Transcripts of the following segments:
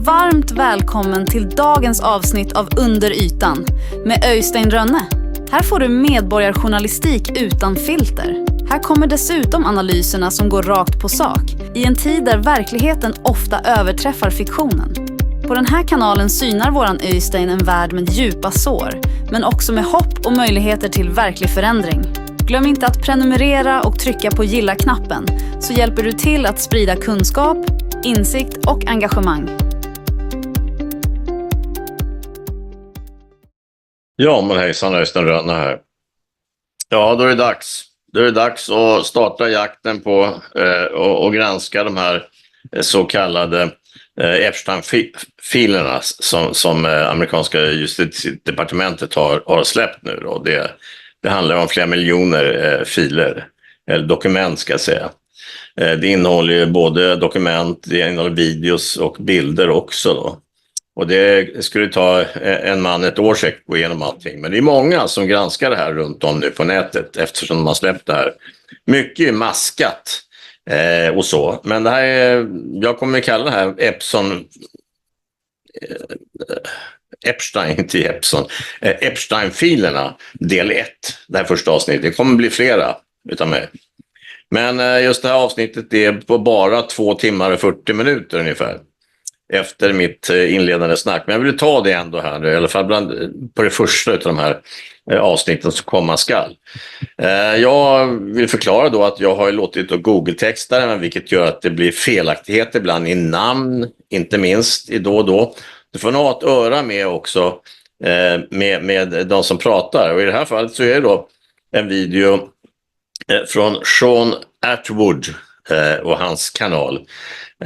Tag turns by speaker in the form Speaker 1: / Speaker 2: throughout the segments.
Speaker 1: varmt välkommen till dagens avsnitt av Under ytan med Øystein Rønne. Här får du medborgarjournalistik utan filter. Här kommer dessutom analyserna som går rakt på sak i en tid där verkligheten ofta överträffar fiktionen. På den här kanalen synar våran Øystein en värld med djupa sår, men också med hopp och möjligheter till verklig förändring. Glöm inte att prenumerera och trycka på gilla-knappen så hjälper du till att sprida kunskap, insikt och engagemang.
Speaker 2: Ja, men hejsan, Øystein Rønne här. Ja, då är det dags. Då är det dags att starta jakten på och granska de här så kallade Epsteinfilerna som amerikanska justitiedepartementet har släppt nu. Då. Det handlar om flera miljoner filer, eller dokument ska jag säga. Det innehåller ju både dokument, det innehåller videos och bilder också då. Och det skulle ta en man ett år säkert gå igenom allting. Men det är många som granskar det här runt om nu på nätet eftersom de har släppt det här. Mycket är maskat och så. Men det här är, jag kommer att kalla det här Epsteinfilerna del 1. Det här första avsnittet. Det kommer bli flera utan mig. Men just det här avsnittet är på bara 2 timmar och 40 minuter ungefär. Efter mitt inledande snack. Men jag vill ta det ändå här. I alla fall på det första av de här avsnitten som komma skall. Jag vill förklara då att jag har låtit att Google-texta den, vilket gör att det blir felaktigheter ibland i namn, inte minst i då och då. Du får nog ha ett öra med också med de som pratar. Och i det här fallet så är det då en video från Shaun Attwood och hans kanal.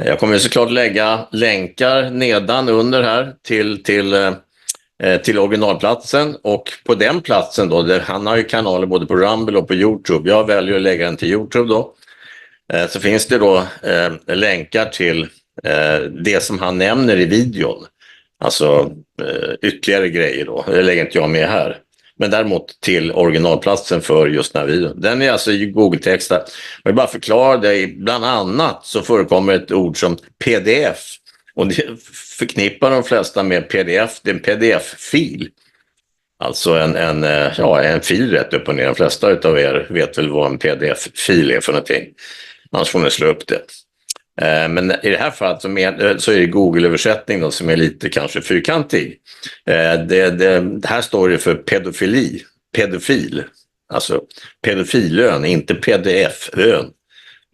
Speaker 2: Jag kommer såklart lägga länkar nedan under här till originalplatsen, och på den platsen då, där han har ju kanaler både på Rumble och på YouTube. Jag väljer att lägga den till YouTube då. Så finns det då länkar till det som han nämner i videon. Alltså ytterligare grejer då. Det lägger inte jag med här. Men däremot till originalplatsen för just den här videon. Den är alltså i Google-texta. Jag vill bara förklara det. Bland annat så förekommer ett ord som pdf. Och det förknippar de flesta med pdf. Det är en pdf-fil. Alltså en fil rätt upp och ner. De flesta av er vet väl vad en pdf-fil är för någonting. Annars får ni slå upp det. Men i det här fallet så är det Google-översättning då, som är lite kanske fyrkantig. Det här står det för pedofil. Alltså pedofilön, inte pdf-ön.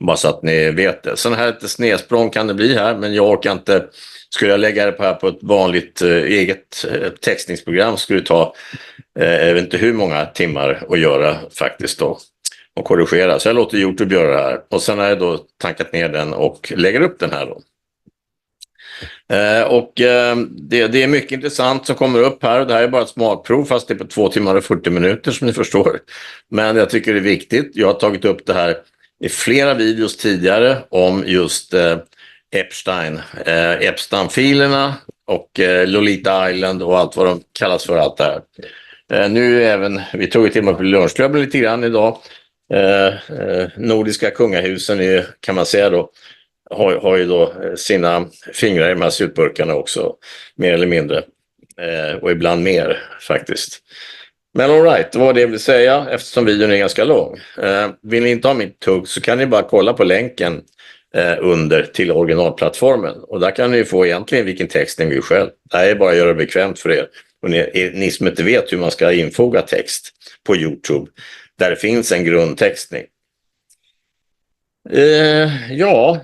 Speaker 2: Bara så att ni vet det. Sen här lite snedsprång kan det bli här, men jag orkar inte. Skulle jag lägga det på ett vanligt eget textningsprogram skulle det ta jag vet inte hur många timmar att göra faktiskt då. Och korrigera. Så jag låter YouTube göra det här. Och sen har jag då tankat ner den och lägger upp den här då. Det är mycket intressant som kommer upp här. Det här är bara ett smakprov fast det är på 2 timmar och 40 minuter som ni förstår. Men jag tycker det är viktigt. Jag har tagit upp det här i flera videos tidigare om just Epsteinfilerna och Lolita Island och allt vad de kallas för, allt det här. Nu även, vi tog ett timmar på lunchklubben lite grann idag. Nordiska kungahusen är, kan man säga då, har ju då sina fingrar i de här sutburkarna också, mer eller mindre, och ibland mer faktiskt. Men all right, det var det jag vill säga eftersom videon är ganska lång. Vill ni inte ha mitt tugg så kan ni bara kolla på länken under till originalplattformen, och där kan ni få egentligen vilken text ni vill själv. Det här är bara att göra det bekvämt för er. Och ni som inte vet hur man ska infoga text på YouTube där det finns en grundtextning. Jag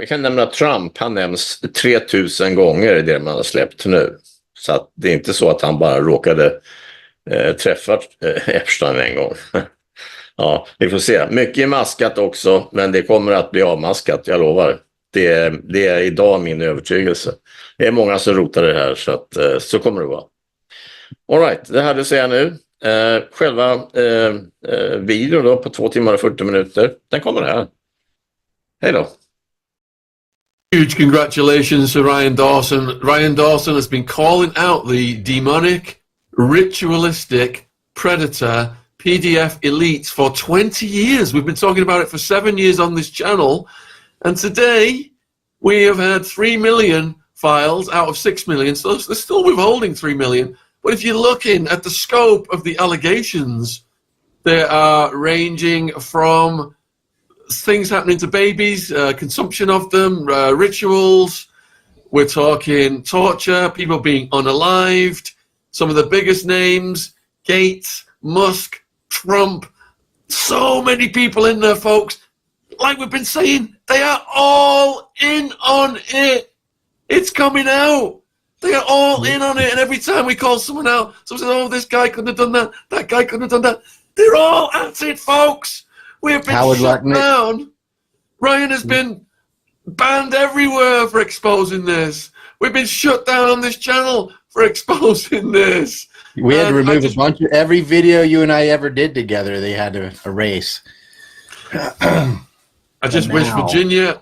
Speaker 2: kan nämna att Trump, han nämns 3000 gånger i det man har släppt nu. Så att det är inte så att han bara råkade träffa Epstein en gång. Ja, vi får se. Mycket är maskat också, men det kommer att bli avmaskat, jag lovar. Det är idag min övertygelse. Det är många som rotar det här, så att så kommer det vara. All right, det här du säger nu. Själva videon då på 2 timmar och 40 minuter, den kommer här. Hej då.
Speaker 3: Huge congratulations to Ryan Dawson. Ryan Dawson has been calling out the demonic, ritualistic, predator PDF elites for 20 years. We've been talking about it for 7 years on this channel. And today, We have had 3 million files out of 6 million, so they're still withholding 3 million. But if you're looking at the scope of the allegations, they are ranging from things happening to babies, consumption of them, rituals. We're talking torture, people being unalived. Some of the biggest names, Gates, Musk, Trump, so many people in there, folks. Like we've been saying, they are all in on it. It's coming out. They are all in on it. And every time we call someone out, someone says, oh, this guy couldn't have done that. That guy couldn't have done that. They're all at it, folks. We have been shut down. Ryan has been banned everywhere for exposing this. We've been shut down on this channel for exposing this.
Speaker 4: We had to remove a bunch of every video you and I ever did together. They had to erase.
Speaker 3: I just wish Virginia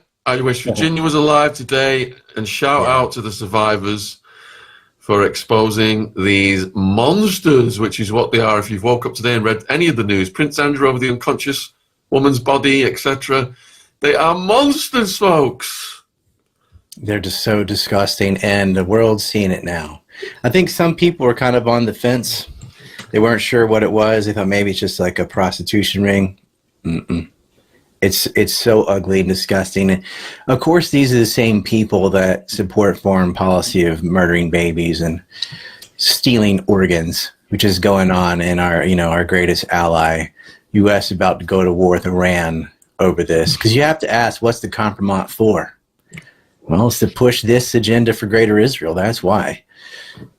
Speaker 3: was alive today, and shout out to the survivors for exposing these monsters, which is what they are. If you've woke up today and read any of the news, Prince Andrew over the unconscious woman's body, etc., they are monsters, folks.
Speaker 4: They're just so disgusting, and the world's seeing it now. I think some people were kind of on the fence. They weren't sure what it was. They thought maybe it's just like a prostitution ring. It's so ugly and disgusting. And of course, these are the same people that support foreign policy of murdering babies and stealing organs, which is going on in our greatest ally, U.S. about to go to war with Iran over this. Because you have to ask, what's the compromise for? Well, it's to push this agenda for Greater Israel. That's why.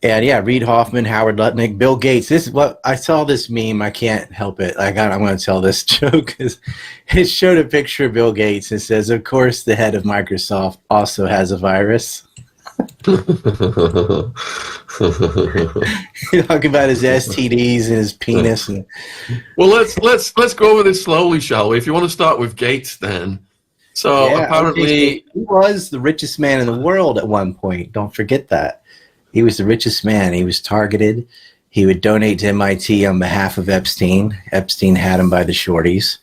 Speaker 4: And yeah, Reid Hoffman, Howard Lutnick, Bill Gates. This is what I saw this meme. I can't help it. I'm going to tell this joke because it showed a picture of Bill Gates. It says, of course, the head of Microsoft also has a virus. Talk about his STDs and his penis.
Speaker 3: Well, let's go over this slowly, shall we? If you want to start with Gates, then. So yeah, apparently,
Speaker 4: he was the richest man in the world at one point. Don't forget that. He was the richest man. He was targeted. He would donate to MIT on behalf of Epstein. Epstein had him by the shorties.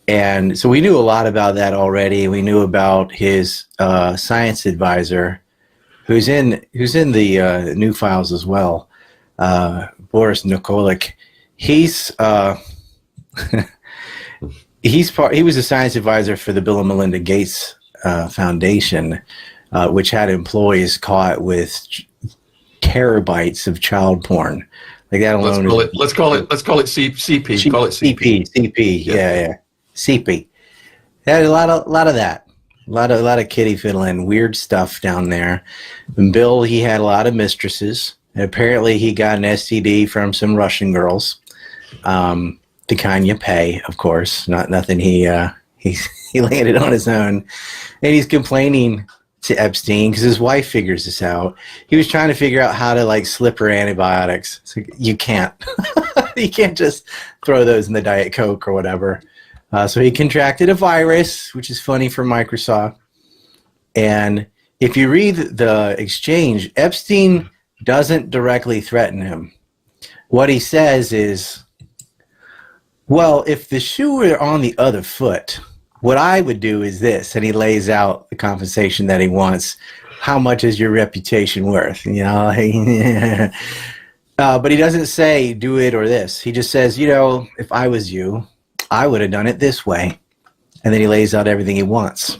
Speaker 4: And so we knew a lot about that already. We knew about his science advisor, who's in the new files as well, Boris Nikolic. He was a science advisor for the Bill and Melinda Gates Foundation, which had employees caught with terabytes of child porn. Like that alone.
Speaker 3: Let's call it CP. Call it
Speaker 4: CP. Yeah. CP. Had a lot of that. A lot of kitty fiddling, weird stuff down there. And Bill, he had a lot of mistresses. And apparently, he got an STD from some Russian girls. The kind you pay, of course. Nothing. He landed on his own, and he's complaining to Epstein because his wife figures this out. He was trying to figure out how to slip her antibiotics. It's like, you can't. You can't just throw those in the Diet Coke or whatever. So he contracted a virus, which is funny for Microsoft. And if you read the exchange, Epstein doesn't directly threaten him. What he says is, well, if the shoe were on the other foot, what I would do is this, and he lays out the compensation that he wants. How much is your reputation worth? But he doesn't say do it or this. He just says, if I was you, I would have done it this way. And then he lays out everything he wants.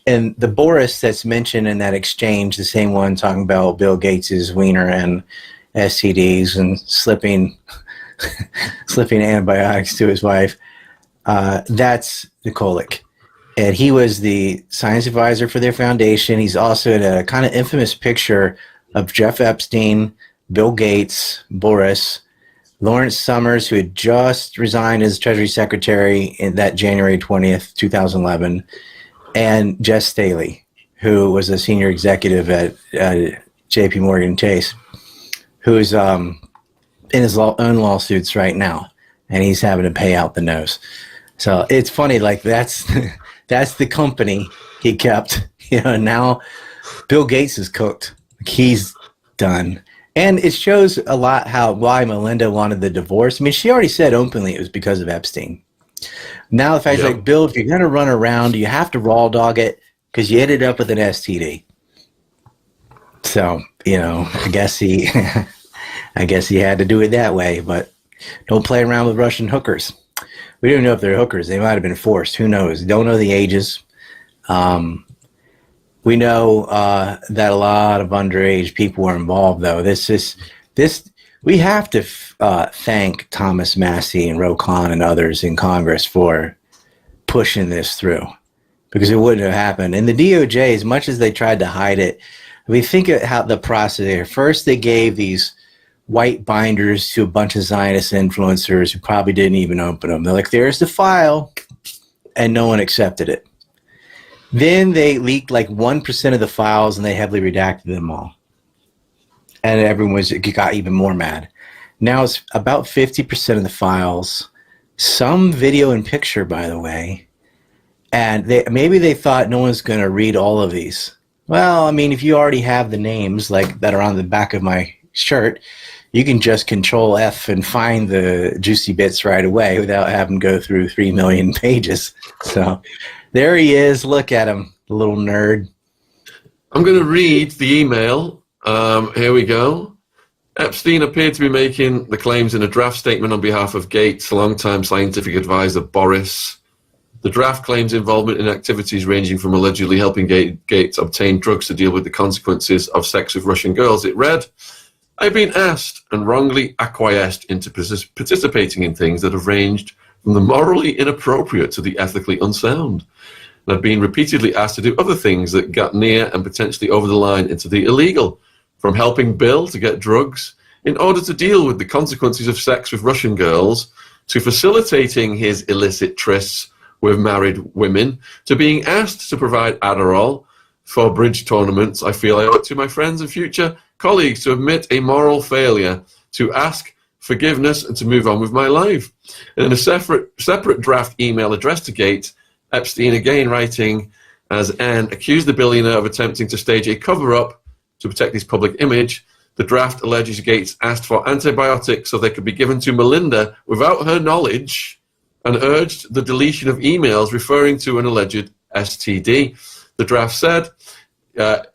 Speaker 4: And the Boris that's mentioned in that exchange, the same one talking about Bill Gates's wiener and STDs and slipping antibiotics to his wife, that's Nikolic. And he was the science advisor for their foundation. He's also in a kind of infamous picture of Jeff Epstein, Bill Gates, Boris, Lawrence Summers, who had just resigned as Treasury Secretary in that January 20th, 2011, and Jess Staley, who was a senior executive at JP Morgan Chase, who's in his own lawsuits right now, and he's having to pay out the nose. So it's funny, that's the company he kept. Now Bill Gates is cooked. He's done. And it shows a lot why Melinda wanted the divorce. I mean, she already said openly it was because of Epstein. Now the fact is, Bill, if you're going to run around, you have to raw dog it. because you ended up with an STD. So, I guess he had to do it that way, but don't play around with Russian hookers. We don't know if they're hookers. They might have been forced. Who knows? Don't know the ages. We know that a lot of underage people were involved, though. We have to thank Thomas Massey and Ro Khan and others in Congress for pushing this through, because it wouldn't have happened. And the DOJ, as much as they tried to hide it, we think of how the process there. First, they gave these white binders to a bunch of Zionist influencers who probably didn't even open them. They're like, there's the file, and no one accepted it. Then they leaked like 1% of the files, and they heavily redacted them all. And everyone got even more mad. Now it's about 50% of the files, some video and picture, by the way. And maybe they thought no one's going to read all of these. Well, I mean, if you already have the names like that are on the back of my shirt, you can just Control F and find the juicy bits right away without having to go through 3 million pages. So there he is. Look at him, the little nerd.
Speaker 3: I'm going to read the email. Here we go. Epstein appeared to be making the claims in a draft statement on behalf of Gates' longtime scientific advisor, Boris. The draft claims involvement in activities ranging from allegedly helping Gates obtain drugs to deal with the consequences of sex with Russian girls. It read, I've been asked and wrongly acquiesced into participating in things that have ranged from the morally inappropriate to the ethically unsound. And I've been repeatedly asked to do other things that got near and potentially over the line into the illegal, from helping Bill to get drugs in order to deal with the consequences of sex with Russian girls, to facilitating his illicit trysts with married women, to being asked to provide Adderall for bridge tournaments. I feel I owe it to my friends and future colleagues to admit a moral failure, to ask forgiveness, and to move on with my life. And in a separate draft email addressed to Gates, Epstein, again writing as N, accused the billionaire of attempting to stage a cover-up to protect his public image. The draft alleges Gates asked for antibiotics so they could be given to Melinda without her knowledge, and urged the deletion of emails referring to an alleged STD. The draft said,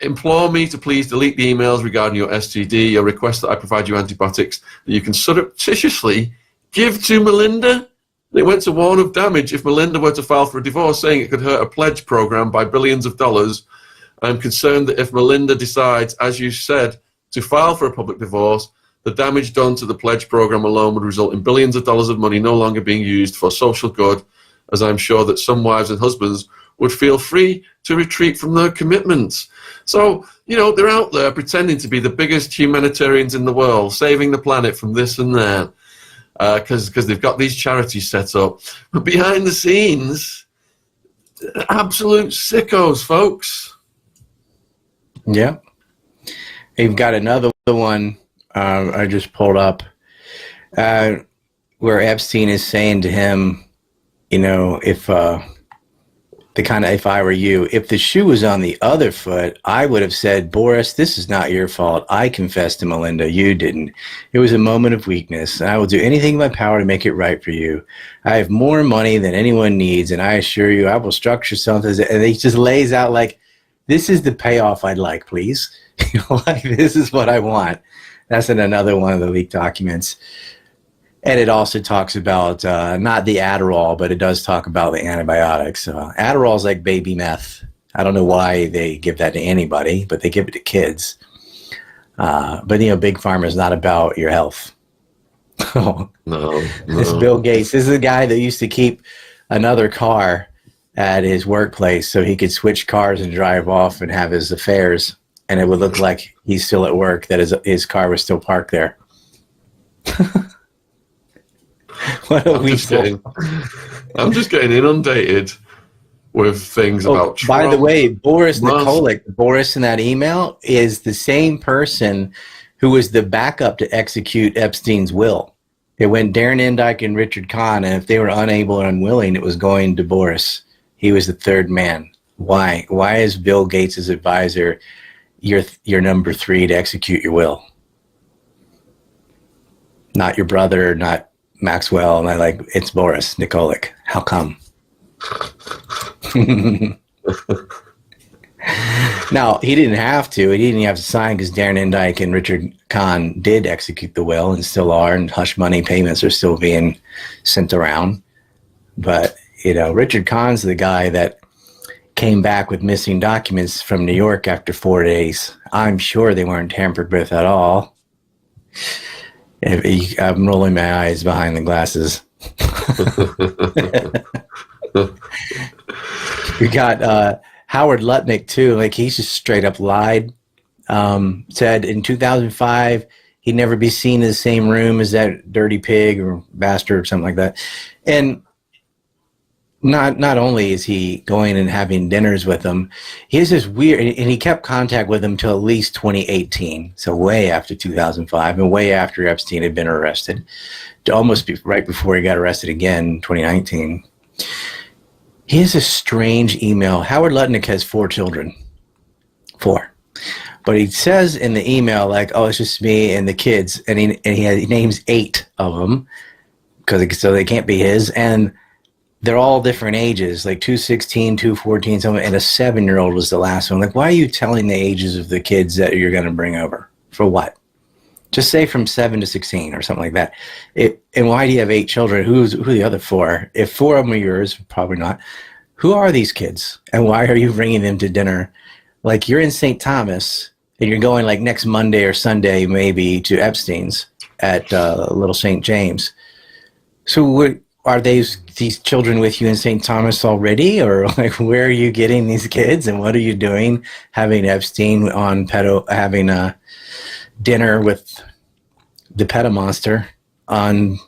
Speaker 3: implore me to please delete the emails regarding your STD, your request that I provide you antibiotics that you can surreptitiously give to Melinda. They went to warn of damage if Melinda were to file for a divorce, saying it could hurt a pledge program by billions of dollars. I'm concerned that if Melinda decides, as you said, to file for a public divorce, the damage done to the pledge program alone would result in billions of dollars of money no longer being used for social good, as I'm sure that some wives and husbands would feel free to retreat from their commitments. So, they're out there pretending to be the biggest humanitarians in the world, saving the planet from this and that, because they've got these charities set up. But behind the scenes, absolute sickos, folks.
Speaker 4: Yeah. You've got another one I just pulled up where Epstein is saying to him, if I were you, if the shoe was on the other foot, I would have said, Boris, this is not your fault. I confessed to Melinda. You didn't. It was a moment of weakness, and I will do anything in my power to make it right for you. I have more money than anyone needs, and I assure you I will structure something. And he just lays out like, this is the payoff I'd like, please. Like, this is what I want. That's in another one of the leaked documents. And it also talks about not the Adderall, but it does talk about the antibiotics. Adderall is like baby meth. I don't know why they give that to anybody, but they give it to kids. But Big Pharma is not about your health. No. This Bill Gates, this is a guy that used to keep another car at his workplace so he could switch cars and drive off and have his affairs, and it would look like he's still at work, that his car was still parked there. What a weasel.
Speaker 3: I'm just getting inundated with things about Trump.
Speaker 4: By the way, Boris Nikolic, Boris in that email, is the same person who was the backup to execute Epstein's will. It went Darren Endike and Richard Kahn, and if they were unable or unwilling, it was going to Boris. He was the third man. Why? Why is Bill Gates' advisor your number 3 to execute your will? Not your brother, not Maxwell, and it's Boris Nikolic. How come? Now, he didn't have to. He didn't have to sign because Darren Endike and Richard Kahn did execute the will and still are, and hush money payments are still being sent around. But, Richard Kahn's the guy that came back with missing documents from New York after 4 days. I'm sure they weren't tampered with at all. I'm rolling my eyes behind the glasses. We got Howard Lutnick too. Like, he's just straight up lied. Said in 2005 he'd never be seen in the same room as that dirty pig or bastard or something like that. And not only is he going and having dinners with them, he has this weird, and he kept contact with them till at least 2018, so way after 2005 and way after Epstein had been arrested, to almost be right before he got arrested again in 2019. He has a strange email. Howard Lutnick has 4 children. 4. But he says in the email, like, oh, it's just me and the kids, and he names 8 of them, so they can't be his, and they're all different ages, like 216, 214, something, and a 7-year-old was the last one. Like, why are you telling the ages of the kids that you're going to bring over? For what? Just say from 7 to 16 or something like that. And why do you have 8 children? Who are the other 4? If 4 of them are yours, probably not. Who are these kids? And why are you bringing them to dinner? Like, you're in St. Thomas, and you're going like next Monday or Sunday maybe to Epstein's at Little St. James. So are these children with you in St. Thomas already, or like where are you getting these kids, and what are you doing having Epstein on having a dinner with the pedo monster on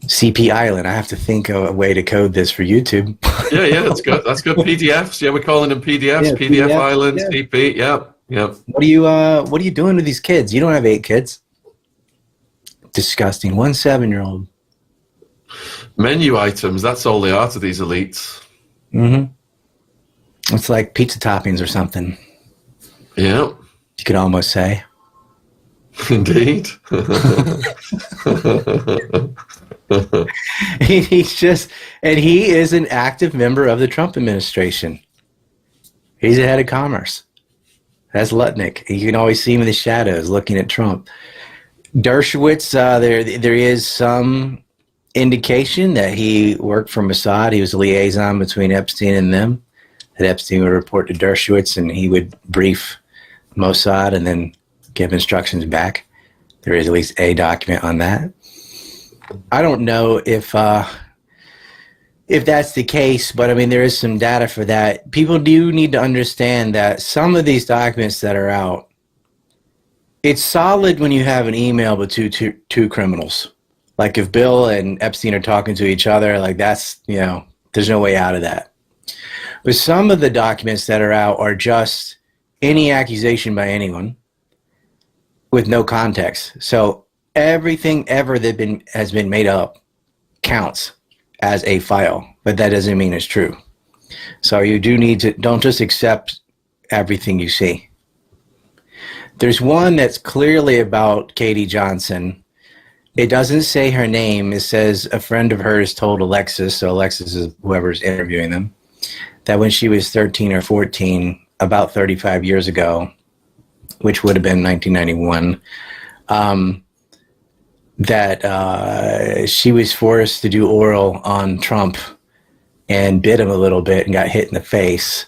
Speaker 4: CP Island? I have to think of a way to code this for YouTube.
Speaker 3: Yeah, that's good. That's good. PDFs. Yeah, we're calling them PDFs.
Speaker 4: Yeah,
Speaker 3: PDF
Speaker 4: PDF,
Speaker 3: Island,
Speaker 4: yeah.
Speaker 3: CP. Yeah.
Speaker 4: What are you doing with these kids? You don't have 8 kids. Disgusting. 1 7-year-old.
Speaker 3: Menu items. That's all they are to these elites.
Speaker 4: Mm-hmm. It's like pizza toppings or something.
Speaker 3: Yeah.
Speaker 4: You could almost say.
Speaker 3: Indeed.
Speaker 4: He is an active member of the Trump administration. He's the head of commerce. That's Lutnick. You can always see him in the shadows looking at Trump. Dershowitz, there is some indication that he worked for Mossad. He was a liaison between Epstein and them. That Epstein would report to Dershowitz, and he would brief Mossad and then give instructions back. There is at least a document on that. I don't know if that's the case, but I mean, there is some data for that. People do need to understand that some of these documents that are out, it's solid when you have an email with two criminals. Like if Bill and Epstein are talking to each other, like that's, there's no way out of that. But some of the documents that are out are just any accusation by anyone with no context. So everything ever that has been made up counts as a file, but that doesn't mean it's true. So you do need to, don't just accept everything you see. There's one that's clearly about Katie Johnson. It doesn't say her name. It says a friend of hers told Alexis, so Alexis is whoever's interviewing them, that when she was 13 or 14, about 35 years ago, which would have been 1991, that she was forced to do oral on Trump and bit him a little bit and got hit in the face.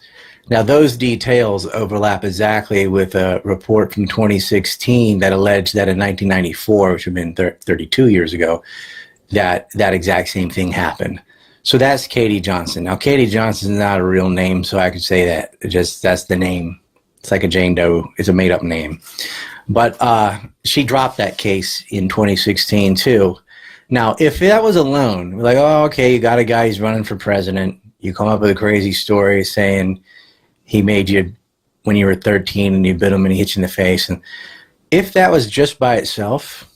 Speaker 4: Now, those details overlap exactly with a report from 2016 that alleged that in 1994, which would have been 32 years ago, that exact same thing happened. So that's Katie Johnson. Now, Katie Johnson is not a real name, so I could say that. That's the name. It's like a Jane Doe. It's a made-up name. But she dropped that case in 2016, too. Now, if that was alone, like, oh, okay, you got a guy who's running for president. You come up with a crazy story saying he made you when you were 13 and you bit him and he hit you in the face. And if that was just by itself,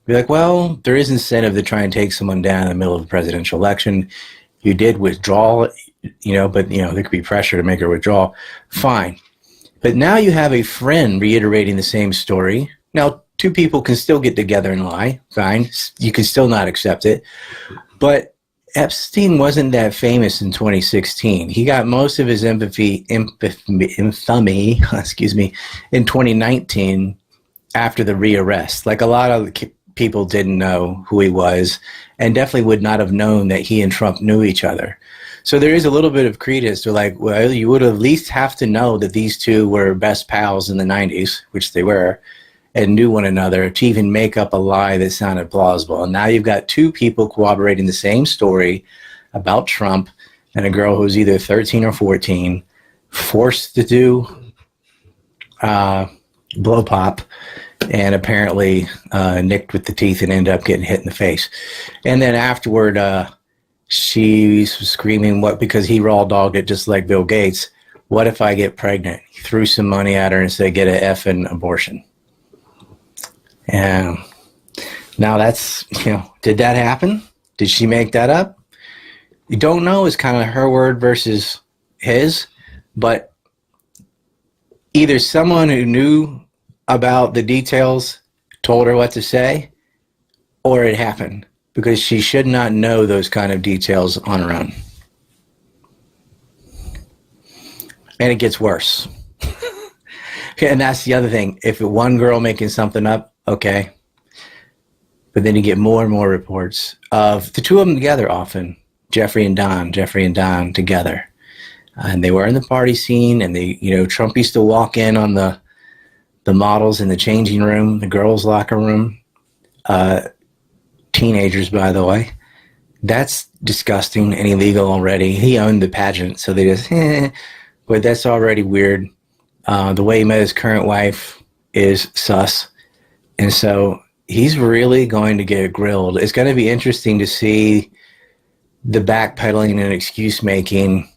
Speaker 4: be like, well, there is incentive to try and take someone down in the middle of a presidential election. You did withdraw, but, there could be pressure to make her withdraw. Fine. But now you have a friend reiterating the same story. Now, two people can still get together and lie. Fine. You can still not accept it. But Epstein wasn't that famous in 2016. He got most of his infamy, excuse me, in 2019 after the rearrest. Like a lot of people didn't know who he was and definitely would not have known that he and Trump knew each other. So there is a little bit of credence to like, well, you would at least have to know that these two were best pals in the 90s, which they were, and knew one another to even make up a lie that sounded plausible. And now you've got two people corroborating the same story about Trump and a girl who's either 13 or 14, forced to do blow pop, and apparently nicked with the teeth and ended up getting hit in the face. And then afterward, she's screaming, "What? Because he raw dogged it just like Bill Gates. What if I get pregnant?" He threw some money at her and said, "Get an effing abortion." And now that's, did that happen? Did she make that up? You don't know. It's kind of her word versus his, but either someone who knew about the details told her what to say, or it happened, because she should not know those kind of details on her own. And it gets worse. And that's the other thing. If one girl making something up, okay. But then you get more and more reports of the two of them together often, Jeffrey and Don together. And they were in the party scene, and they, Trump used to walk in on the models in the changing room, the girls' locker room. Teenagers, by the way. That's disgusting and illegal already. He owned the pageant, so they just, but that's already weird. The way he met his current wife is sus. And so he's really going to get grilled. It's going to be interesting to see the backpedaling and excuse making.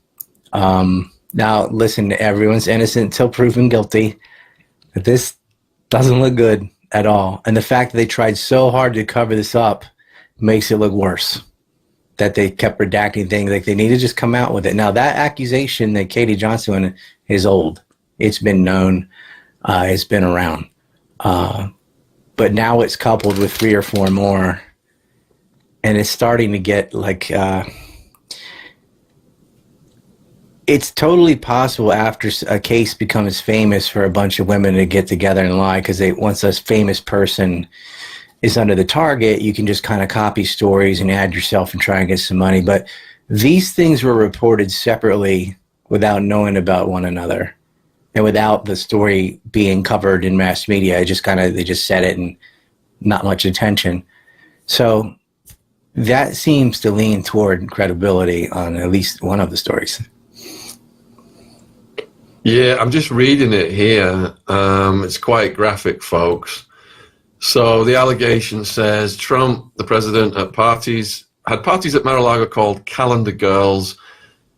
Speaker 4: Now, listen, everyone's innocent until proven guilty. But this doesn't look good at all. And the fact that they tried so hard to cover this up makes it look worse. That they kept redacting things. Like, they need to just come out with it. Now, that accusation that Katie Johnson is old. It's been known. It's been around. But now it's coupled with 3 or 4 more. And it's starting to get like, it's totally possible after a case becomes famous for a bunch of women to get together and lie, because once a famous person is under the target, you can just kind of copy stories and add yourself and try and get some money. But these things were reported separately without knowing about one another. And without the story being covered in mass media, they just said it and not much attention. So that seems to lean toward credibility on at least one of the stories.
Speaker 3: Yeah, I'm just reading it here. It's quite graphic, folks. So the allegation says Trump, the president, had parties at Mar-a-Lago called Calendar Girls.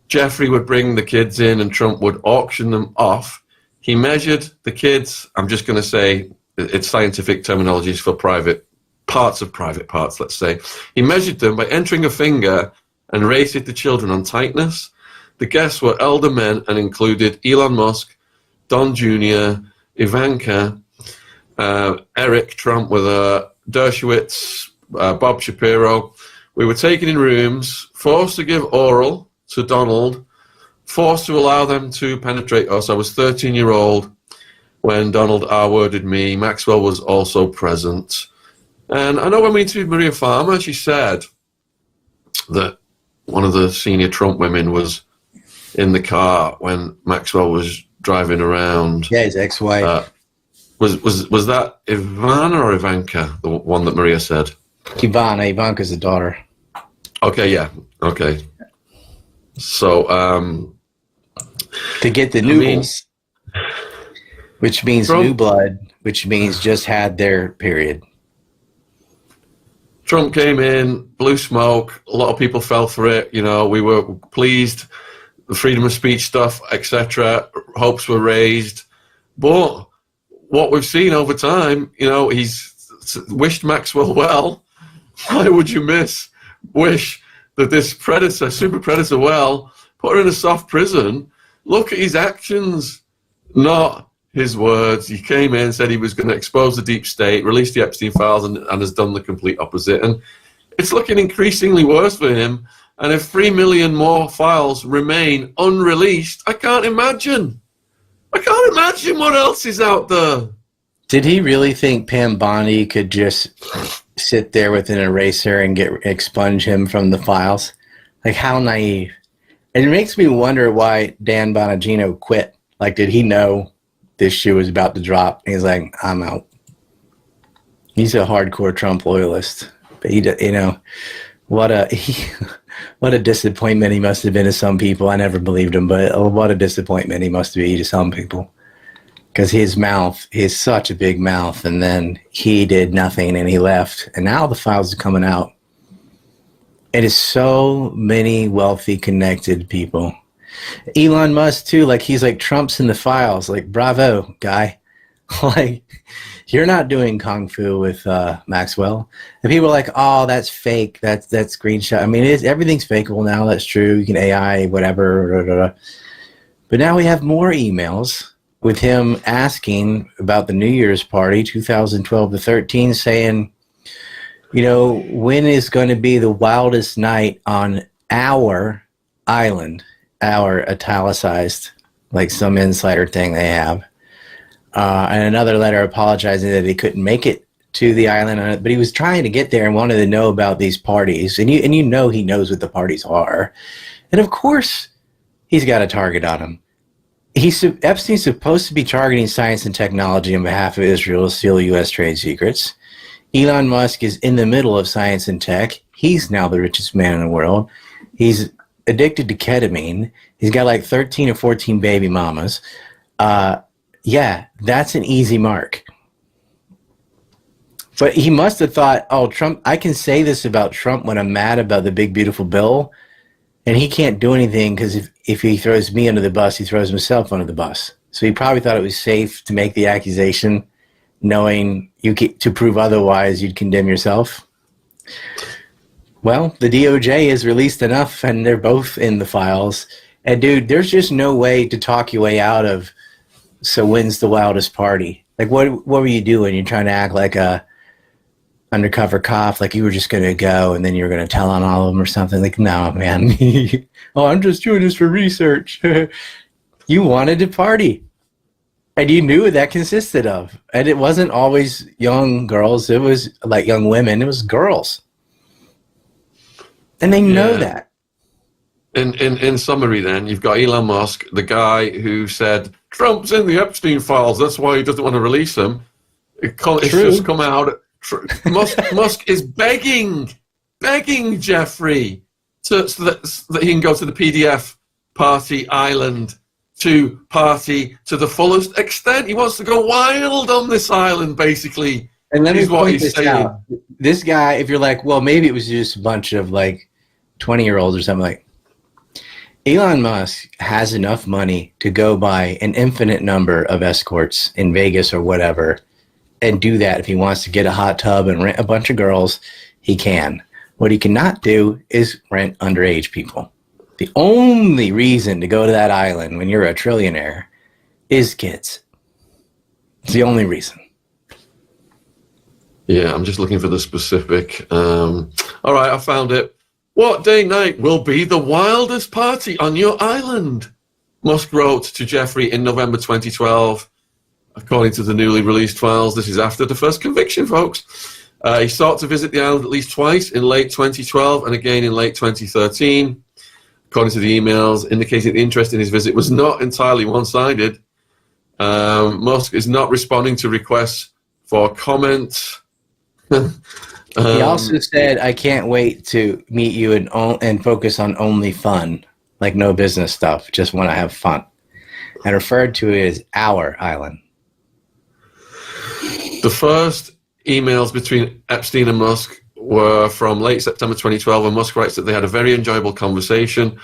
Speaker 3: Jeffrey would bring the kids in and Trump would auction them off. He measured the kids. I'm just going to say it's scientific terminologies for private parts, let's say. He measured them by entering a finger and rated the children on tightness. The guests were elder men and included Elon Musk, Don Jr., Ivanka, Eric Trump with Dershowitz, Bob Shapiro. We were taken in rooms, forced to give oral to Donald, forced to allow them to penetrate us. I was 13-year-old when Donald R-worded me. Maxwell was also present. And I know when we interviewed Maria Farmer, she said that one of the senior Trump women was in the car when Maxwell was driving around.
Speaker 4: Yeah, his ex-wife.
Speaker 3: Was that Ivana or Ivanka, the one that Maria said?
Speaker 4: Ivanka's the daughter.
Speaker 3: Okay, yeah. Okay. So,
Speaker 4: to get the noodles, which means
Speaker 3: Trump,
Speaker 4: new blood, which means just had their period.
Speaker 3: Trump came in, blew smoke. A lot of people fell for it. We were pleased. The freedom of speech stuff, etc. Hopes were raised. But what we've seen over time, he's wished Maxwell well. Why would you wish that this predator, super predator well, put her in a soft prison? Look at his actions, not his words. He came in, said he was going to expose the deep state, release the Epstein files, and has done the complete opposite. And it's looking increasingly worse for him And if 3 million more files remain unreleased, I can't imagine. I can't imagine what else is out there.
Speaker 4: Did he really think Pam Bondi could just sit there with an eraser and expunge him from the files? Like, how naive. And it makes me wonder why Dan Bonagino quit. Like, did he know this shoe was about to drop? He's like, I'm out. He's a hardcore Trump loyalist. But he, you know, what a disappointment he must have been to some people. I never believed him, but what a disappointment he must be to some people. Because his mouth is such a big mouth, and then he did nothing and he left. And now the files are coming out. It is so many wealthy, connected people. Elon Musk, too, like, he's like, Trump's in the files. Like, bravo, guy. Like, you're not doing kung fu with Maxwell. And people are like, oh, that's fake. That's screenshot. I mean, everything's fakeable now. That's true. You can AI, whatever. Blah, blah, blah. But now we have more emails with him asking about the New Year's party, 2012 to 13, saying, you know, when is going to be the wildest night on our island, our italicized, like some insider thing they have. And another letter apologizing that he couldn't make it to the island, but he was trying to get there and wanted to know about these parties. And you know he knows what the parties are. And of course, he's got a target on him. Epstein's supposed to be targeting science and technology on behalf of Israel to steal U.S. trade secrets. Elon Musk is in the middle of science and tech. He's now the richest man in the world. He's addicted to ketamine. He's got like 13 or 14 baby mamas. Yeah, that's an easy mark. But he must have thought, oh, Trump, I can say this about Trump when I'm mad about the big, beautiful bill, and he can't do anything because if he throws me under the bus, he throws himself under the bus. So he probably thought it was safe to make the accusation, knowing to prove otherwise, you'd condemn yourself. Well, the DOJ has released enough, and they're both in the files. And, dude, there's just no way to talk your way out of, so when's the wildest party? Like, what were you doing? You're trying to act like a undercover cop, like you were just going to go and then you were going to tell on all of them or something. Like, no, man. Oh, I'm just doing this for research. You wanted to party. And you knew what that consisted of. And it wasn't always young girls. It was like young women. It was girls. And they know that.
Speaker 3: In summary, then, you've got Elon Musk, the guy who said, Trump's in the Epstein files, that's why he doesn't want to release them. It's just come out. Musk is begging Jeffrey so that he can go to the PDF party island to party to the fullest extent. He wants to go wild on this island, basically.
Speaker 4: And let me point this out. This guy, if you're like, well, maybe it was just a bunch of like 20-year-olds or something, like, Elon Musk has enough money to go buy an infinite number of escorts in Vegas or whatever and do that. If he wants to get a hot tub and rent a bunch of girls, he can. What he cannot do is rent underage people. The only reason to go to that island when you're a trillionaire is kids. It's the only reason.
Speaker 3: Yeah, I'm just looking for the specific. All right, I found it. What day night will be the wildest party on your island? Musk wrote to Jeffrey in November 2012. According to the newly released files, this is after the first conviction, folks. He sought to visit the island at least twice in late 2012 and again in late 2013. According to the emails, indicating the interest in his visit was not entirely one-sided. Musk is not responding to requests for comment.
Speaker 4: He also said, I can't wait to meet you and focus on only fun, like no business stuff, just want to have fun. And referred to it as our island.
Speaker 3: The first emails between Epstein and Musk were from late September 2012, and Musk writes that they had a very enjoyable conversation.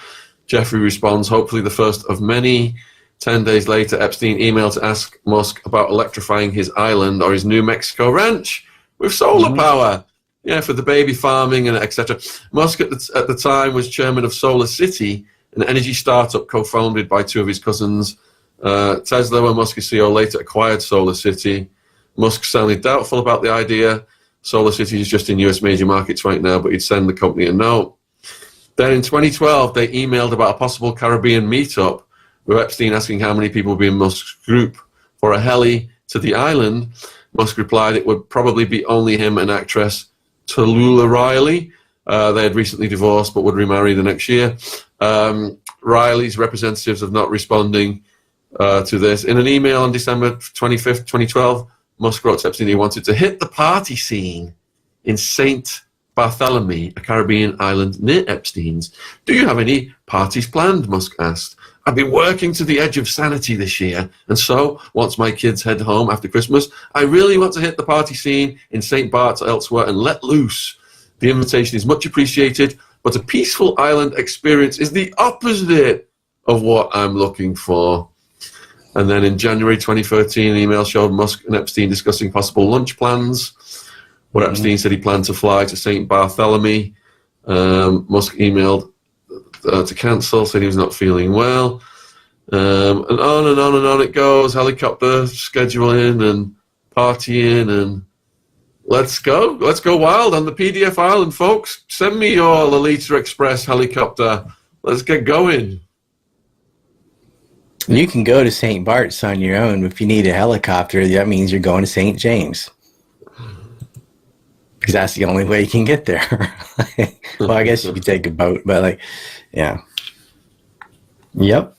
Speaker 3: Jeffrey responds, hopefully the first of many. 10 days later, Epstein emailed to ask Musk about electrifying his island or his New Mexico ranch with solar power. Yeah, for the baby farming and etc. Musk at the time was chairman of Solar City, an energy startup co-founded by two of his cousins, Tesla, where Musk is CEO, later acquired Solar City. Musk sounded doubtful about the idea. Solar City is just in US major markets right now, but he'd send the company a note. Then in 2012, they emailed about a possible Caribbean meetup, with Epstein asking how many people would be in Musk's group for a heli to the island. Musk replied it would probably be only him and actress Tallulah Riley. They had recently divorced but would remarry the next year. Riley's representatives are not responding to this. In an email on December 25th, 2012, Musk wrote to Epstein he wanted to hit the party scene in St. Bartholomew, a Caribbean island near Epstein's. Do you have any parties planned? Musk asked. I've been working to the edge of sanity this year, and so, once my kids head home after Christmas, I really want to hit the party scene in St. Bart's or elsewhere and let loose. The invitation is much appreciated, but a peaceful island experience is the opposite of what I'm looking for. And then in January 2013, an email showed Musk and Epstein discussing possible lunch plans, where Epstein said he planned to fly to St. Bartholomew. Musk emailed to cancel, said he was not feeling well. And on and on and on it goes, helicopter scheduling and partying, and let's go wild on the PDF island, folks. Send me your Lolita Express helicopter. Let's get going.
Speaker 4: You can go to St. Bart's on your own. If you need a helicopter, that means you're going to St. James. Because that's the only way you can get there. Well, I guess you could take a boat, but yeah. Yep.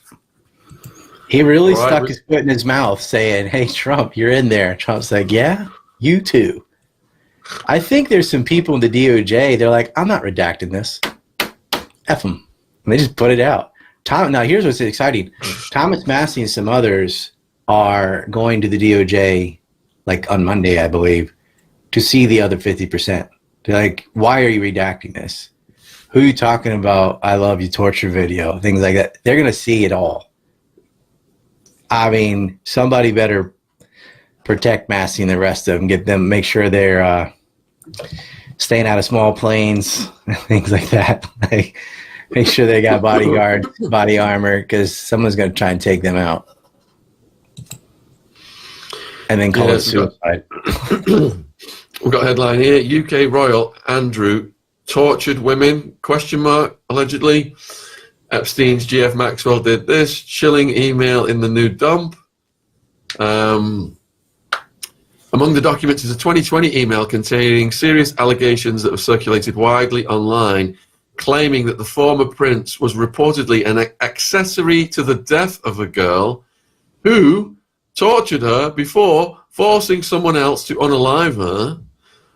Speaker 4: He really stuck his foot in his mouth saying, hey, Trump, you're in there. Trump's like, yeah, you too. I think there's some people in the DOJ, they're like, I'm not redacting this. F them. And they just put it out. Now, here's what's exciting. Thomas Massey and some others are going to the DOJ, on Monday, I believe, to see the other 50%. They're like, why are you redacting this? Who are you talking about? I love you torture video, things like that. They're going to see it all. I mean, somebody better protect Massey and the rest of them, make sure they're staying out of small planes, things like that. Make sure they got bodyguards, body armor, because someone's going to try and take them out. And then call it suicide.
Speaker 3: We've got a headline here. UK royal Andrew tortured women, ? Allegedly. Epstein's GF Maxwell did this. Chilling email in the new dump. Among the documents is a 2020 email containing serious allegations that have circulated widely online, claiming that the former prince was reportedly an accessory to the death of a girl who tortured her before forcing someone else to unalive her.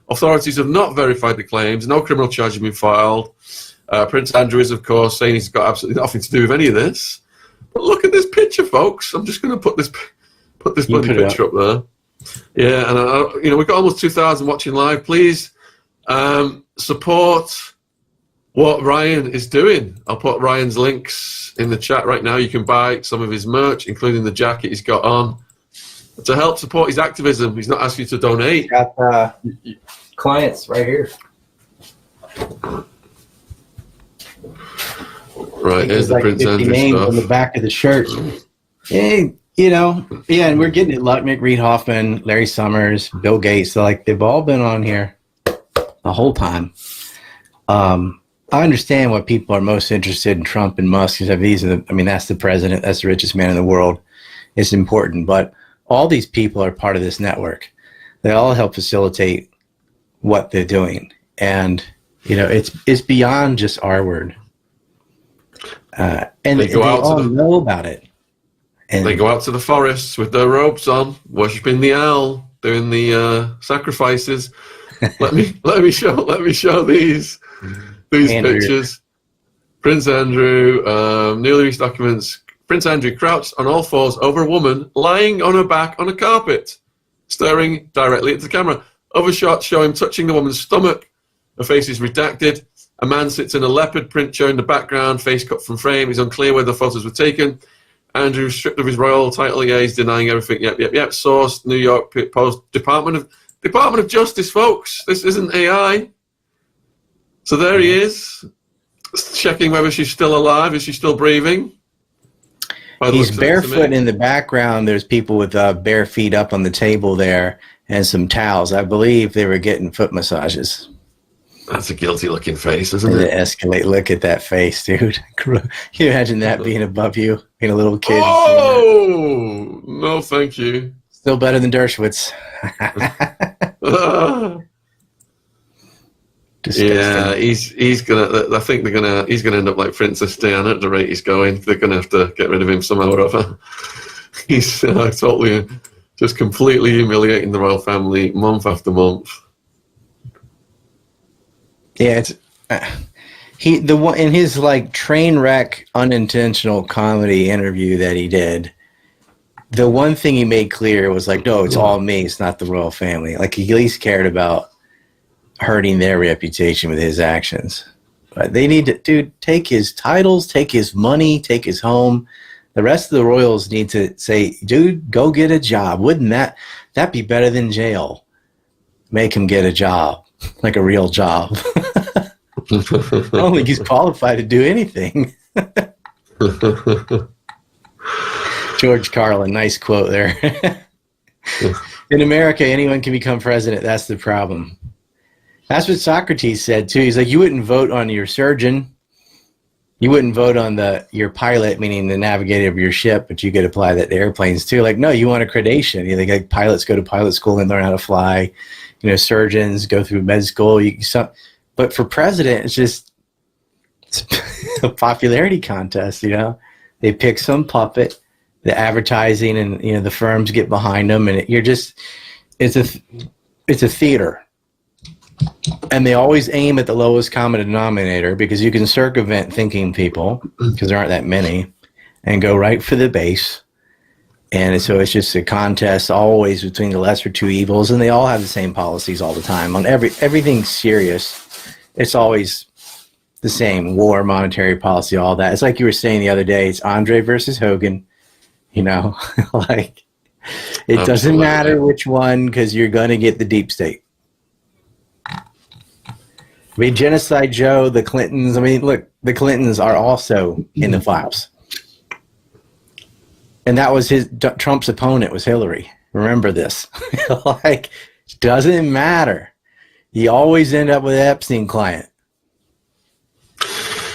Speaker 3: Authorities have not verified the claims. No criminal charge has been filed. Prince Andrew is, of course, saying he's got absolutely nothing to do with any of this. But look at this picture, folks. I'm just going to put this bloody picture up there. Yeah, and we've got almost 2,000 watching live. Please support what Ryan is doing. I'll put Ryan's links in the chat right now. You can buy some of his merch, including the jacket he's got on, to help support his activism. He's not asking you to donate.
Speaker 4: He's got clients right here.
Speaker 3: Right, here's the Prince Andrew stuff.
Speaker 4: On the back of the shirt. And we're getting it. Lutnick, Reid Hoffman, Larry Summers, Bill Gates. They've all been on here the whole time. I understand what people are most interested in Trump and Musk. That's the president. That's the richest man in the world. It's important. But all these people are part of this network. They all help facilitate what they're doing. And, it's beyond just our word. And they all know about it. And
Speaker 3: they go out to the forests with their robes on, worshipping the owl, doing the sacrifices. Let me show these pictures. Prince Andrew, newly released documents. Prince Andrew crouched on all fours over a woman lying on her back on a carpet, staring directly at the camera. Other shots show him touching the woman's stomach. Her face is redacted. A man sits in a leopard print chair in the background, face cut from frame. It's unclear where the photos were taken. Andrew stripped of his royal title. Yeah, he's denying everything. Yep. Source: New York Post, Department of Justice, folks. This isn't AI. So there he is, checking whether she's still alive. Is she still breathing?
Speaker 4: He's barefoot in the background. There's people with bare feet up on the table there and some towels. I believe they were getting foot massages.
Speaker 3: That's a guilty-looking face, isn't
Speaker 4: And
Speaker 3: it?
Speaker 4: escalate. Look at that face, dude. Can you imagine that being above you, being a little kid?
Speaker 3: Oh no, thank you.
Speaker 4: Still better than Dershowitz.
Speaker 3: Yeah, he's gonna. I think he's gonna end up like Princess Diana at the rate he's going. They're gonna have to get rid of him somehow or other. He's totally, just completely humiliating the royal family month after month.
Speaker 4: Yeah, it's in his like train wreck unintentional comedy interview that he did. The one thing he made clear was like, no, it's all me. It's not the royal family. Like he at least cared about hurting their reputation with his actions. But they need to, dude, take his titles, take his money, take his home. The rest of the royals need to say, dude, go get a job. Wouldn't that be better than jail? Make him get a job, like a real job. I don't think he's qualified to do anything. George Carlin, nice quote there. In America, anyone can become president. That's the problem. That's what Socrates said, too. He's like, you wouldn't vote on your surgeon. You wouldn't vote on your pilot, meaning the navigator of your ship, but you could apply that to airplanes, too. Like, no, you want accreditation. You think like pilots go to pilot school and learn how to fly. You know, surgeons go through med school. But for president, it's a popularity contest, you know. They pick some puppet. The advertising and the firms get behind them, and it's a theater, and they always aim at the lowest common denominator because you can circumvent thinking people because there aren't that many, and go right for the base. And so it's just a contest always between the lesser two evils, and they all have the same policies all the time on everything serious. It's always the same: war, monetary policy, all that. It's like you were saying the other day. It's Andre versus Hogan. You know, like it doesn't matter which one because you're going to get the deep state. I mean, Genocide Joe, the Clintons. I mean, look, the Clintons are also in the files. And that was Trump's opponent was Hillary. Remember this. Like, doesn't matter. You always end up with an Epstein client.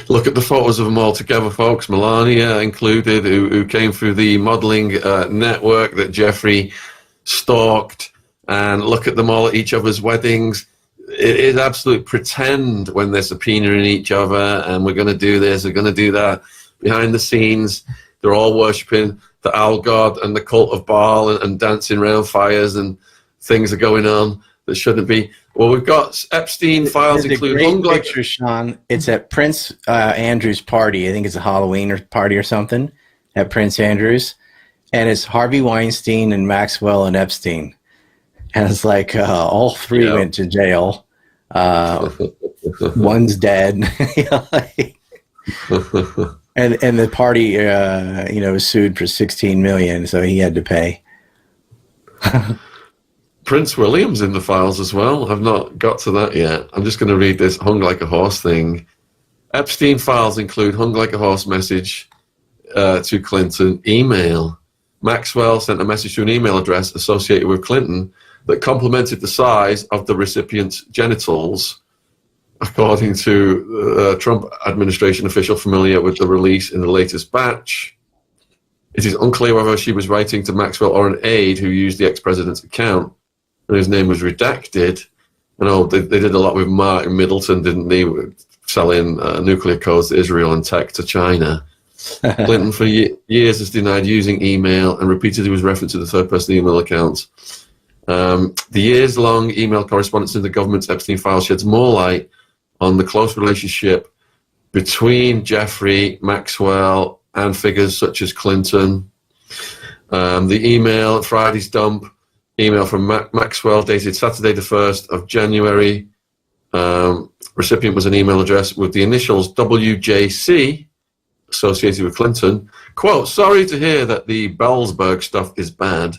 Speaker 3: Look at the photos of them all together, folks. Melania included, who came through the modeling network that Jeffrey stalked. And look at them all at each other's weddings. It is absolute pretend when they're subpoenaing each other, and we're going to do this, we're going to do that. Behind the scenes, they're all worshipping the owl god and the cult of Baal and dancing around fires, and things are going on that shouldn't be. Well, we've got Epstein files include
Speaker 4: great picture, Sean. It's at Prince Andrew's party. I think it's a Halloween party or something at Prince Andrew's, and it's Harvey Weinstein and Maxwell and Epstein, and it's like all three went to jail. One's dead, and the party was sued for $16 million, so he had to pay.
Speaker 3: Prince William's in the files as well. I've not got to that yet. I'm just going to read this hung like a horse thing. Epstein files include hung like a horse message to Clinton, email. Maxwell sent a message to an email address associated with Clinton that complimented the size of the recipient's genitals, according to a Trump administration official familiar with the release in the latest batch. It is unclear whether she was writing to Maxwell or an aide who used the ex-president's account, and his name was redacted. And they did a lot with Martin Middleton, didn't they, selling nuclear codes to Israel and tech to China. Clinton for years has denied using email and repeatedly was referenced to the third-person email accounts. The years-long email correspondence in the government's Epstein file sheds more light on the close relationship between Jeffrey, Maxwell, and figures such as Clinton. The email, Friday's dump, email from Maxwell dated Saturday the 1st of January. Recipient was an email address with the initials WJC associated with Clinton. Quote, sorry to hear that the Bellsberg stuff is bad.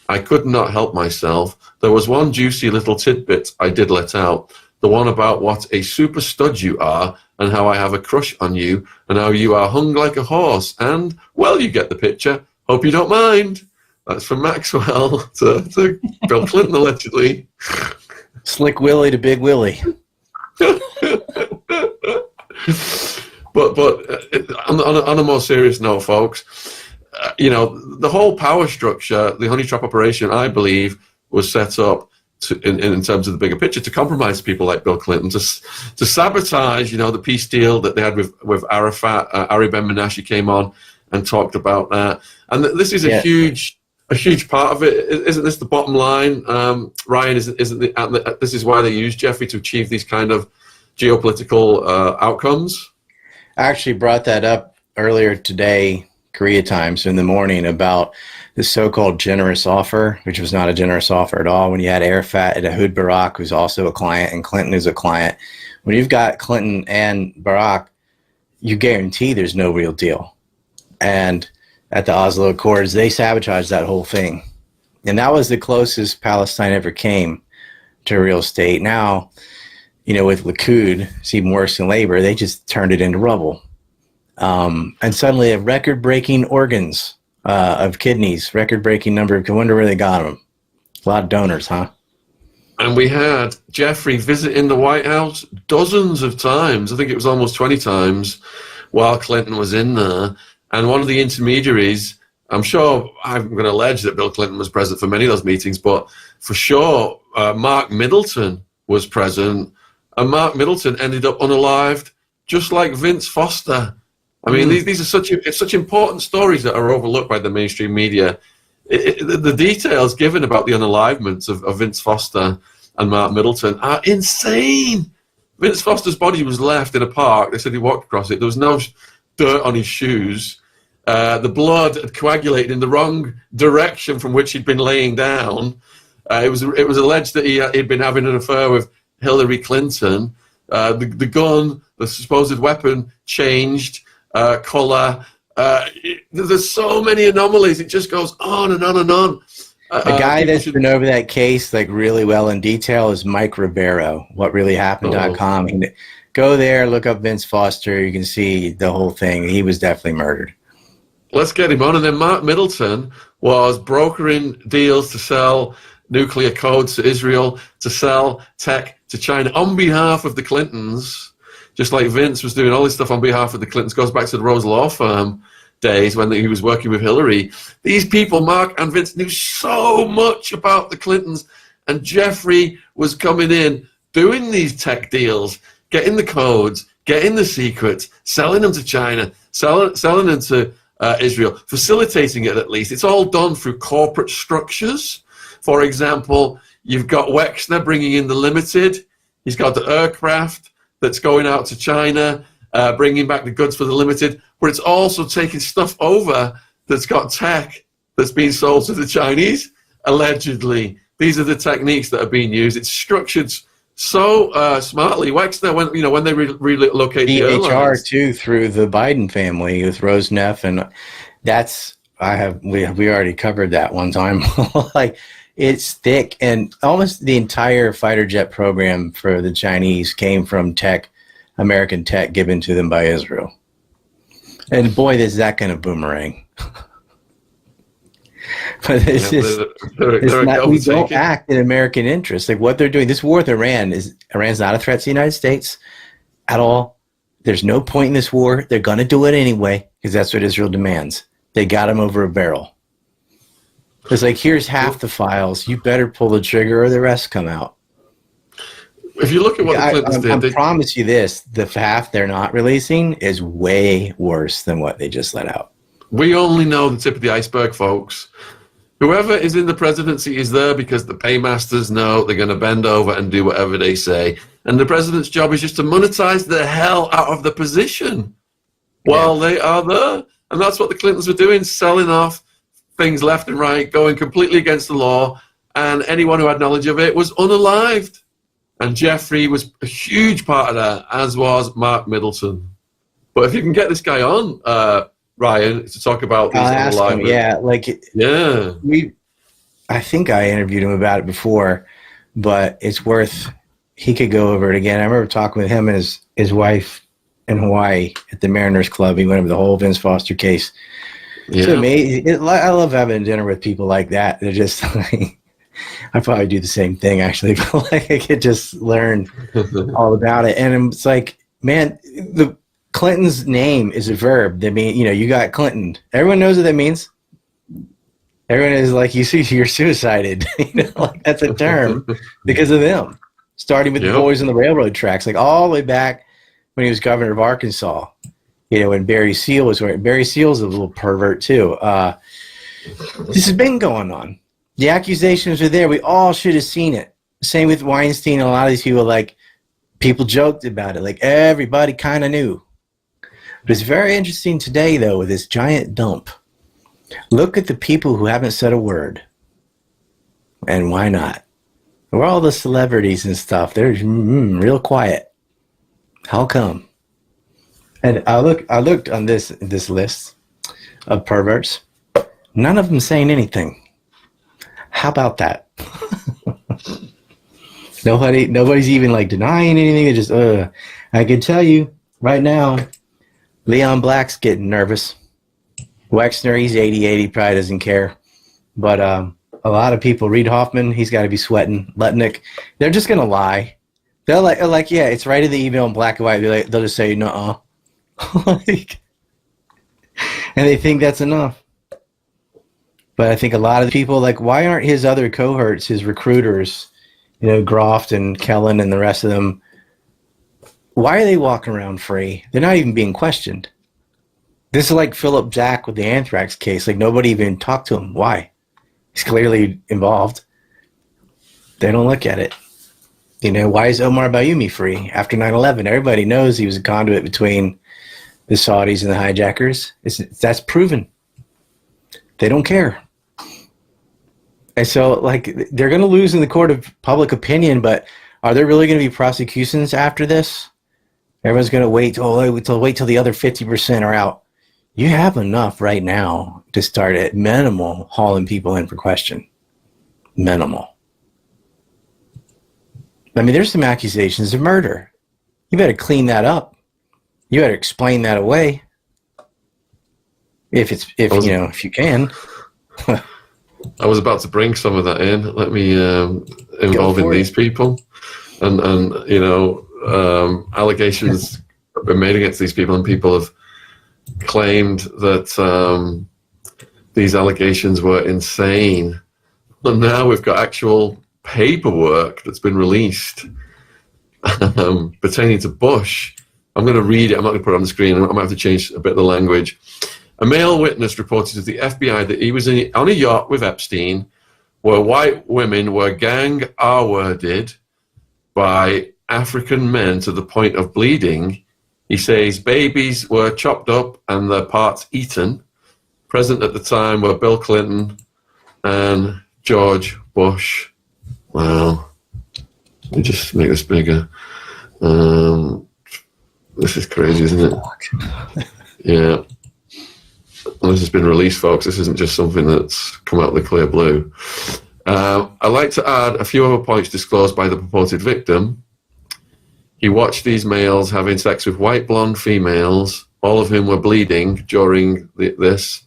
Speaker 3: I could not help myself. There was one juicy little tidbit I did let out. The one about what a super stud you are and how I have a crush on you and how you are hung like a horse. And, well, you get the picture. Hope you don't mind. That's from Maxwell to Bill Clinton, allegedly.
Speaker 4: Slick Willie to Big Willie.
Speaker 3: But on a more serious note, folks, the whole power structure, the honey trap operation, I believe, was set up in terms of the bigger picture to compromise people like Bill Clinton, to sabotage, the peace deal that they had with Arafat. Ari Ben Menashe came on and talked about that, and this is a huge part of it. Isn't this the bottom line, Ryan? This is why they use Jeffrey to achieve these kind of geopolitical outcomes?
Speaker 4: I actually brought that up earlier today, Korea time, so in the morning, about the so-called generous offer, which was not a generous offer at all. When you had Arafat and Ehud Barak, who's also a client, and Clinton is a client, when you've got Clinton and Barak, you guarantee there's no real deal. And at the Oslo Accords, they sabotaged that whole thing. And that was the closest Palestine ever came to a real state. Now, with Likud, it's even worse than Labor. They just turned it into rubble. And suddenly have record-breaking organs of kidneys, record-breaking number. I wonder where they got them. A lot of donors, huh?
Speaker 3: And we had Jeffrey visiting the White House dozens of times. I think it was almost 20 times while Clinton was in there. And one of the intermediaries, I'm sure I'm going to allege that Bill Clinton was present for many of those meetings, but for sure, Mark Middleton was present. And Mark Middleton ended up unalived, just like Vince Foster. I mean, these are such important stories that are overlooked by the mainstream media. The details given about the unalivements of Vince Foster and Mark Middleton are insane. Vince Foster's body was left in a park. They said he walked across it. There was no dirt on his shoes. The blood had coagulated in the wrong direction from which he'd been laying down. It was alleged that he'd been having an affair with Hillary Clinton. The gun, the supposed weapon, changed color. There's so many anomalies. It just goes on and on and on.
Speaker 4: The guy that's been over that case really well in detail is Mike Ribeiro, whatreallyhappened.com. Go there, look up Vince Foster. You can see the whole thing. He was definitely murdered.
Speaker 3: Let's get him on. And then Mark Middleton was brokering deals to sell nuclear codes to Israel, to sell tech to China on behalf of the Clintons, just like Vince was doing all this stuff on behalf of the Clintons. Goes back to the Rose Law Firm days when he was working with Hillary. These people, Mark and Vince, knew so much about the Clintons, and Jeffrey was coming in, doing these tech deals, getting the codes, getting the secrets, selling them to China, selling them to Israel, facilitating it at least. It's all done through corporate structures. For example, you've got Wexner bringing in the Limited. He's got the aircraft that's going out to China, bringing back the goods for the Limited, but it's also taking stuff over that's got tech that's being sold to the Chinese, allegedly. These are the techniques that are being used. It's structured so smartly. Wexner, when they relocate the airlines.
Speaker 4: too, through the Biden family with Rosneft, and we already covered that one time. It's thick, and almost the entire fighter jet program for the Chinese came from American tech given to them by Israel. And boy, is that going to boomerang. But it's we don't act in American interest. Like what they're doing, this war with Iran's not a threat to the United States at all. There's no point in this war. They're going to do it anyway because that's what Israel demands. They got him over a barrel. It's like, here's half the files. You better pull the trigger or the rest come out.
Speaker 3: If you look at what the Clintons did,
Speaker 4: I promise you this, the half they're not releasing is way worse than what they just let out.
Speaker 3: We only know the tip of the iceberg, folks. Whoever is in the presidency is there because the paymasters know they're going to bend over and do whatever they say. And the president's job is just to monetize the hell out of the position while they are there. And that's what the Clintons were doing, selling off things left and right, going completely against the law, and anyone who had knowledge of it was unalived. And Jeffrey was a huge part of that, as was Mark Middleton. But if you can get this guy on, Ryan, to talk about these unalived.
Speaker 4: I think I interviewed him about it before, but it's worth, he could go over it again. I remember talking with him and his wife in Hawaii at the Mariners Club. He went over the whole Vince Foster case. Yeah. It's amazing. I love having dinner with people like that. They're just like, I probably do the same thing actually, but like I could just learn all about it. And it's like, man, the Clinton's name is a verb. That mean, you got Clinton. Everyone knows what that means. Everyone is like, you're suicided. Like that's a term because of them. Starting with the boys on the railroad tracks, like all the way back when he was governor of Arkansas. When Barry Seal was wearing. Barry Seal's a little pervert too. This has been going on. The accusations are there. We all should have seen it. Same with Weinstein and a lot of these people. Like, people joked about it. Like, everybody kind of knew. But it's very interesting today, though, with this giant dump. Look at the people who haven't said a word. And why not? We're all the celebrities and stuff. They're real quiet. How come? And I looked on this list of perverts. None of them saying anything. How about that? Nobody's even like denying anything. It's just, I can tell you right now, Leon Black's getting nervous. Wexner, he's 88. He probably doesn't care. But a lot of people, Reid Hoffman, he's got to be sweating. Lutnick, they're just going to lie. They're like, yeah, it's right in the email in black and white. They'll just say, nuh-uh. And they think that's enough. But I think a lot of the people, like, why aren't his other cohorts, his recruiters, Groft and Kellen and the rest of them, why are they walking around free? They're not even being questioned. This is like Philip Jack with the anthrax case. Like, nobody even talked to him. Why? He's clearly involved. They don't look at it. Why is Omar Bayoumi free after 9/11? Everybody knows he was a conduit between the Saudis and the hijackers. That's proven. They don't care. And so, like, they're going to lose in the court of public opinion, but are there really going to be prosecutions after this? Everyone's going to wait till the other 50% are out. You have enough right now to start at minimal hauling people in for question. Minimal. I mean, there's some accusations of murder. You better clean that up. You better explain that away. If you can.
Speaker 3: I was about to bring some of that in. Let me involving these people, and allegations have been made against these people, and people have claimed that these allegations were insane. And now we've got actual paperwork that's been released pertaining to Bush. I'm going to read it. I'm not going to put it on the screen. I might have to change a bit of the language. A male witness reported to the FBI that he was on a yacht with Epstein where white women were gang R-worded by African men to the point of bleeding. He says babies were chopped up and their parts eaten. Present at the time were Bill Clinton and George Bush. Wow. Let me just make this bigger. This is crazy, isn't it? Yeah. Well, this has been released, folks. This isn't just something that's come out of the clear blue. I'd like to add a few other points disclosed by the purported victim. He watched these males having sex with white blonde females, all of whom were bleeding during this.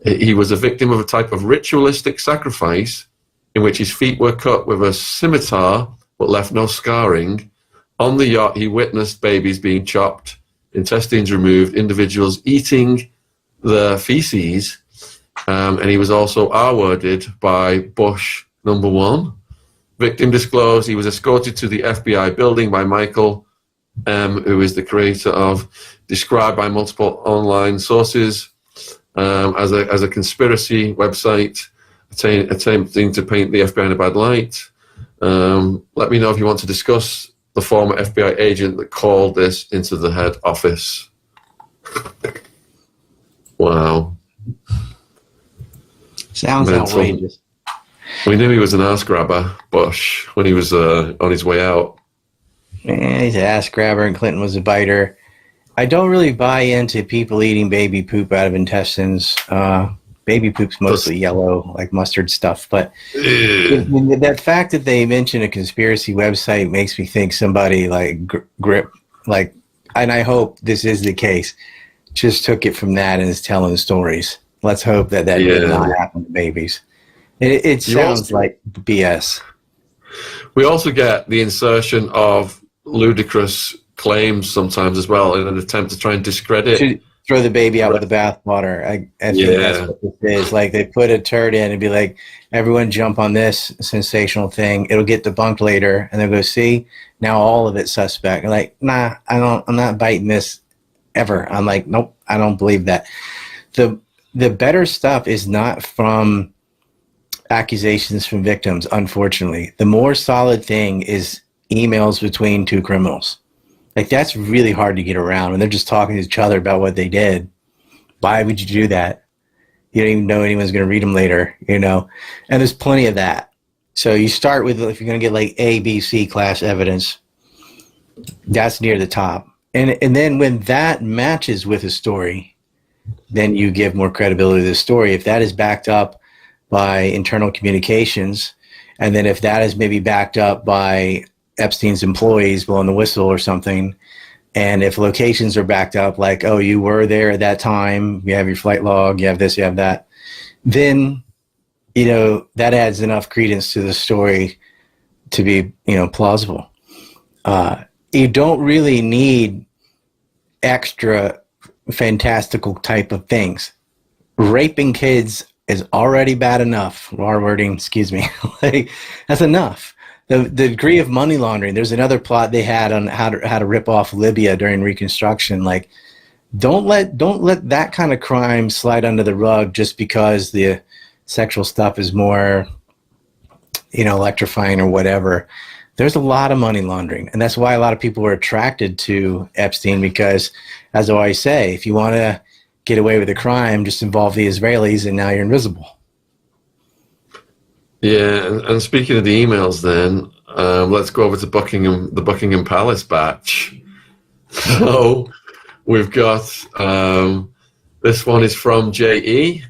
Speaker 3: He was a victim of a type of ritualistic sacrifice in which his feet were cut with a scimitar but left no scarring. On the yacht, he witnessed babies being chopped, intestines removed, individuals eating the feces, and he was also R-worded by Bush #1. Victim disclosed he was escorted to the FBI building by Michael M., who is the creator of, described by multiple online sources as a conspiracy website attempting to paint the FBI in a bad light. Let me know if you want to discuss the former FBI agent that called this into the head office. Wow.
Speaker 4: Sounds outrageous.
Speaker 3: We knew he was an ass grabber, Bush, when he was on his way out.
Speaker 4: Man, he's an ass grabber and Clinton was a biter. I don't really buy into people eating baby poop out of intestines. Baby poop's mostly yellow, like mustard stuff. But that fact that they mention a conspiracy website makes me think somebody like and I hope this is the case, just took it from that and is telling stories. Let's hope that did not happen to babies. It sounds like BS.
Speaker 3: We also get the insertion of ludicrous claims sometimes as well in an attempt to try and discredit.
Speaker 4: To throw the baby out with the bathwater. I think that's what this is. Like, they put a turd in and be like, everyone jump on this sensational thing. It'll get debunked later. And they'll go, see, now all of it's suspect. Like, nah, I'm not biting this ever. I'm like, nope, I don't believe that. The better stuff is not from accusations from victims, unfortunately. The more solid thing is emails between two criminals. Like, that's really hard to get around, and they're just talking to each other about what they did. Why would you do that? You don't even know anyone's going to read them later, you know? And there's plenty of that. So you start with, if you're going to get like A, B, C class evidence, that's near the top. And then when that matches with a story, then you give more credibility to the story. If that is backed up by internal communications, and then if that is maybe backed up by Epstein's employees blowing the whistle or something, and if locations are backed up, like, oh, you were there at that time, you have your flight log, you have this, you have that, then, you know, that adds enough credence to the story to be, you know, plausible. You don't really need extra fantastical type of things. Raping kids is already bad enough. Raw wording, excuse me. Like, that's enough. The degree of money laundering. There's another plot they had on how to rip off Libya during Reconstruction. Like, don't let that kind of crime slide under the rug just because the sexual stuff is more, you know, electrifying or whatever. There's a lot of money laundering, and that's why a lot of people were attracted to Epstein, because, as I always say, if you want to get away with a crime, just involve the Israelis, and now you're invisible.
Speaker 3: Yeah, and speaking of the emails then, let's go over to the Buckingham Palace batch. So we've got, this one is from J.E.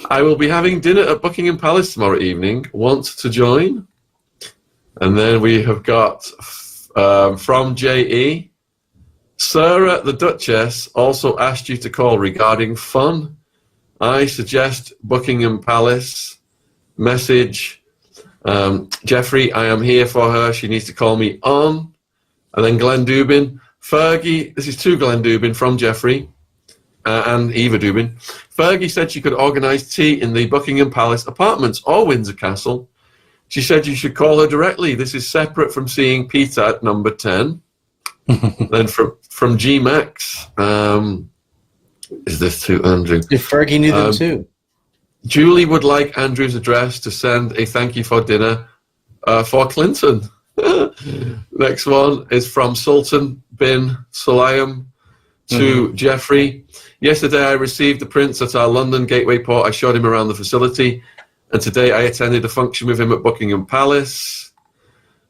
Speaker 3: I will be having dinner at Buckingham Palace tomorrow evening. Want to join? And then we have got from J.E. Sarah the Duchess also asked you to call regarding fun. I suggest Buckingham Palace. Message, Jeffrey, I am here for her. She needs to call me on. And then Glenn Dubin, Fergie, this is to Glenn Dubin from Jeffrey and Eva Dubin. Fergie said she could organise tea in the Buckingham Palace apartments or Windsor Castle. She said you should call her directly. This is separate from seeing Peter at number 10. Then from G Max, is this to Andrew?
Speaker 4: If Fergie knew them too.
Speaker 3: Julie would like Andrew's address to send a thank you for dinner for Clinton. Next one is from Sultan bin Sulayem to Jeffrey. Yesterday I received the prince at our London Gateway port. I showed him around the facility. And today I attended a function with him at Buckingham Palace.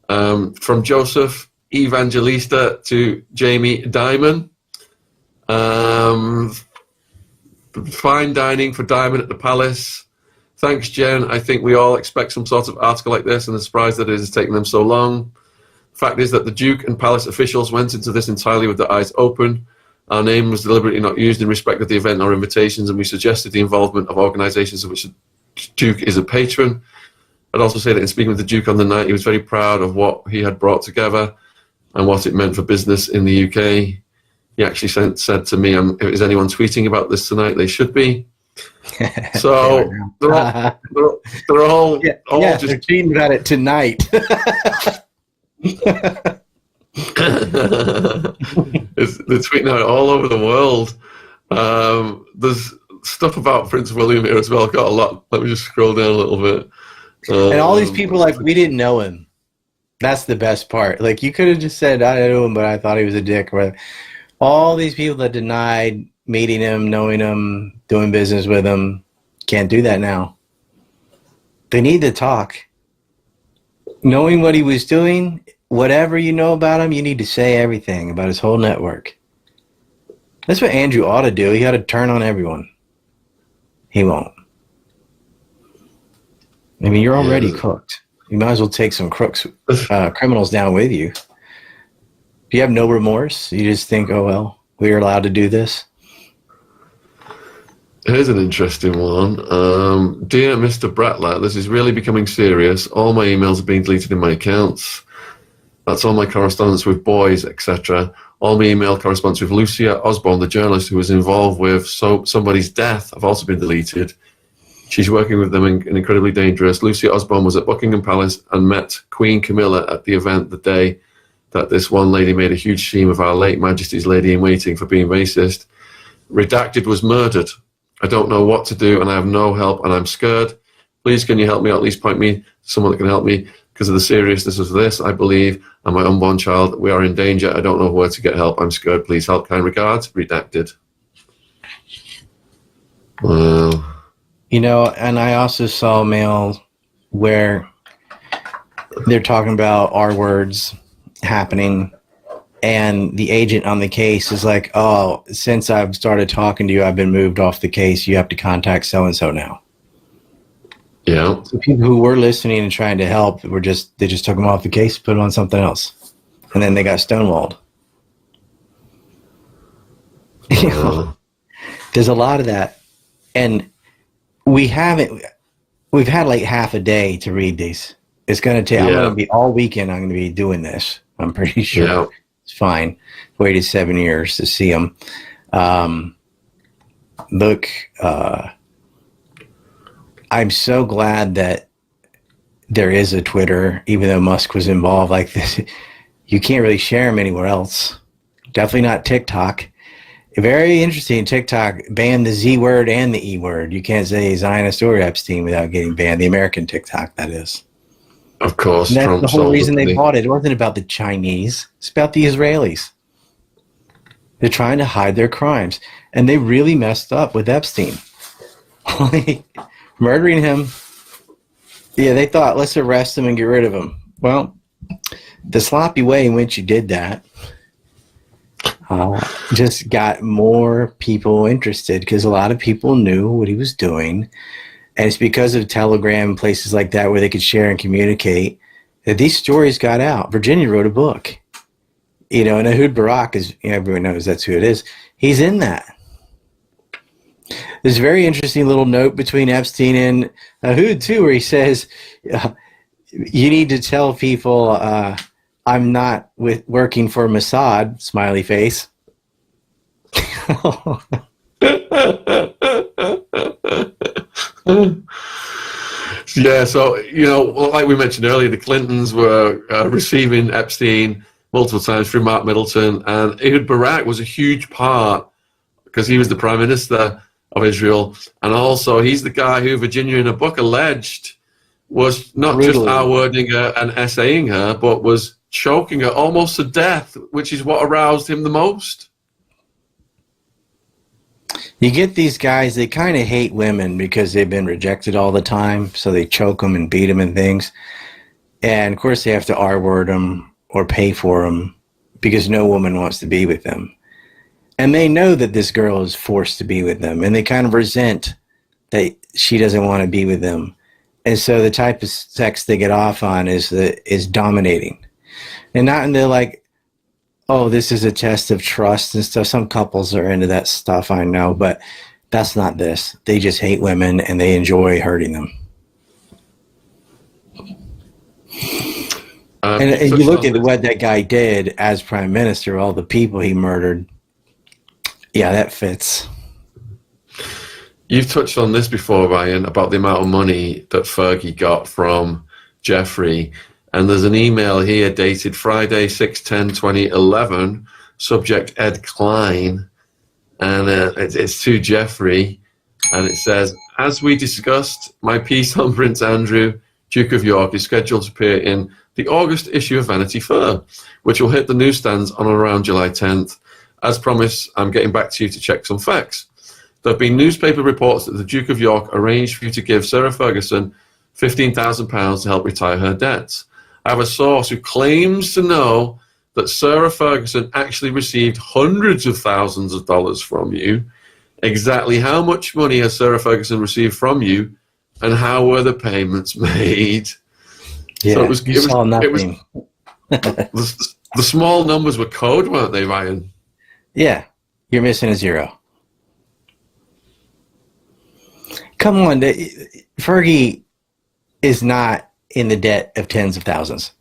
Speaker 3: From Joseph Evangelista to Jamie Dimon. Fine dining for Diamond at the Palace. Thanks, Jen. I think we all expect some sort of article like this, and the surprise that it is taking them so long. The fact is that the Duke and Palace officials went into this entirely with their eyes open. Our name was deliberately not used in respect of the event or invitations, and we suggested the involvement of organisations of which the Duke is a patron. I'd also say that in speaking with the Duke on the night, he was very proud of what he had brought together and what it meant for business in the UK. He actually said to me, if is anyone tweeting about this tonight, they should be. So they're all
Speaker 4: just...
Speaker 3: just
Speaker 4: they're tweeting about it tonight.
Speaker 3: They're tweeting out all over the world. There's stuff about Prince William here as well. Got a lot. Let me just scroll down a little bit.
Speaker 4: And all these people, like, we didn't know him. That's the best part. Like, you could have just said, I knew him, but I thought he was a dick. Or all these people that denied meeting him, knowing him, doing business with him, can't do that now. They need to talk. Knowing what he was doing, whatever you know about him, you need to say everything about his whole network. That's what Andrew ought to do. He ought to turn on everyone. He won't. I mean, you're already cooked. You might as well take some criminals down with you. Do you have no remorse? You just think, oh, well, we are allowed to do this?
Speaker 3: Here's an interesting one. Dear Mr. Bratler, this is really becoming serious. All my emails are being deleted in my accounts. That's all my correspondence with boys, etc. All my email correspondence with Lucia Osborne, the journalist who was involved with somebody's death, have also been deleted. She's working with them and incredibly dangerous. Lucia Osborne was at Buckingham Palace and met Queen Camilla at the event the day that this one lady made a huge scene of Our Late Majesty's Lady-in-Waiting for being racist. Redacted was murdered. I don't know what to do and I have no help and I'm scared. Please can you help me or at least point me to someone that can help me because of the seriousness of this, I believe, and my unborn child. We are in danger. I don't know where to get help. I'm scared. Please help. Kind regards. Redacted. Well,
Speaker 4: You know, and I also saw mail where they're talking about R words happening, and the agent on the case is like, oh, since I've started talking to you, I've been moved off the case. You have to contact so-and-so now.
Speaker 3: yeah.
Speaker 4: So people who were listening and trying to help they just took them off the case, put them on something else. And then they got stonewalled. You know, there's a lot of that. And we've had like half a day to read these. It's going to take, I'm going to be all weekend. I'm going to be doing this. I'm pretty sure.
Speaker 3: Yeah.
Speaker 4: It's fine. Waited 7 years to see them. Look, I'm so glad that there is a Twitter, even though Musk was involved like this. You can't really share them anywhere else. Definitely not TikTok. Very interesting. TikTok banned the Z word and the E word. You can't say Zionist or Epstein without getting banned. The American TikTok, that is.
Speaker 3: Of course.
Speaker 4: And that's
Speaker 3: Trump
Speaker 4: the whole
Speaker 3: sold
Speaker 4: reason
Speaker 3: it,
Speaker 4: they bought it. It wasn't about the Chinese. It's about the Israelis. They're trying to hide their crimes. And they really messed up with Epstein. Murdering him. Yeah, they thought, let's arrest him and get rid of him. Well, the sloppy way in which you did that just got more people interested because a lot of people knew what he was doing. And it's because of Telegram and places like that where they could share and communicate that these stories got out. Virginia wrote a book. You know, and Ehud Barak is, you know, everyone knows that's who it is. He's in that. There's a very interesting little note between Epstein and Ehud, too, where he says, you need to tell people I'm not working for Mossad, smiley face.
Speaker 3: Yeah, so, you know, like we mentioned earlier, the Clintons were receiving Epstein multiple times through Mark Middleton, and Ehud Barak was a huge part because he was the Prime Minister of Israel, and also he's the guy who Virginia in a book alleged was not just R-wording her and essaying her, but was choking her almost to death, which is what aroused him the most.
Speaker 4: You get these guys, they kind of hate women because they've been rejected all the time, so they choke them and beat them and things. And, of course, they have to R-word them or pay for them because no woman wants to be with them. And they know that this girl is forced to be with them, and they kind of resent that she doesn't want to be with them. And so the type of sex they get off on is dominating. And not in the like, oh, this is a test of trust and stuff. Some couples are into that stuff, I know, but that's not this. They just hate women and they enjoy hurting them. And you look at what that guy did as prime minister, all the people he murdered. Yeah, that fits.
Speaker 3: You've touched on this before, Ryan, about the amount of money that Fergie got from Jeffrey. And there's an email here dated Friday, 6/10/2011, subject Ed Klein. And it's to Jeffrey. And it says, as we discussed, my piece on Prince Andrew, Duke of York, is scheduled to appear in the August issue of Vanity Fair, which will hit the newsstands on or around July 10th. As promised, I'm getting back to you to check some facts. There have been newspaper reports that the Duke of York arranged for you to give Sarah Ferguson £15,000 to help retire her debts. I have a source who claims to know that Sarah Ferguson actually received hundreds of thousands of dollars from you. Exactly how much money has Sarah Ferguson received from you, and how were the payments made?
Speaker 4: Yeah,
Speaker 3: so
Speaker 4: nothing.
Speaker 3: The small numbers were code, weren't they, Ryan?
Speaker 4: Yeah, you're missing a zero. Come on, Fergie is not in the debt of tens of thousands.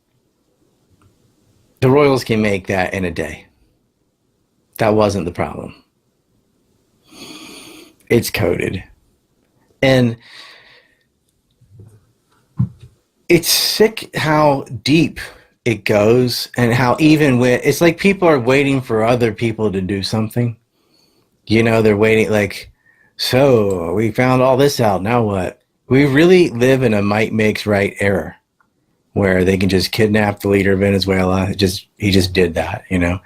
Speaker 4: The Royals can make that in a day. That wasn't the problem. It's coded. And it's sick how deep it goes, and how even when it's like people are waiting for other people to do something. You know, they're waiting like, so we found all this out, now what? We really live in a might makes right era where they can just kidnap the leader of Venezuela. He just did that, you know.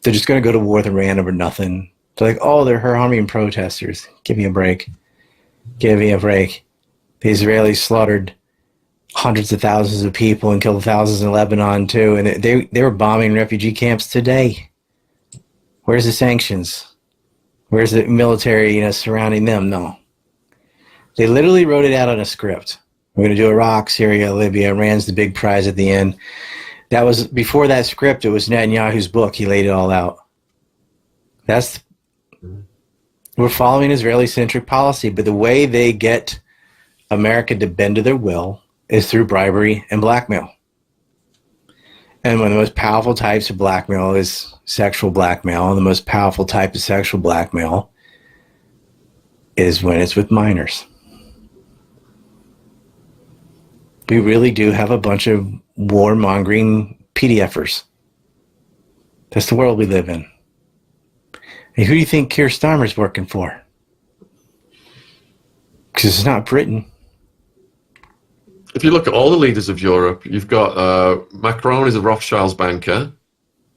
Speaker 4: They're just going to go to war with Iran over nothing. They're like, oh, they're harming protesters. Give me a break. Give me a break. The Israelis slaughtered hundreds of thousands of people and killed thousands in Lebanon too. And they were bombing refugee camps today. Where's the sanctions? Where's the military, you know, surrounding them? No. They literally wrote it out on a script. We're going to do Iraq, Syria, Libya. Iran's the big prize at the end. That was before that script. It was Netanyahu's book. He laid it all out. We're following Israeli-centric policy, but the way they get America to bend to their will is through bribery and blackmail. And one of the most powerful types of blackmail is sexual blackmail. And the most powerful type of sexual blackmail is when it's with minors. We really do have a bunch of warmongering PDFers. That's the world we live in. And who do you think Keir Starmer's working for? Because it's not Britain.
Speaker 3: If you look at all the leaders of Europe, you've got Macron is a Rothschild's banker,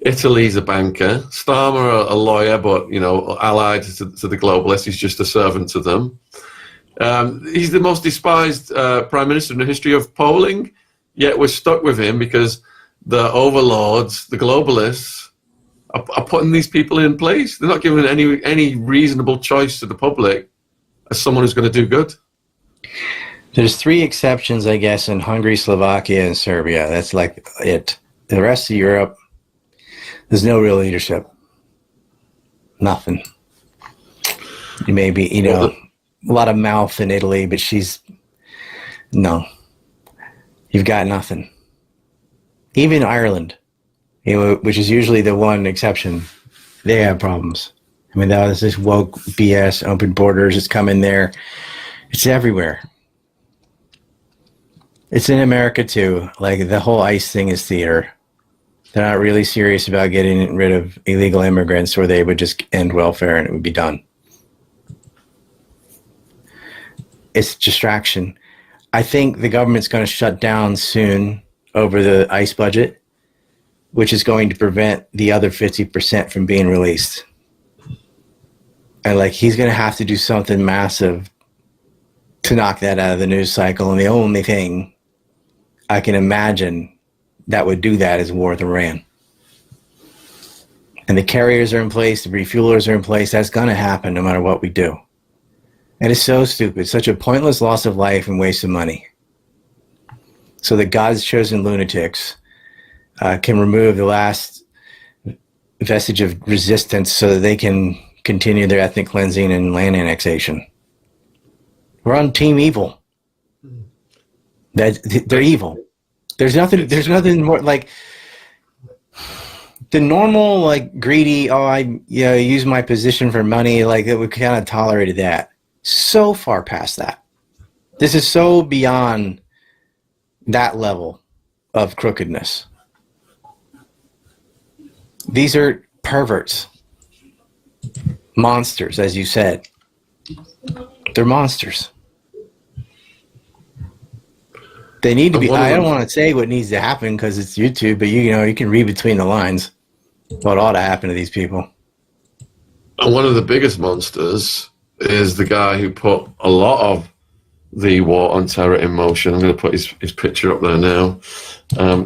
Speaker 3: Italy's a banker, Starmer a lawyer, but you know, allied to the globalists. He's just a servant to them. He's the most despised prime minister in the history of polling, yet we're stuck with him because the overlords, the globalists, are putting these people in place. They're not giving any reasonable choice to the public as someone who's going to do good.
Speaker 4: There's 3 exceptions, I guess, in Hungary, Slovakia, and Serbia. That's like it. The rest of Europe, there's no real leadership. Nothing. You may be, you know, a lot of mouth in Italy, but no. You've got nothing. Even Ireland, you know, which is usually the one exception, they have problems. I mean, that was this woke BS, open borders, it's coming there. It's everywhere. It's in America too. Like the whole ICE thing is theater. They're not really serious about getting rid of illegal immigrants, or they would just end welfare and it would be done. It's distraction. I think the government's going to shut down soon over the ICE budget, which is going to prevent the other 50% from being released. And like he's going to have to do something massive to knock that out of the news cycle. And the only thing I can imagine that would do that is war with Iran. And the carriers are in place, the refuelers are in place. That's going to happen no matter what we do. And it's so stupid, such a pointless loss of life and waste of money. So that God's chosen lunatics can remove the last vestige of resistance so that they can continue their ethnic cleansing and land annexation. We're on team evil. They're evil. There's nothing more like the normal, like greedy, I use my position for money, like that we kind of tolerated that. So far past that. This is so beyond that level of crookedness. These are perverts. Monsters, as you said. They're monsters. They need to be. I don't want to say what needs to happen because it's YouTube, but you know, you can read between the lines what ought to happen to these people.
Speaker 3: And one of the biggest monsters is the guy who put a lot of the war on terror in motion. I'm going to put his picture up there now.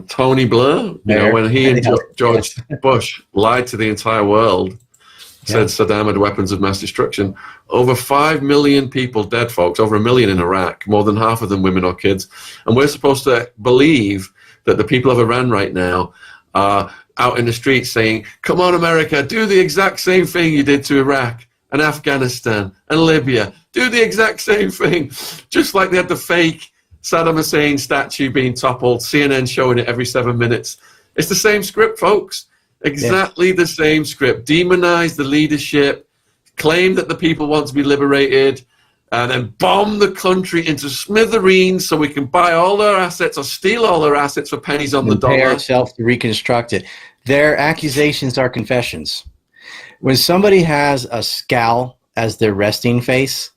Speaker 3: Tony Blair, you know, when he and George Bush lied to the entire world, said Saddam had weapons of mass destruction. Over 5 million people dead, folks, over 1 million in Iraq, more than half of them women or kids. And we're supposed to believe that the people of Iran right now are out in the streets saying, come on, America, do the exact same thing you did to Iraq and Afghanistan and Libya. do the exact same thing. Just like they had the fake Saddam Hussein statue being toppled, CNN showing it every 7 minutes. It's the same script, folks. Exactly the same script. Demonize the leadership, claim that the people want to be liberated, and then bomb the country into smithereens so we can buy all their assets or steal all their assets for pennies on the dollar.
Speaker 4: Pay ourselves to reconstruct it. Their accusations are confessions. When somebody has a scowl as their resting face,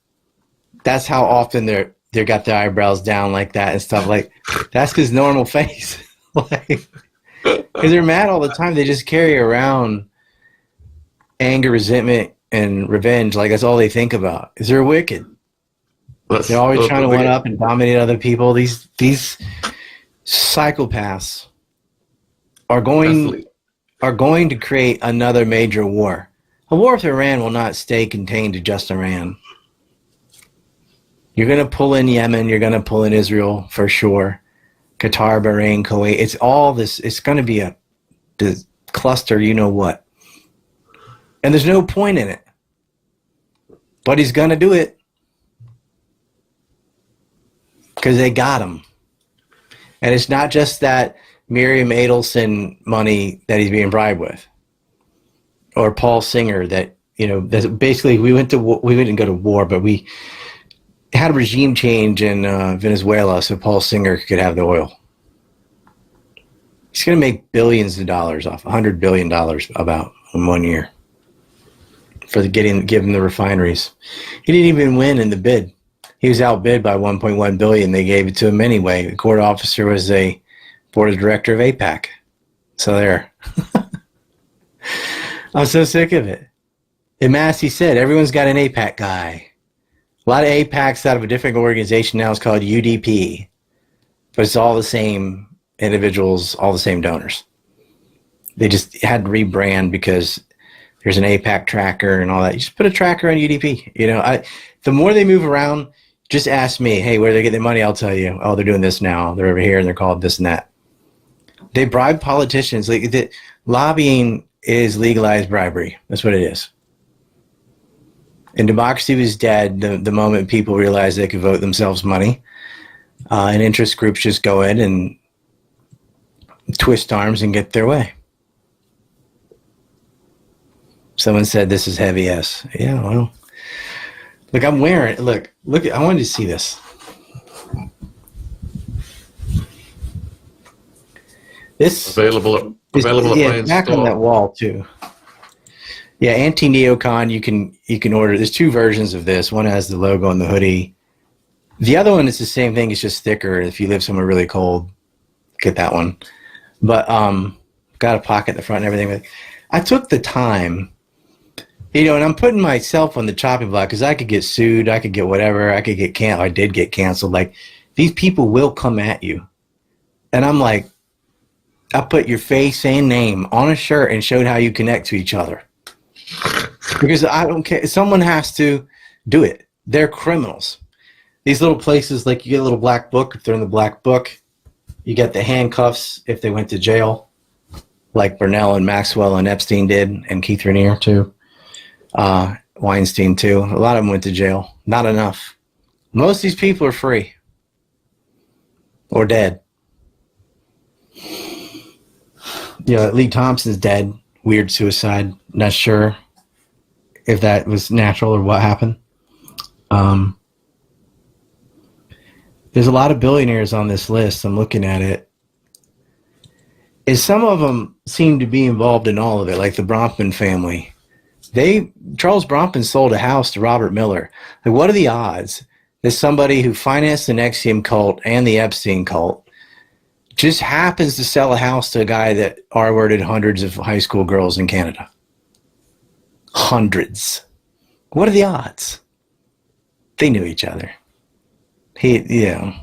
Speaker 4: that's how often they got their eyebrows down like that and stuff. Like, that's his normal face. Like, because they're mad all the time. They just carry around anger, resentment, and revenge. Like, that's all they think about. Is they're wicked. They're always trying to one up and dominate other people. These psychopaths are going to create another major war. A war with Iran will not stay contained to just Iran. You're going to pull in Yemen. You're going to pull in Israel for sure. Qatar, Bahrain, Kuwait. It's all this. It's going to be a cluster, you know what. And there's no point in it. But he's going to do it. Because they got him. And it's not just that Miriam Adelson money that he's being bribed with. Or Paul Singer that, that's basically we didn't go to war, but we had a regime change in Venezuela so Paul Singer could have the oil. He's going to make billions of dollars off, $100 billion about in 1 year for giving the refineries. He didn't even win in the bid. He was outbid by $1.1 billion. They gave it to him anyway. The court officer was a board of director of AIPAC. So there. I'm so sick of it. In Massey said, everyone's got an AIPAC guy. A lot of AIPACs out of a different organization now is called UDP. But it's all the same individuals, all the same donors. They just had to rebrand because there's an AIPAC tracker and all that. You just put a tracker on UDP. The more they move around, just ask me, hey, where they get their money, I'll tell you. Oh, they're doing this now. They're over here and they're called this and that. They bribe politicians. Lobbying is legalized bribery. That's what it is. And democracy was dead the moment people realized they could vote themselves money. And interest groups just go in and twist arms and get their way. Someone said this is heavy S. Yeah, well. Look, I'm wearing it. Look, I wanted to see this. This
Speaker 3: available at
Speaker 4: yeah, back store. On that wall too. Yeah, anti-neocon. You can order. There's two versions of this. One has the logo on the hoodie. The other one is the same thing. It's just thicker. If you live somewhere really cold, get that one. But got a pocket in the front and everything. I took the time. And I'm putting myself on the chopping block because I could get sued. I could get whatever. I could get canceled. I did get canceled. Like, these people will come at you. And I'm like, I put your face and name on a shirt and showed how you connect to each other. Because I don't care. Someone has to do it. They're criminals. These little places, like, you get a little black book. If they're in the black book, you get the handcuffs if they went to jail, like Burnell and Maxwell and Epstein did, and Keith Raniere too. Weinstein too. A lot of them went to jail. Not enough. Most of these people are free or dead. Lee Thompson's dead. Weird suicide. Not sure if that was natural or what happened. There's a lot of billionaires on this list. I'm looking at it. And some of them seem to be involved in all of it, like the Bronfman family. Charles Bronfman sold a house to Robert Miller. Like, what are the odds that somebody who financed the NXIVM cult and the Epstein cult just happens to sell a house to a guy that R-worded hundreds of high school girls in Canada? Hundreds. What are the odds? They knew each other. You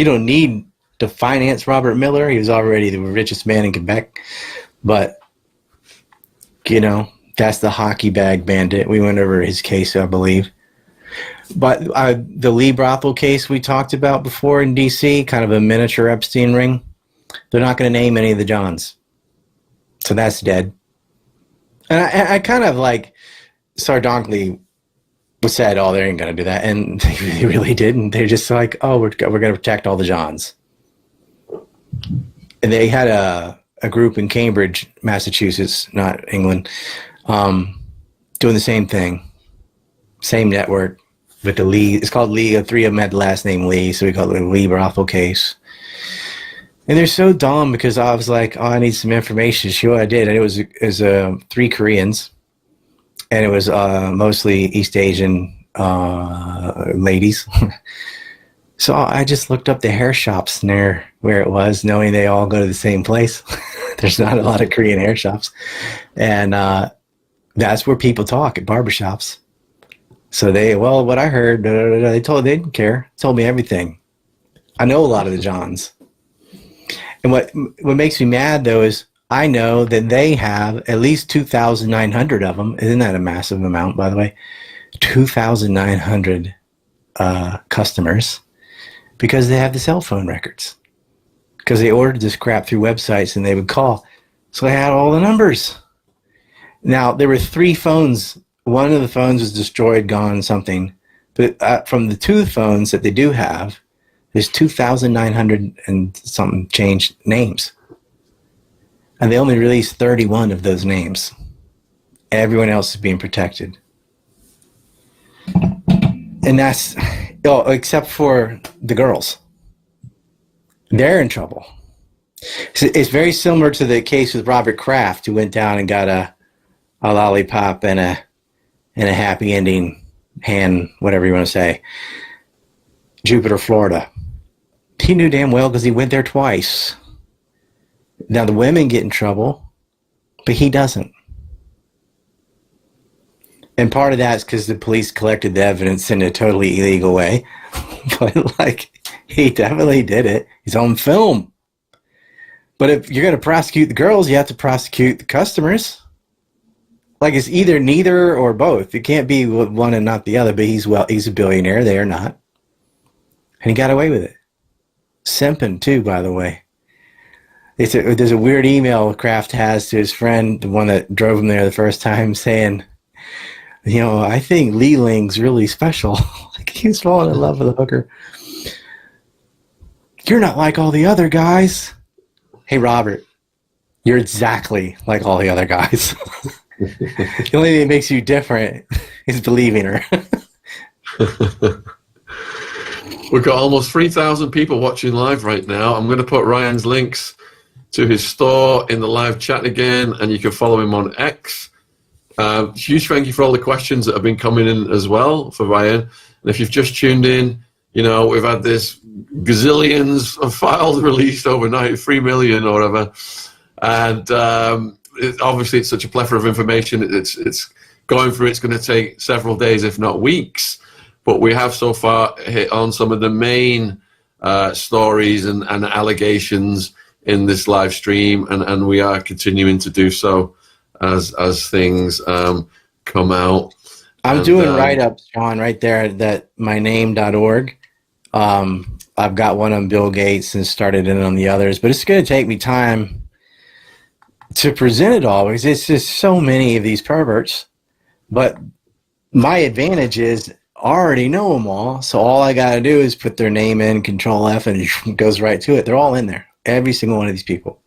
Speaker 4: don't need to finance Robert Miller. He was already the richest man in Quebec. But, that's the hockey bag bandit. We went over his case, I believe. But the Lee brothel case we talked about before in D.C., kind of a miniature Epstein ring, they're not going to name any of the Johns. So that's dead. And I kind of, like, sardonically, said, "Oh, they ain't gonna do that," and they really didn't. They're just like, "Oh, we're gonna protect all the Johns." And they had a group in Cambridge, Massachusetts, not England, doing the same thing, same network with the Lee. It's called Lee. Three of them had the last name Lee, so we call it the Lee brothel case. And they're so dumb because I was like, "Oh, I need some information." See what I did, and it was 3 Koreans, and it was mostly East Asian ladies. So I just looked up the hair shops near where it was, knowing they all go to the same place. There's not a lot of Korean hair shops. And that's where people talk, at barbershops. So what I heard, they didn't care. Told me everything. I know a lot of the Johns. And what makes me mad, though, is I know that they have at least 2,900 of them. Isn't that a massive amount, by the way? 2,900 customers. Because they have the cell phone records. Because they ordered this crap through websites and they would call. So I had all the numbers. Now, there were 3 phones. One of the phones was destroyed, gone, something. But from the 2 phones that they do have, there's 2,900 and something changed names. And they only released 31 of those names. Everyone else is being protected. And that's... Oh, except for the girls. They're in trouble. It's very similar to the case with Robert Kraft, who went down and got a lollipop and a happy ending hand, whatever you want to say. Jupiter, Florida. He knew damn well because he went there twice. Now the women get in trouble, but he doesn't. And part of that is because the police collected the evidence in a totally illegal way. But, he definitely did it. He's on film. But if you're going to prosecute the girls, you have to prosecute the customers. It's either neither or both. It can't be one and not the other, but he's a billionaire. They are not. And he got away with it. Simping, too, by the way. There's a weird email Kraft has to his friend, the one that drove him there the first time, saying... I think Lee Ling's really special. He's falling in love with a hooker. You're not like all the other guys. Hey, Robert, you're exactly like all the other guys. The only thing that makes you different is believing her.
Speaker 3: We've got almost 3,000 people watching live right now. I'm going to put Ryan's links to his store in the live chat again, and you can follow him on X. Huge thank you for all the questions that have been coming in as well for Ryan. And if you've just tuned in, we've had this gazillions of files released overnight, 3 million or whatever. And obviously it's such a plethora of information. It's going through, it's going to take several days, if not weeks. But we have so far hit on some of the main stories and allegations in this live stream, and we are continuing to do so as things come out.
Speaker 4: I'm doing write-ups, Shaun, right there at myname.org. I've got one on Bill Gates and started in on the others, but it's going to take me time to present it all because it's just so many of these perverts. But my advantage is I already know them all, so all I got to do is put their name in, Control F, and it goes right to it. They're all in there, every single one of these people.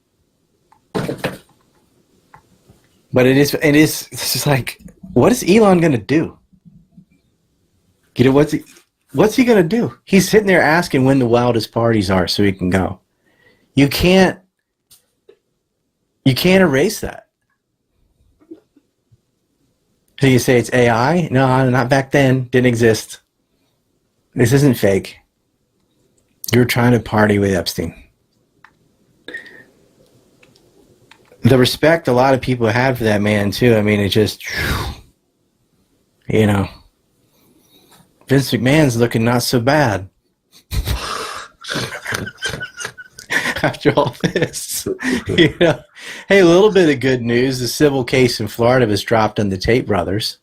Speaker 4: But it's just what is Elon going to do? What's he going to do? He's sitting there asking when the wildest parties are so he can go. You can't erase that. So you say it's AI? No, not back then. Didn't exist. This isn't fake. You're trying to party with Epstein. The respect a lot of people had for that man, too. I mean, it just, Vince McMahon's looking not so bad. After all this. Hey, a little bit of good news. The civil case in Florida was dropped on the Tate brothers.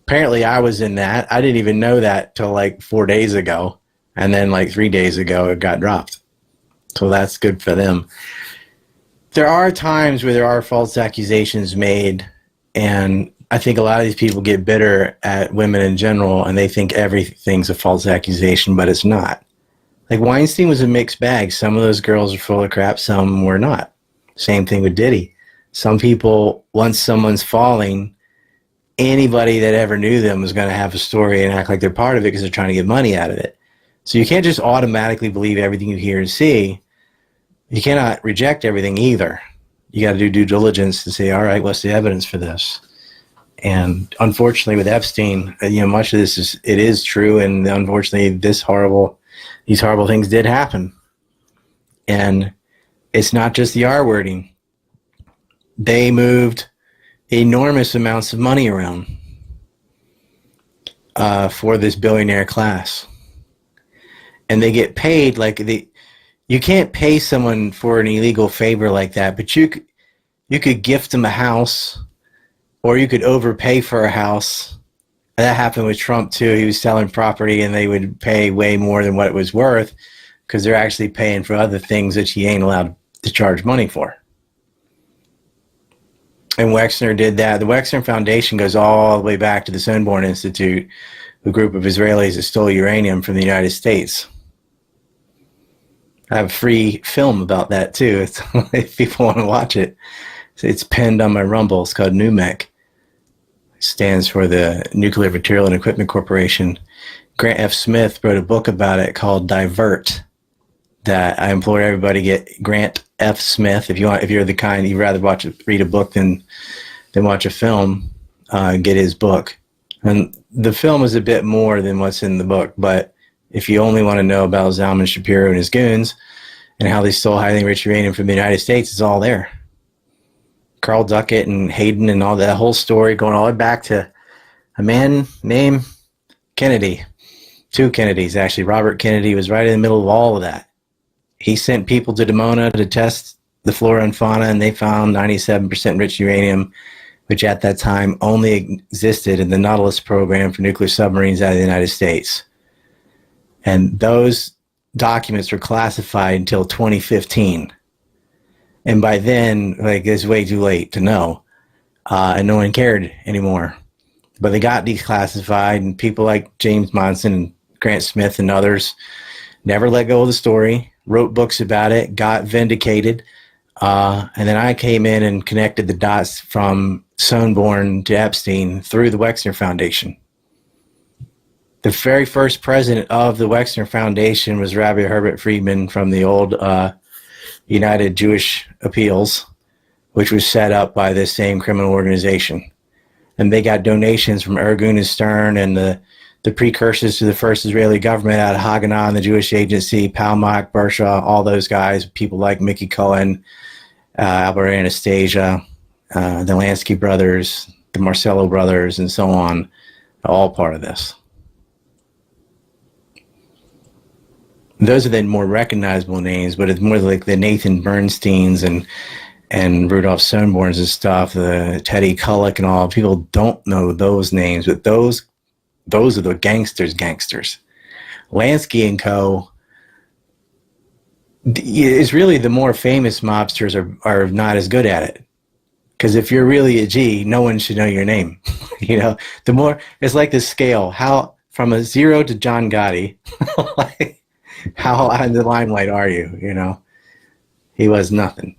Speaker 4: Apparently, I was in that. I didn't even know that till 4 days ago. And then 3 days ago, it got dropped. So that's good for them. There are times where there are false accusations made, and I think a lot of these people get bitter at women in general, and they think everything's a false accusation, but it's not. Like Weinstein was a mixed bag. Some of those girls are full of crap, some were not. Same thing with Diddy. Some people, once someone's falling, anybody that ever knew them was going to have a story and act like they're part of it because they're trying to get money out of it. So you can't just automatically believe everything you hear and see. You cannot reject everything either. You got to do due diligence to say, all right, what's the evidence for this? And unfortunately with Epstein, much of this is true. And unfortunately these horrible things did happen. And it's not just the R wording. They moved enormous amounts of money around for this billionaire class. And they get paid you can't pay someone for an illegal favor like that, but you could gift them a house, or you could overpay for a house. That happened with Trump too. He was selling property and they would pay way more than what it was worth because they're actually paying for other things that he ain't allowed to charge money for. And Wexner did that. The Wexner Foundation goes all the way back to the Sonborn Institute, a group of Israelis that stole uranium from the United States. I have a free film about that too. If people want to watch it, it's pinned on my Rumble. It's called NUMEC. It stands for the Nuclear Material and Equipment Corporation. Grant F. Smith wrote a book about it called Divert. That I implore everybody to get Grant F. Smith. If you're the kind you'd rather read a book than watch a film, get his book. And the film is a bit more than what's in the book, but if you only want to know about Zalman Shapiro and his goons and how they stole highly enriched uranium from the United States, it's all there. Carl Duckett and Hayden and all that whole story going all the way back to a man named Kennedy. Two Kennedys, actually. Robert Kennedy was right in the middle of all of that. He sent people to Dimona to test the flora and fauna, and they found 97% enriched uranium, which at that time only existed in the Nautilus program for nuclear submarines out of the United States. And those documents were classified until 2015. And by then, it's way too late to know. And no one cared anymore. But they got declassified, and people like James Monson and Grant Smith and others never let go of the story, wrote books about it, got vindicated. And then I came in and connected the dots from Sonborn to Epstein through the Wexner Foundation. The very first president of the Wexner Foundation was Rabbi Herbert Friedman from the old United Jewish Appeals, which was set up by this same criminal organization. And they got donations from Ergun and Stern and the precursors to the first Israeli government out of Haganah and the Jewish Agency, Palmach, Bershaw, all those guys, people like Mickey Cohen, Albert Anastasia, the Lansky brothers, the Marcello brothers, and so on, all part of this. Those are the more recognizable names, but it's more like the Nathan Bernsteins and Rudolph Sonborns and stuff, the Teddy Kulik and all. People don't know those names, but those are the gangsters. Lansky and Co. is really the more famous mobsters are not as good at it. Because if you're really a G, no one should know your name. The more, it's like the scale. How, from a 0 to John Gotti, how in the limelight are you? He was nothing.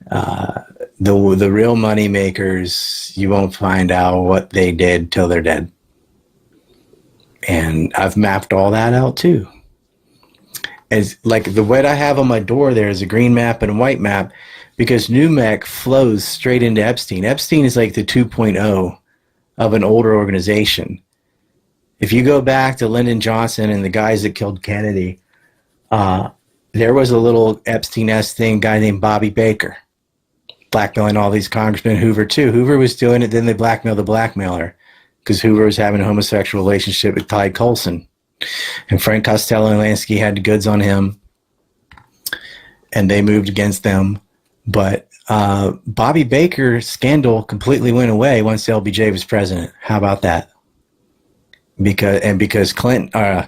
Speaker 4: The real money makers, you won't find out what they did till they're dead. And I've mapped all that out too. It's like the what I have on my door there is a green map and a white map, because NUMEC flows straight into Epstein. Epstein is like the 2.0 of an older organization. If you go back to Lyndon Johnson and the guys that killed Kennedy, there was a little Epstein-esque thing, guy named Bobby Baker, blackmailing all these congressmen. Hoover too. Hoover was doing it, then they blackmailed the blackmailer because Hoover was having a homosexual relationship with Clyde Colson. And Frank Costello and Lansky had the goods on him, and they moved against them. But Bobby Baker's scandal completely went away once LBJ was president. How about that? Because Clinton,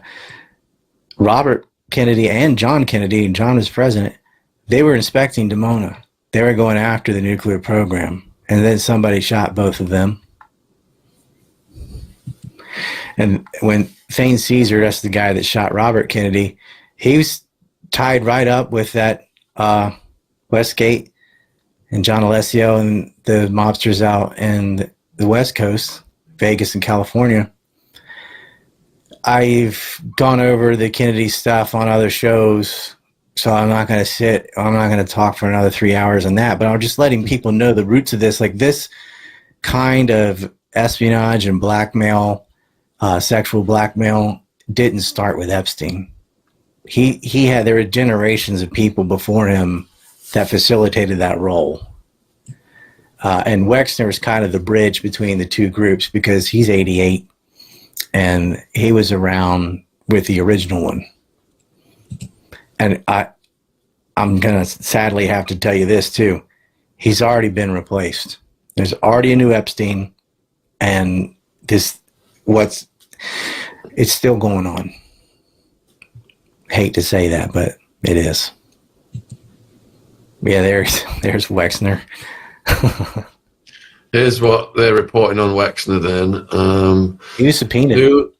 Speaker 4: Robert Kennedy and John Kennedy, and John was president, they were inspecting Dimona. They were going after the nuclear program. And then somebody shot both of them. And when Thane Caesar, that's the guy that shot Robert Kennedy, he was tied right up with that Westgate and John Alessio and the mobsters out in the West Coast, Vegas and California. I've gone over the Kennedy stuff on other shows, so I'm not going to talk for another 3 hours on that, but I'm just letting people know the roots of this. Like, this kind of espionage and blackmail, sexual blackmail, didn't start with Epstein. There were generations of people before him that facilitated that role. And Wexner is kind of the bridge between the two groups because he's 88 and he was around with the original one. And I'm going to sadly have to tell you this too. He's already been replaced. There's already a new Epstein, and it's still going on. Hate to say that, but it is. Yeah, there's Wexner.
Speaker 3: Here's what they're reporting on Wexner then.
Speaker 4: He was subpoenaed.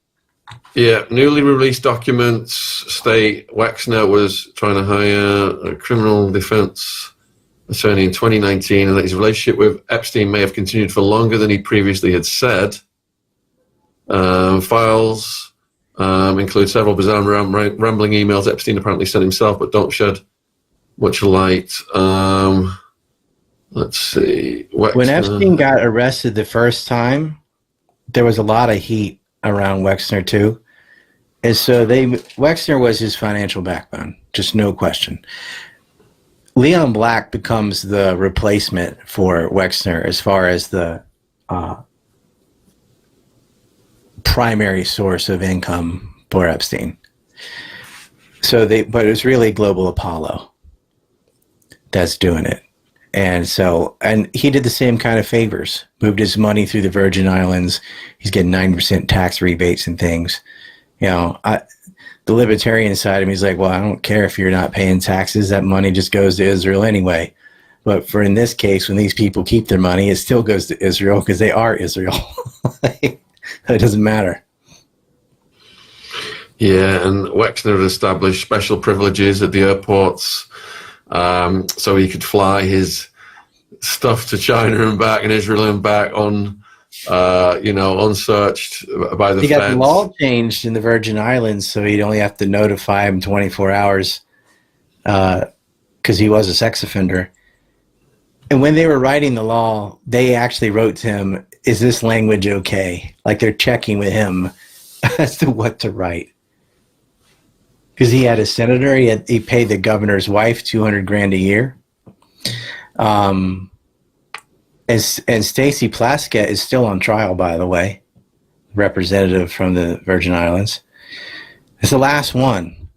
Speaker 3: Newly released documents state Wexner was trying to hire a criminal defense attorney in 2019 and that his relationship with Epstein may have continued for longer than he previously had said. Files include several bizarre rambling emails Epstein apparently sent himself but don't shed much light. Let's see. Wexner.
Speaker 4: When Epstein got arrested the first time, there was a lot of heat around Wexner too. And so Wexner was his financial backbone, just no question. Leon Black becomes the replacement for Wexner as far as the primary source of income for Epstein. But it was really Global Apollo that's doing it. And he did the same kind of favors, moved his money through the Virgin Islands. He's getting 9% tax rebates and things. You know, the libertarian side of me is like, well, I don't care if you're not paying taxes. That money just goes to Israel anyway. But in this case, when these people keep their money, it still goes to Israel because they are Israel. It doesn't matter.
Speaker 3: Yeah, and Wexner had established special privileges at the airports so he could fly his stuff to China and back and Israel and back on, unsearched by the feds.
Speaker 4: He got the law changed in the Virgin Islands, so he'd only have to notify him 24 hours because he was a sex offender. And when they were writing the law, they actually wrote to him, is this language okay? Like they're checking with him as to what to write. Because he had a senator, he paid the governor's wife $200,000 a year. And Stacey Plaskett is still on trial, by the way, representative from the Virgin Islands. It's the last one.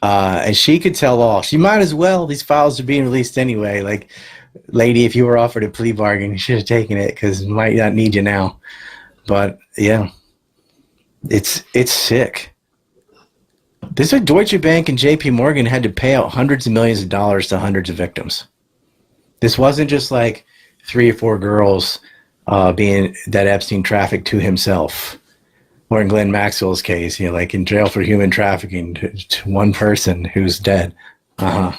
Speaker 4: And she could tell all. She might as well. These files are being released anyway. Like, lady, if you were offered a plea bargain, you should have taken it because might not need you now. But, yeah, it's sick. This is Deutsche Bank and JP Morgan had to pay out hundreds of millions of dollars to hundreds of victims. This wasn't just like 3 or 4 girls being that Epstein trafficked to himself. Or in Glenn Maxwell's case, like in jail for human trafficking to one person who's dead. And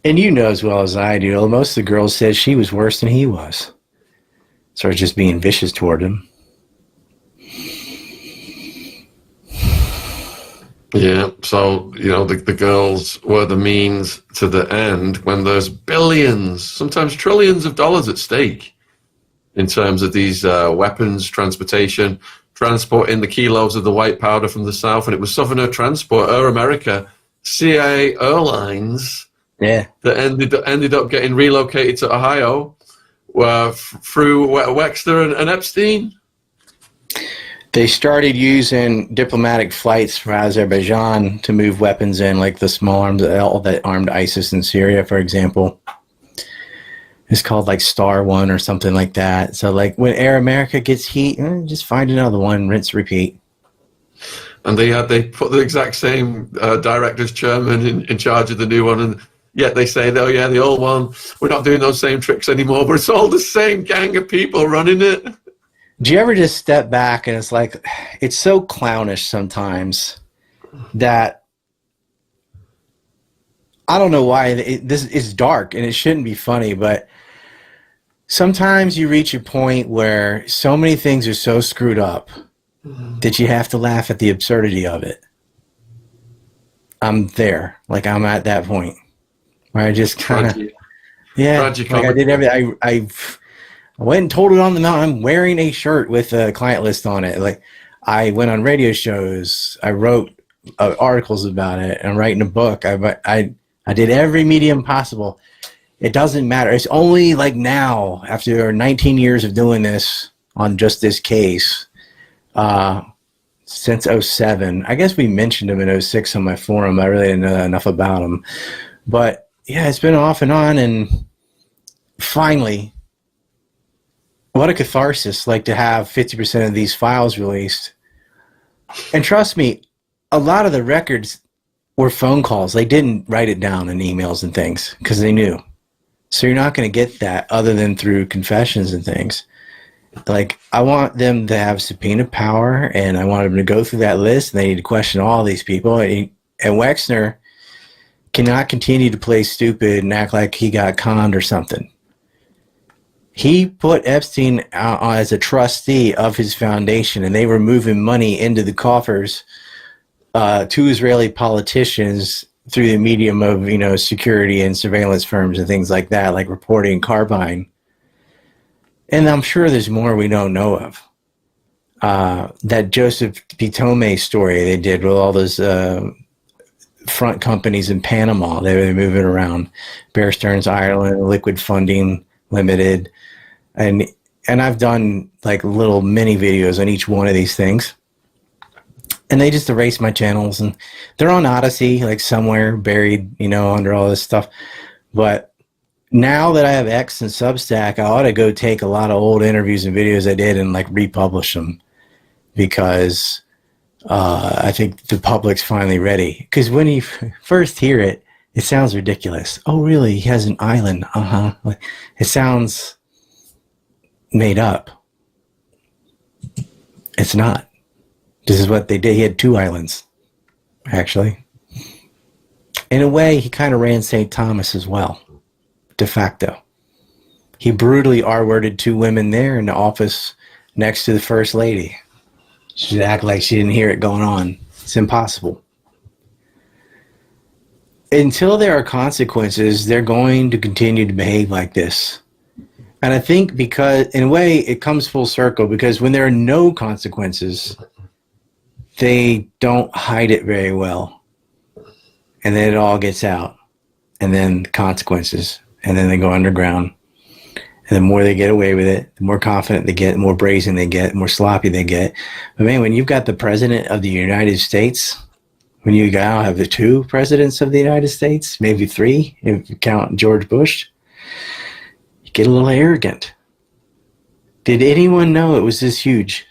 Speaker 4: you know as well as I do, most of the girls said she was worse than he was. So it's just being vicious toward him.
Speaker 3: Yeah, so, the girls were the means to the end when there's billions, sometimes trillions of dollars at stake in terms of these weapons, transportation, transporting the kilos of the white powder from the South. And it was Southern Air Transport, Air America, CIA Airlines that ended up getting relocated to Ohio through Wexner and Epstein.
Speaker 4: They started using diplomatic flights from Azerbaijan to move weapons in, like the small arms, all that armed ISIS in Syria, for example. It's called like Star One or something like that. So like when Air America gets heat, just find another one, rinse, repeat.
Speaker 3: And they put the exact same director's chairman in charge of the new one, and yet they say, oh yeah, the old one, we're not doing those same tricks anymore, but it's all the same gang of people running it.
Speaker 4: Do you ever just step back and it's like, it's so clownish sometimes that I don't know why this is dark and it shouldn't be funny, but sometimes you reach a point where so many things are so screwed up that you have to laugh at the absurdity of it. I'm there. Like, I'm at that point where I just kind of, like I did everything. I went and told it on the mountain. I'm wearing a shirt with a client list on it. Like, I went on radio shows. I wrote articles about it. I'm writing a book. I did every medium possible. It doesn't matter. It's only like now, after 19 years of doing this on just this case, since 07. I guess we mentioned him in 06 on my forum. I really didn't know enough about him. But yeah, it's been off and on, and finally, what a catharsis, like to have 50% of these files released. And trust me, a lot of the records were phone calls. They didn't write it down in emails and things because they knew. So you're not going to get that other than through confessions and things. Like, I want them to have subpoena power, and I want them to go through that list, and they need to question all these people. And Wexner cannot continue to play stupid and act like he got conned or something. He put Epstein out as a trustee of his foundation, and they were moving money into the coffers to Israeli politicians through the medium of, you know, security and surveillance firms and things like that, like Reporting Carbine. And I'm sure there's more we don't know of. That Joseph Pitome story they did with all those front companies in Panama, they were moving around. Bear Stearns Ireland, Liquid Funding Limited. And I've done like little mini videos on each one of these things. And they just erased my channels, and they're on Odyssey, like somewhere buried, you know, under all this stuff. But now that I have X and Substack, I ought to go take a lot of old interviews and videos I did and like republish them, because I think the public's finally ready. Because when you first hear it, it sounds ridiculous. Oh, really? He has an island? Uh-huh. It sounds made up. It's not. This is what they did. He had 2 islands, actually. In a way, he kind of ran St. Thomas as well, de facto. He brutally R-worded 2 women there in the office next to the First Lady. She'd act like she didn't hear it going on. It's impossible. Until there are consequences, they're going to continue to behave like this. And I think because, in a way, it comes full circle, because when there are no consequences, they don't hide it very well. And then it all gets out. And then consequences. And then they go underground. And the more they get away with it, the more confident they get, the more brazen they get, the more sloppy they get. But man, when you've got the President of the United States, when you now have the 2 presidents of the United States, maybe 3, if you count George Bush, you get a little arrogant. Did anyone know it was this huge?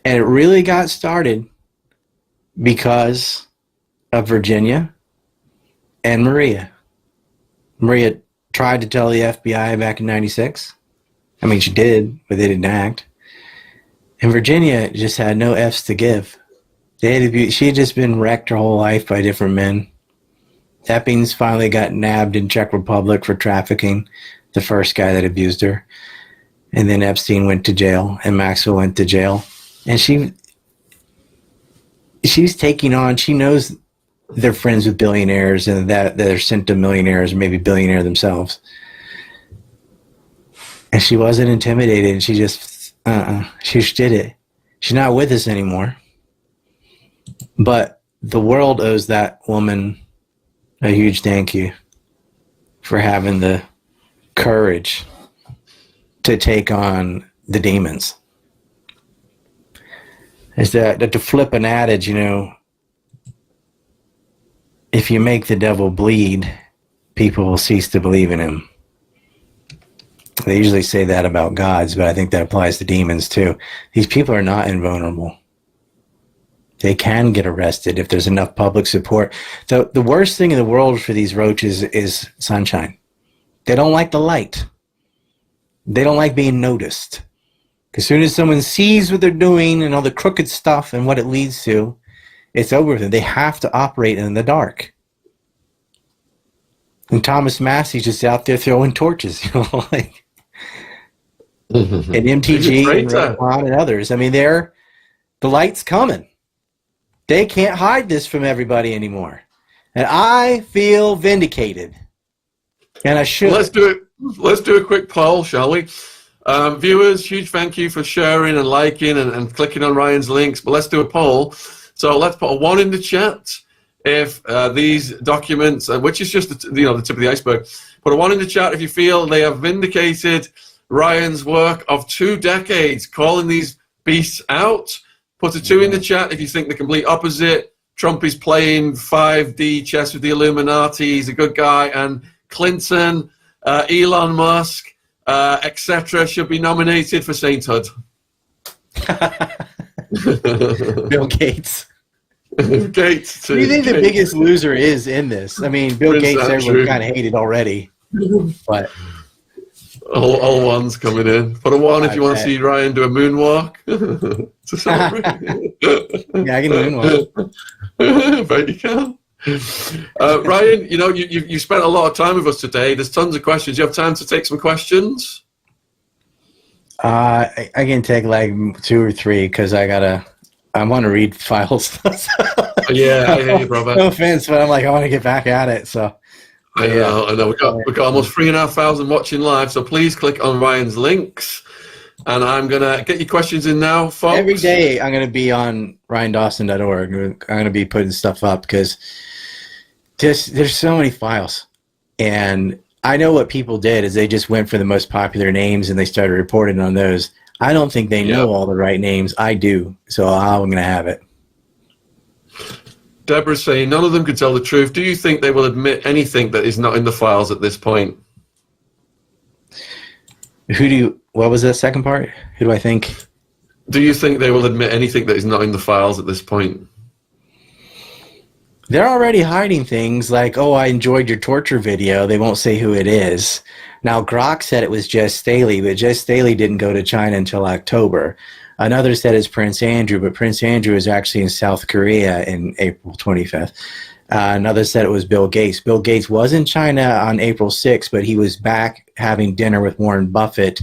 Speaker 4: And it really got started because of Virginia and Maria. Maria tried to tell the FBI back in 96. I mean, she did, but they didn't act. And Virginia just had no F's to give. She had just been wrecked her whole life by different men. Eppings finally got nabbed in Czech Republic for trafficking, the first guy that abused her. And then Epstein went to jail, and Maxwell went to jail. And she's taking on, she knows they're friends with billionaires and that they're sent to millionaires or maybe billionaire themselves. And she wasn't intimidated, and she just, she just did it. She's not with us anymore. But the world owes that woman a huge thank you for having the courage to take on the demons. Is that to flip an adage, you know, if you make the devil bleed, people will cease to believe in him. They usually say that about gods, but I think that applies to demons too. These people are not invulnerable. They can get arrested if there's enough public support. The worst thing in the world for these roaches is sunshine. They don't like the light. They don't like being noticed. As soon as someone sees what they're doing and all the crooked stuff and what it leads to, it's over with them. They have to operate in the dark. And Thomas Massey's just out there throwing torches, like and MTG and Ron and others. I mean, the light's coming. They can't hide this from everybody anymore. And I feel vindicated. And I should.
Speaker 3: Let's do it. Let's do a quick poll, shall we? Viewers, huge thank you for sharing and liking and clicking on Ryan's links. But let's do a poll. So let's put a 1 in the chat if these documents, which is just the tip of the iceberg, put a 1 in the chat if you feel they have vindicated Ryan's work of 2 decades, calling these beasts out. Put a 2 in the chat if you think the complete opposite. Trump is playing 5D chess with the Illuminati. He's a good guy, and Clinton, Elon Musk, etc., should be nominated for sainthood.
Speaker 4: Bill Gates.
Speaker 3: Gates.
Speaker 4: Who do you think the biggest loser is in this? I mean, Bill Gates, everyone kind of hated already. But
Speaker 3: all ones coming in. Put a 1 if you want to see Ryan do a moonwalk. To celebrate.
Speaker 4: Yeah, I can moonwalk.
Speaker 3: Bet you can. Ryan, you spent a lot of time with us today. There's tons of questions. You have time to take some questions?
Speaker 4: I can take like 2 or 3 because I want to read files.
Speaker 3: Yeah, I hear you, brother.
Speaker 4: No offense, but I want to get back at it. So
Speaker 3: I know. We've got almost 3,500 watching live. So please click on Ryan's links, and I'm gonna get your questions in now, folks.
Speaker 4: Every day I'm gonna be on RyanDawson.org. I'm gonna be putting stuff up because there's so many files, and I know what people did is they just went for the most popular names and they started reporting on those. I don't think they know all the right names. I do, so I'm going to have it.
Speaker 3: Deborah's saying none of them can tell the truth. Do you think they will admit anything that is not in the files at this point?
Speaker 4: What was the second part? Who do I think?
Speaker 3: Do you think they will admit anything that is not in the files at this point?
Speaker 4: They're already hiding things like, oh, I enjoyed your torture video. They won't say who it is. Now, Grok said it was Jess Staley, but Jess Staley didn't go to China until October. Another said it's Prince Andrew, but Prince Andrew is actually in South Korea in April 25th. Another said it was Bill Gates. Bill Gates was in China on April 6th, but he was back having dinner with Warren Buffett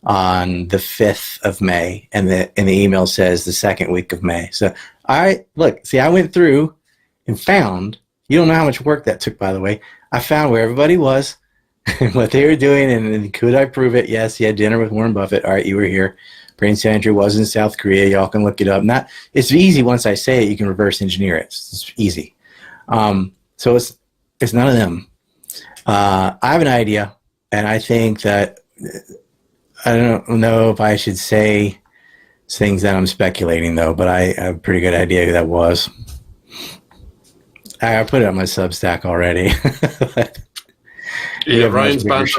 Speaker 4: on the 5th of May, and the email says the 2nd week of May. So, I went through and found, you don't know how much work that took, by the way. I found where everybody was and what they were doing, and could I prove it? Yes, he had dinner with Warren Buffett. All right, you were here. Prince Andrew was in South Korea. Y'all can look it up. It's easy once I say it. You can reverse engineer it. It's easy. So it's none of them. I have an idea, and I think that I don't know if I should say things that I'm speculating, though, but I have a pretty good idea who that was. I put it on my Substack already.
Speaker 3: Ryan's banned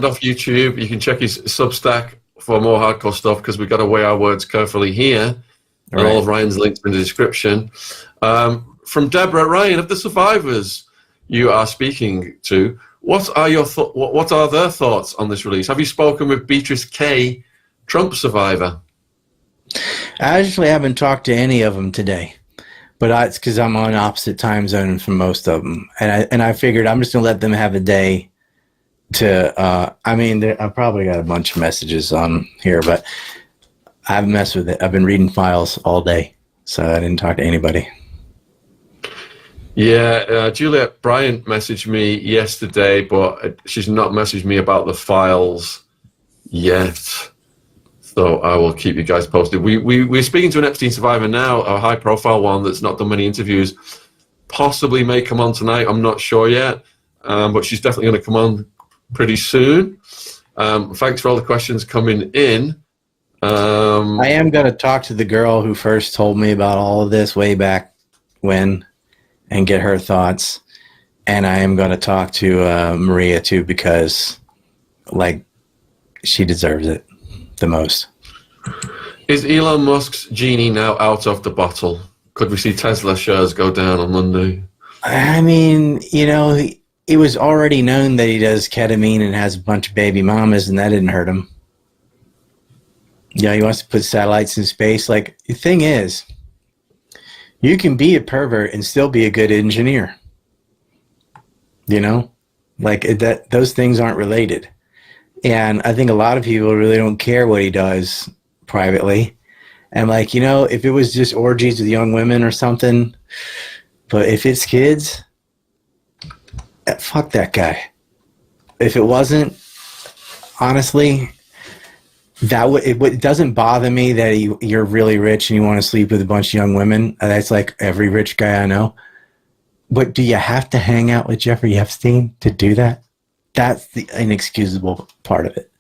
Speaker 3: off YouTube. You can check his Substack for more hardcore stuff because we've got to weigh our words carefully here. And all of Ryan's links in the description. From Deborah, Ryan, of the survivors you are speaking to, what are their thoughts on this release? Have you spoken with Beatrice K, Trump survivor?
Speaker 4: I actually haven't talked to any of them today. But it's because I'm on opposite time zone from most of them, and I figured I'm just gonna let them have a day to. I've probably got a bunch of messages on here, but I haven't messed with it. I've been reading files all day, so I didn't talk to anybody.
Speaker 3: Yeah, Juliet Bryant messaged me yesterday, but she's not messaged me about the files yet. So I will keep you guys posted. We're speaking to an Epstein survivor now, a high-profile one that's not done many interviews. Possibly may come on tonight. I'm not sure yet, but she's definitely going to come on pretty soon. Thanks for all the questions coming in.
Speaker 4: I am going to talk to the girl who first told me about all of this way back when and get her thoughts. And I am going to talk to Maria, too, because, she deserves it the most.
Speaker 3: Is Elon Musk's genie now out of the bottle? Could we see Tesla shares go down on Monday?
Speaker 4: I mean, it was already known that he does ketamine and has a bunch of baby mamas, and that didn't hurt him. Yeah, he wants to put satellites in space. Like, the thing is, you can be a pervert and still be a good engineer. You know? Like, that those things aren't related. And I think a lot of people really don't care what he does privately. And like, you know, if it was just orgies with young women or something, but if it's kids, fuck that guy. If it wasn't, honestly, it doesn't bother me that you're really rich and you want to sleep with a bunch of young women. That's like every rich guy I know. But do you have to hang out with Jeffrey Epstein to do that? That's the inexcusable part of it.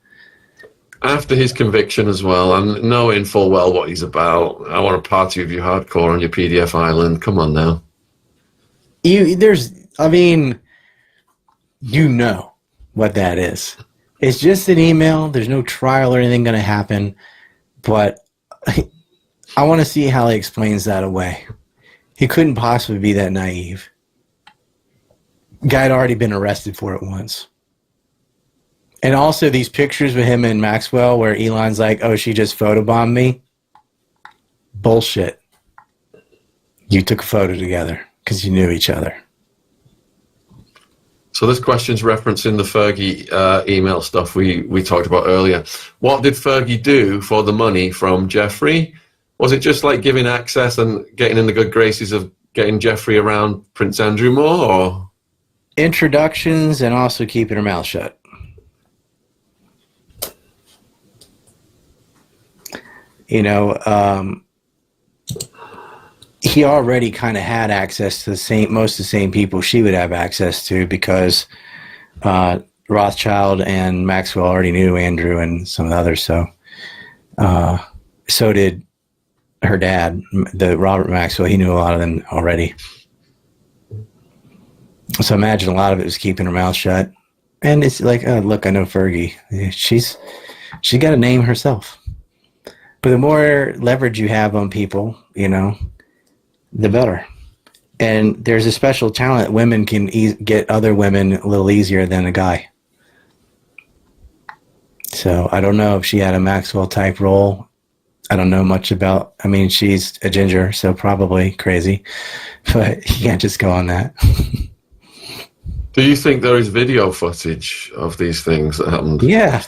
Speaker 3: After his conviction as well, and knowing full well what he's about, I want to party with you hardcore on your PDF island. Come on now.
Speaker 4: You know what that is. It's just an email. There's no trial or anything going to happen. But I want to see how he explains that away. He couldn't possibly be that naive. Guy had already been arrested for it once. And also these pictures with him and Maxwell where Elon's like, oh, she just photobombed me. Bullshit. You took a photo together because you knew each other.
Speaker 3: So this question's referencing the Fergie email stuff we talked about earlier. What did Fergie do for the money from Jeffrey? Was it just like giving access and getting in the good graces of getting Jeffrey around Prince Andrew more? Or?
Speaker 4: Introductions and also keeping her mouth shut. You know, he already kind of had access to most of the same people she would have access to because Rothschild and Maxwell already knew Andrew and some of the others. So did her dad, the Robert Maxwell. He knew a lot of them already. So imagine a lot of it was keeping her mouth shut. And it's like, oh, look, I know Fergie. She got a name herself. But the more leverage you have on people, you know, the better. And there's a special talent. Women can get other women a little easier than a guy. So I don't know if she had a Maxwell type role. I don't know much about, I mean, she's a ginger, so probably crazy. But you can't just go on that.
Speaker 3: Do you think there is video footage of these things that happened?
Speaker 4: Yeah.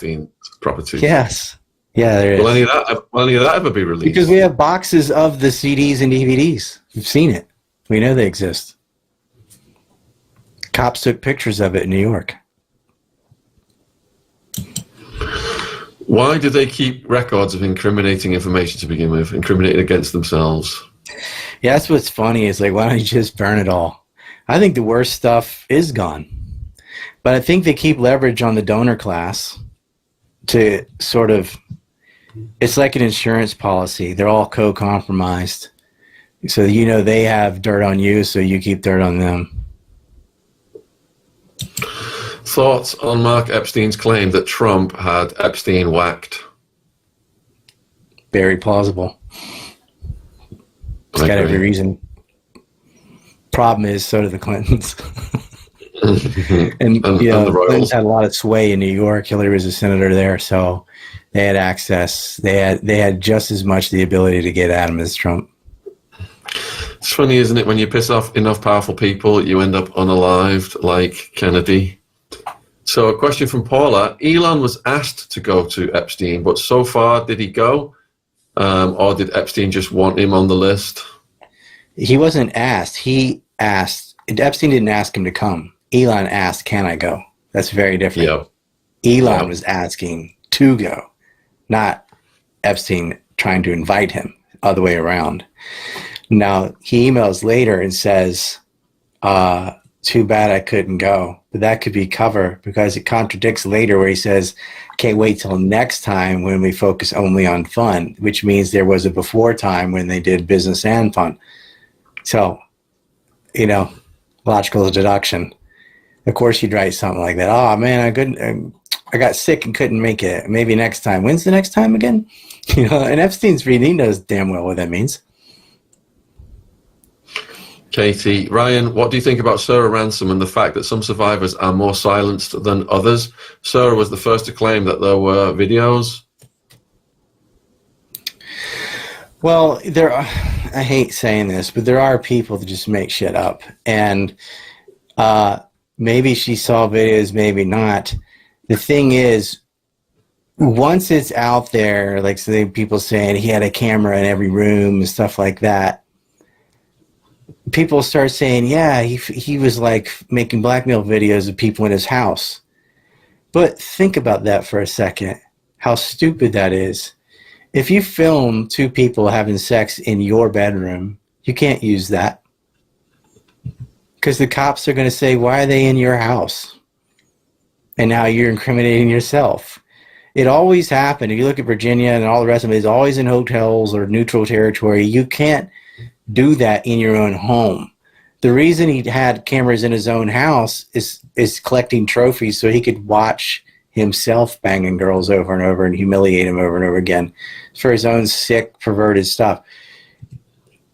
Speaker 3: Properties?
Speaker 4: Yes. Yeah, there is.
Speaker 3: Will any of that ever be released?
Speaker 4: Because we have boxes of the CDs and DVDs. We've seen it. We know they exist. Cops took pictures of it in New York.
Speaker 3: Why do they keep records of incriminating information to begin with, incriminated against themselves?
Speaker 4: Yeah, that's what's funny is like, why don't you just burn it all? I think the worst stuff is gone. But I think they keep leverage on the donor class to sort of, it's like an insurance policy. They're all co-compromised. So, you know, they have dirt on you, so you keep dirt on them.
Speaker 3: Thoughts on Mark Epstein's claim that Trump had Epstein whacked?
Speaker 4: Very plausible. It's got every reason. Problem is, so do the Clintons. and you know, the Clintons had a lot of sway in New York. Hillary was a senator there, so they had access. They had just as much the ability to get at him as Trump.
Speaker 3: It's funny, isn't it? When you piss off enough powerful people, you end up unalived, like Kennedy. So a question from Paula. Elon was asked to go to Epstein, but so far, did he go? Or did Epstein just want him on the list?
Speaker 4: He wasn't asked. He asked. Epstein didn't ask him to come. Elon asked, can I go? That's very different.
Speaker 3: Yep.
Speaker 4: Elon was asking to go, not Epstein trying to invite him, other way around. Now, he emails later and says, too bad I couldn't go. But that could be cover because it contradicts later where he says, can't wait till next time when we focus only on fun, which means there was a before time when they did business and fun. So, you know, logical deduction. Of course you'd write something like that. Oh, man, I got sick and couldn't make it. Maybe next time. When's the next time again? You know, and Epstein's reading, he knows damn well what that means.
Speaker 3: Katie, Ryan, what do you think about Sarah Ransom and the fact that some survivors are more silenced than others? Sarah was the first to claim that there were videos.
Speaker 4: Well, I hate saying this, but there are people that just make shit up. And maybe she saw videos, maybe not. The thing is, once it's out there, like people saying he had a camera in every room and stuff like that, people start saying, yeah, he was like making blackmail videos of people in his house. But think about that for a second, how stupid that is. If you film two people having sex in your bedroom, you can't use that. Because the cops are going to say, why are they in your house? And now you're incriminating yourself. It always happened. If you look at Virginia and all the rest of it, it's always in hotels or neutral territory. You can't do that in your own home. The reason he had cameras in his own house is collecting trophies so he could watch himself banging girls over and over and humiliate him over and over again for his own sick, perverted stuff.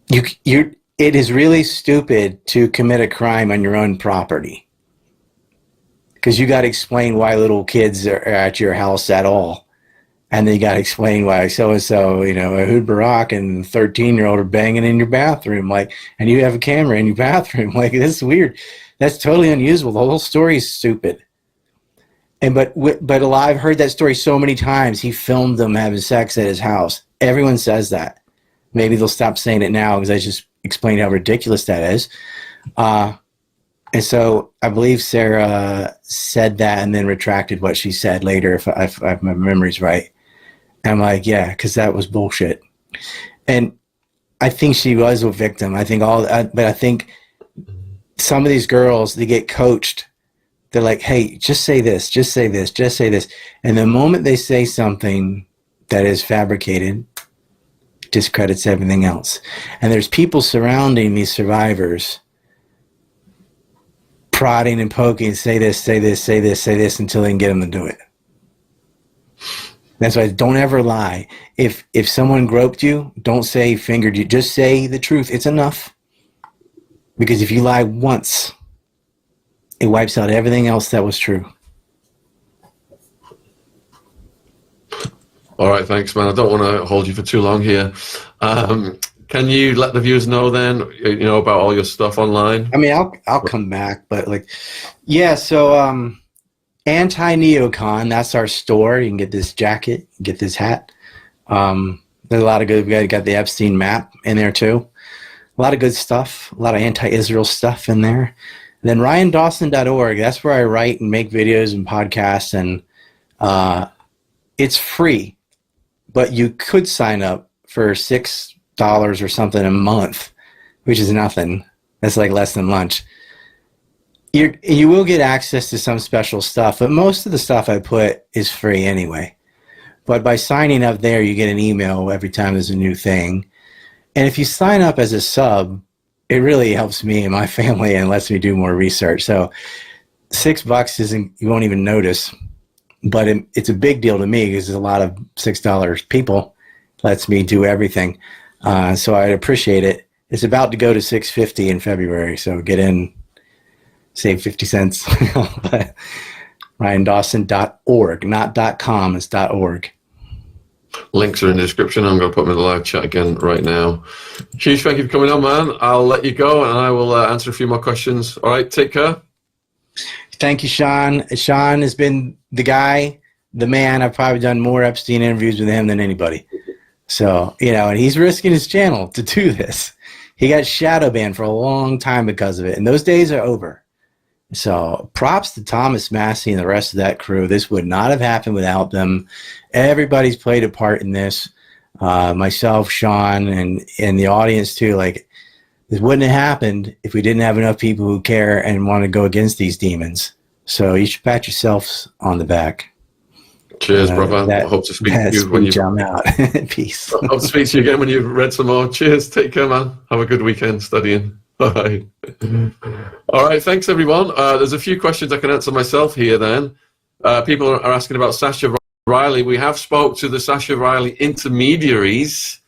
Speaker 4: It is really stupid to commit a crime on your own property, because you got to explain why little kids are at your house at all. And then you got to explain why so-and-so, Ehud Barak and 13-year-old are banging in your bathroom, and you have a camera in your bathroom. That's weird. That's totally unusable. The whole story is stupid. But I've heard that story so many times. He filmed them having sex at his house. Everyone says that. Maybe they'll stop saying it now because I just explained how ridiculous that is. And so I believe Sarah said that and then retracted what she said later, if my memory's right. And I'm like, yeah, because that was bullshit. And I think she was a victim. But I think some of these girls, they get coached. They're like, hey, just say this, just say this, just say this. And the moment they say something that is fabricated, discredits everything else. And there's people surrounding these survivors, prodding and poking, say this, say this, say this, say this, until they can get them to do it. That's why don't ever lie. If someone groped you, don't say fingered you. Just say the truth. It's enough. Because if you lie once, it wipes out everything else that was true.
Speaker 3: All right, thanks, man. I don't want to hold you for too long here. Can you let the viewers know then, about all your stuff online?
Speaker 4: I mean, I'll come back, but so Anti-Neocon, that's our store. You can get this jacket, get this hat. There's a lot of good. We got the Epstein map in there too. A lot of good stuff. A lot of anti-Israel stuff in there. And then RyanDawson.org. That's where I write and make videos and podcasts, and it's free, but you could sign up for $6 or something a month, which is nothing. That's like less than lunch. You will get access to some special stuff, but most of the stuff I put is free anyway. But by signing up there, you get an email every time there's a new thing. And if you sign up as a sub, it really helps me and my family and lets me do more research. So $6 isn't, you won't even notice, but it's a big deal to me because there's a lot of $6 people. Lets me do everything. So I'd appreciate it. It's about to go to $6.50 in February, so get in, save 50 cents. RyanDawson.org, not .com, it's .org.
Speaker 3: Links are in the description. I'm going to put them in the live chat again right now. Huge thank you for coming on, man. I'll let you go, and I will answer a few more questions. All right, take care.
Speaker 4: Thank you, Shaun. Shaun has been the guy, the man. I've probably done more Epstein interviews with him than anybody. So, and he's risking his channel to do this. He got shadow banned for a long time because of it, and those days are over. So props to Thomas Massey and the rest of that crew. This would not have happened without them. Everybody's played a part in this. Myself, Shaun, and the audience too. This wouldn't have happened if we didn't have enough people who care and want to go against these demons. So you should pat yourselves on the back.
Speaker 3: Cheers, brother. I hope to speak to you when
Speaker 4: I'm out. Peace.
Speaker 3: I hope to speak to you again when you've read some more. Cheers. Take care, man. Have a good weekend studying. Bye. All right. Thanks, everyone. There's a few questions I can answer myself here then. People are asking about Sasha Riley. We have spoke to the Sasha Riley intermediaries.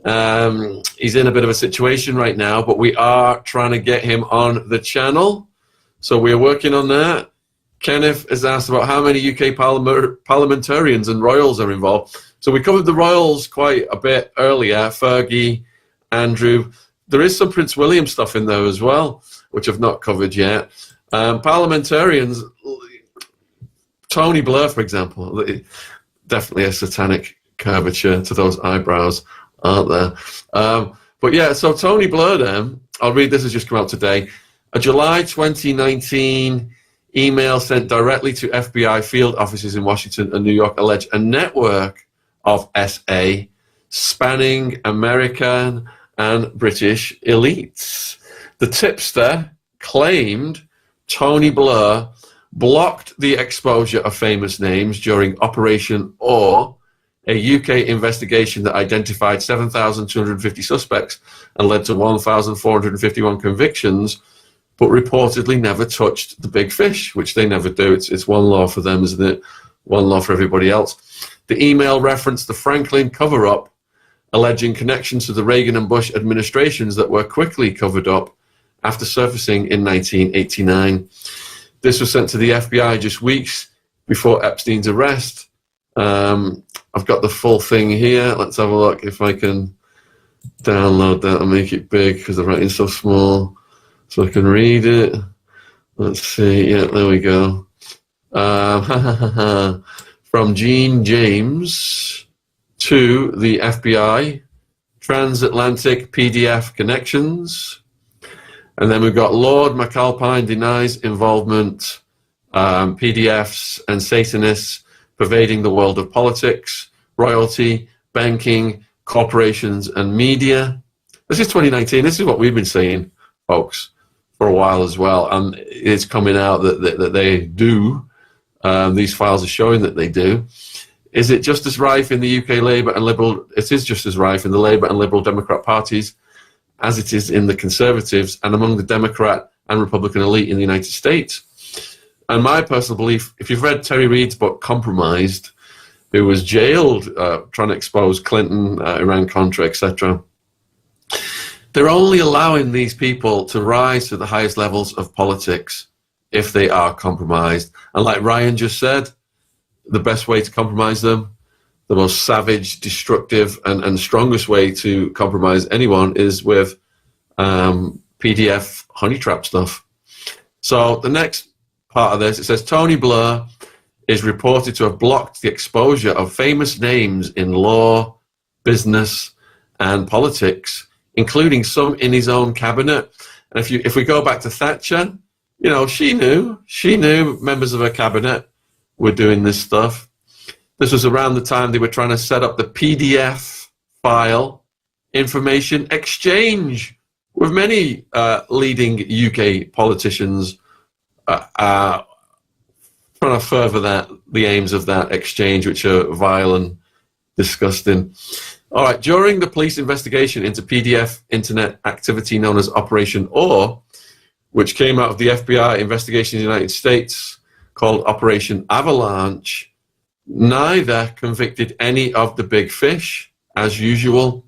Speaker 3: He's in a bit of a situation right now, but we are trying to get him on the channel. So we're working on that. Kenneth has asked about how many UK parliamentarians and royals are involved. So we covered the royals quite a bit earlier, Fergie, Andrew. There is some Prince William stuff in there as well, which I've not covered yet. Parliamentarians, Tony Blair, for example, definitely a satanic curvature to those eyebrows, aren't there? But yeah, so Tony Blair then, I'll read this, has just come out today. A July 2019 email sent directly to FBI field offices in Washington and New York alleged a network of SA spanning American and British elites. The tipster claimed Tony Blair blocked the exposure of famous names during Operation Or, a UK investigation that identified 7,250 suspects and led to 1,451 convictions, but reportedly never touched the big fish, which they never do. It's one law for them, isn't it? One law for everybody else. The email referenced the Franklin cover-up, alleging connections to the Reagan and Bush administrations that were quickly covered up after surfacing in 1989. This was sent to the FBI just weeks before Epstein's arrest. I've got the full thing here. Let's have a look if I can download that and make it big because the writing's so small. So I can read it. Let's see. Yeah, there we go. From Gene James to the FBI, transatlantic PDF connections. And then we've got Lord McAlpine denies involvement, PDFs and Satanists pervading the world of politics, royalty, banking, corporations, and media. This is 2019. This is what we've been saying, folks, for a while as well. And it's coming out that they do. These files are showing that they do. Is it just as rife in the UK Labour and Liberal? It is just as rife in the Labour and Liberal Democrat parties as it is in the Conservatives and among the Democrat and Republican elite in the United States. And my personal belief, if you've read Terry Reid's book, Compromised, who was jailed trying to expose Clinton, Iran-Contra, etc., they're only allowing these people to rise to the highest levels of politics if they are compromised. And like Ryan just said, the best way to compromise them, the most savage, destructive, and strongest way to compromise anyone is with PDF honey trap stuff. So the next part of this, it says Tony Blair is reported to have blocked the exposure of famous names in law, business, and politics, including some in his own cabinet. And if we go back to Thatcher, you know, she knew members of her cabinet were doing this stuff. This was around the time they were trying to set up the PDF file information exchange with many leading UK politicians trying to further the aims of that exchange, which are vile and disgusting. All right, during the police investigation into PDF internet activity known as Operation Or, which came out of the FBI investigation in the United States called Operation Avalanche, neither convicted any of the big fish, as usual.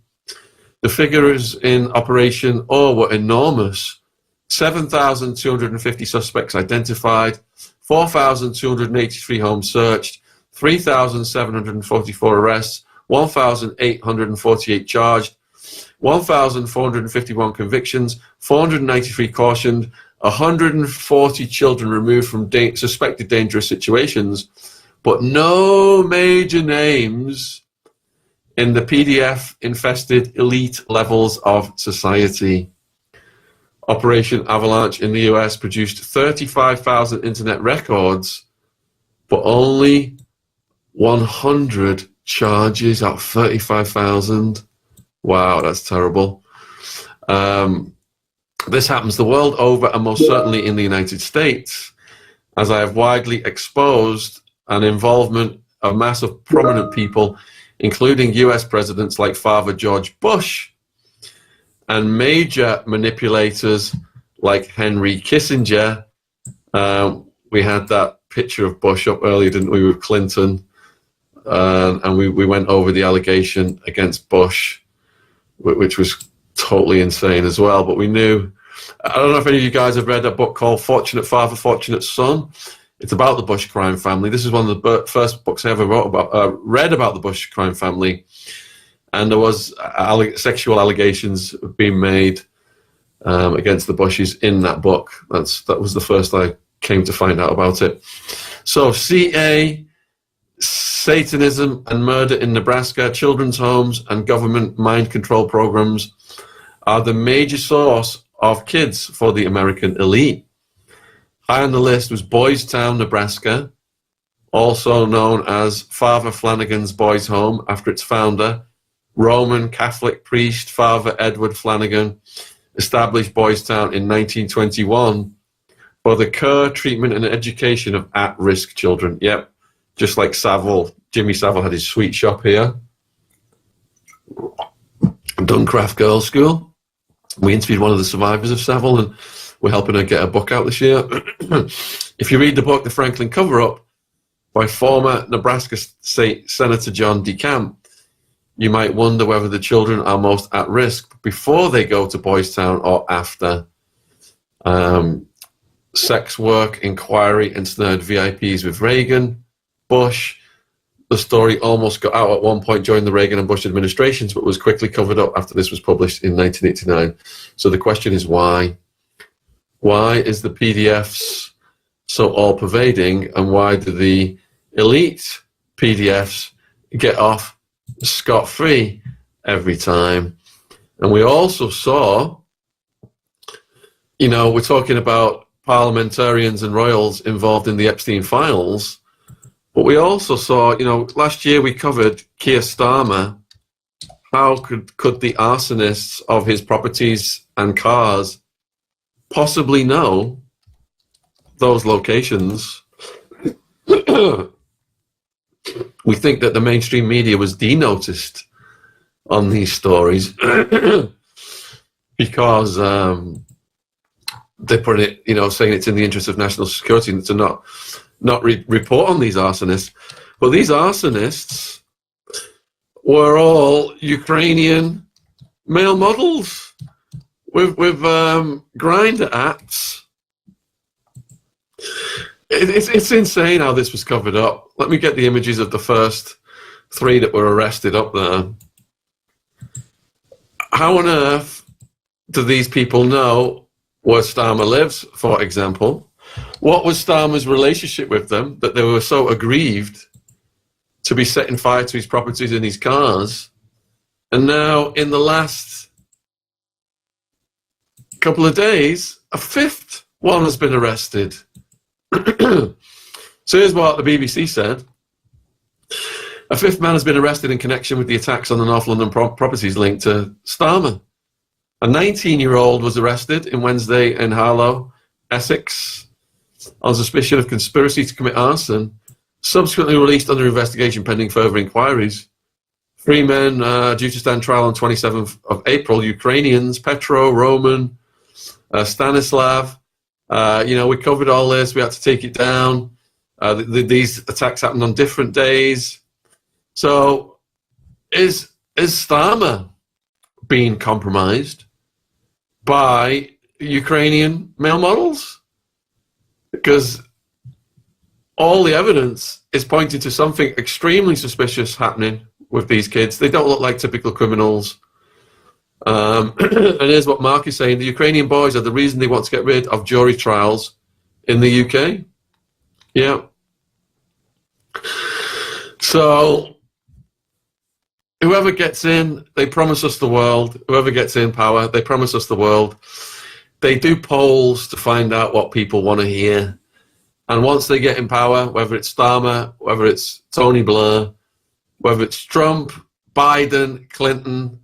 Speaker 3: The figures in Operation Or were enormous. 7,250 suspects identified, 4,283 homes searched, 3,744 arrests, 1,848 charged, 1,451 convictions, 493 cautioned, 140 children removed from suspected dangerous situations, but no major names in the PDF-infested elite levels of society. Operation Avalanche in the US produced 35,000 internet records, but only 100 charges out of 35,000. Wow, that's terrible. This happens the world over and most certainly in the United States, as I have widely exposed an involvement of massive prominent people, including US presidents like Father George Bush, and major manipulators like Henry Kissinger. We had that picture of Bush up earlier, didn't we, with Clinton? And we went over the allegation against Bush, which was totally insane as well. But we knew, I don't know if any of you guys have read a book called Fortunate Father, Fortunate Son. It's about the Bush crime family. This is one of the first books I ever read about the Bush crime family. And there was sexual allegations being made against the Bushes in that book. That was the first I came to find out about it. So CA, Satanism and murder in Nebraska, children's homes and government mind control programs are the major source of kids for the American elite. High on the list was Boys Town, Nebraska, also known as Father Flanagan's Boys Home, after its founder, Roman Catholic priest Father Edward Flanagan, established Boys Town in 1921 for the care, treatment, and education of at-risk children. Yep, just like Savile, Jimmy Savile had his sweet shop here. Duncraft Girls' School. We interviewed one of the survivors of Savile, and we're helping her get a book out this year. If you read the book, The Franklin Cover-Up, by former Nebraska State Senator John DeCamp, you might wonder whether the children are most at risk before they go to Boys Town or after. Sex work inquiry ensnared VIPs with Reagan, Bush. The story almost got out at one point during the Reagan and Bush administrations, but was quickly covered up after this was published in 1989. So the question is why? Why is the PDFs so all-pervading, and why do the elite PDFs get off scot-free every time? And we also saw, you know, we're talking about parliamentarians and royals involved in the Epstein files, but we also saw, you know, last year we covered Keir Starmer. How could the arsonists of his properties and cars possibly know those locations? We think that the mainstream media was denoticed on these stories because they put it, you know, saying it's in the interest of national security to not report on these arsonists. But these arsonists were all Ukrainian male models with grinder apps. It's insane how this was covered up. Let me get the images of the first 3 that were arrested up there. How on earth do these people know where Starmer lives, for example? What was Starmer's relationship with them that they were so aggrieved to be setting fire to his properties and his cars? And now, in the last couple of days, a 5th one has been arrested. So here's what the BBC said. A 5th man has been arrested in connection with the attacks on the North London properties linked to Starmer. A 19-year-old was arrested in Wednesday in Harlow, Essex, on suspicion of conspiracy to commit arson, subsequently released under investigation pending further inquiries. 3 men due to stand trial on 27th of April, Ukrainians, Petro, Roman, Stanislav. You know, we covered all this. We had to take it down. These attacks happened on different days. So is Starmer being compromised by Ukrainian male models? Because all the evidence is pointing to something extremely suspicious happening with these kids. They don't look like typical criminals. And here's what Mark is saying. The Ukrainian boys are the reason they want to get rid of jury trials in the UK. Yeah. So whoever gets in, they promise us the world. Whoever gets in power, they promise us the world. They do polls to find out what people want to hear. And once they get in power, whether it's Starmer, whether it's Tony Blair, whether it's Trump, Biden, Clinton,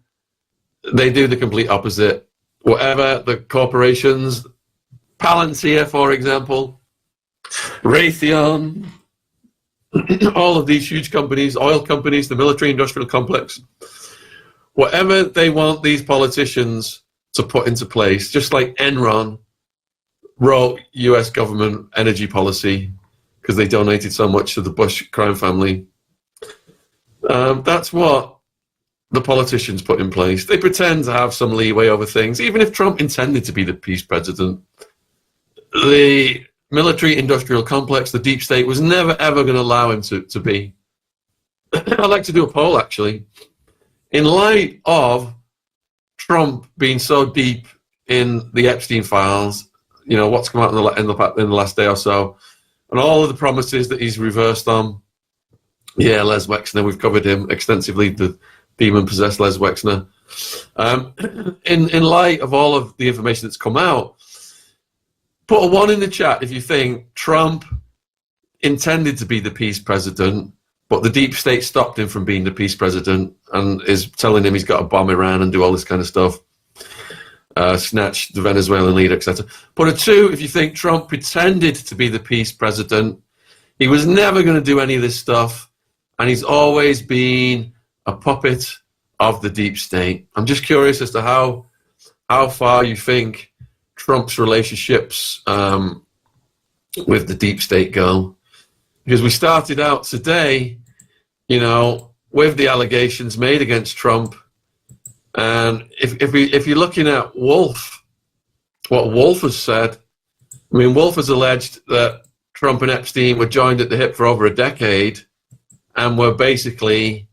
Speaker 3: they do the complete opposite. Whatever the corporations, Palantir, for example, Raytheon, all of these huge companies, oil companies, the military-industrial complex, whatever they want these politicians to put into place, just like Enron wrote US government energy policy because they donated so much to the Bush crime family. That's what the politicians put in place. They pretend to have some leeway over things. Even if Trump intended to be the peace president, the military-industrial complex, the deep state, was never, ever going to allow him to be. I'd like to do a poll, actually. In light of Trump being so deep in the Epstein files, you know, what's come out in the last day or so, and all of the promises that he's reversed on. Yeah, Les Wexner, we've covered him extensively, the demon-possessed Les Wexner. In light of all of the information that's come out, put a 1 in the chat if you think Trump intended to be the peace president, but the deep state stopped him from being the peace president and is telling him he's got to bomb Iran and do all this kind of stuff, snatch the Venezuelan leader, etc. Put a 2 if you think Trump pretended to be the peace president. He was never going to do any of this stuff, and he's always been a puppet of the deep state. I'm just curious as to how far you think Trump's relationships with the deep state go. Because we started out today, you know, with the allegations made against Trump. And if you're looking at Wolf, what Wolf has said, I mean, Wolf has alleged that Trump and Epstein were joined at the hip for over a decade and were basically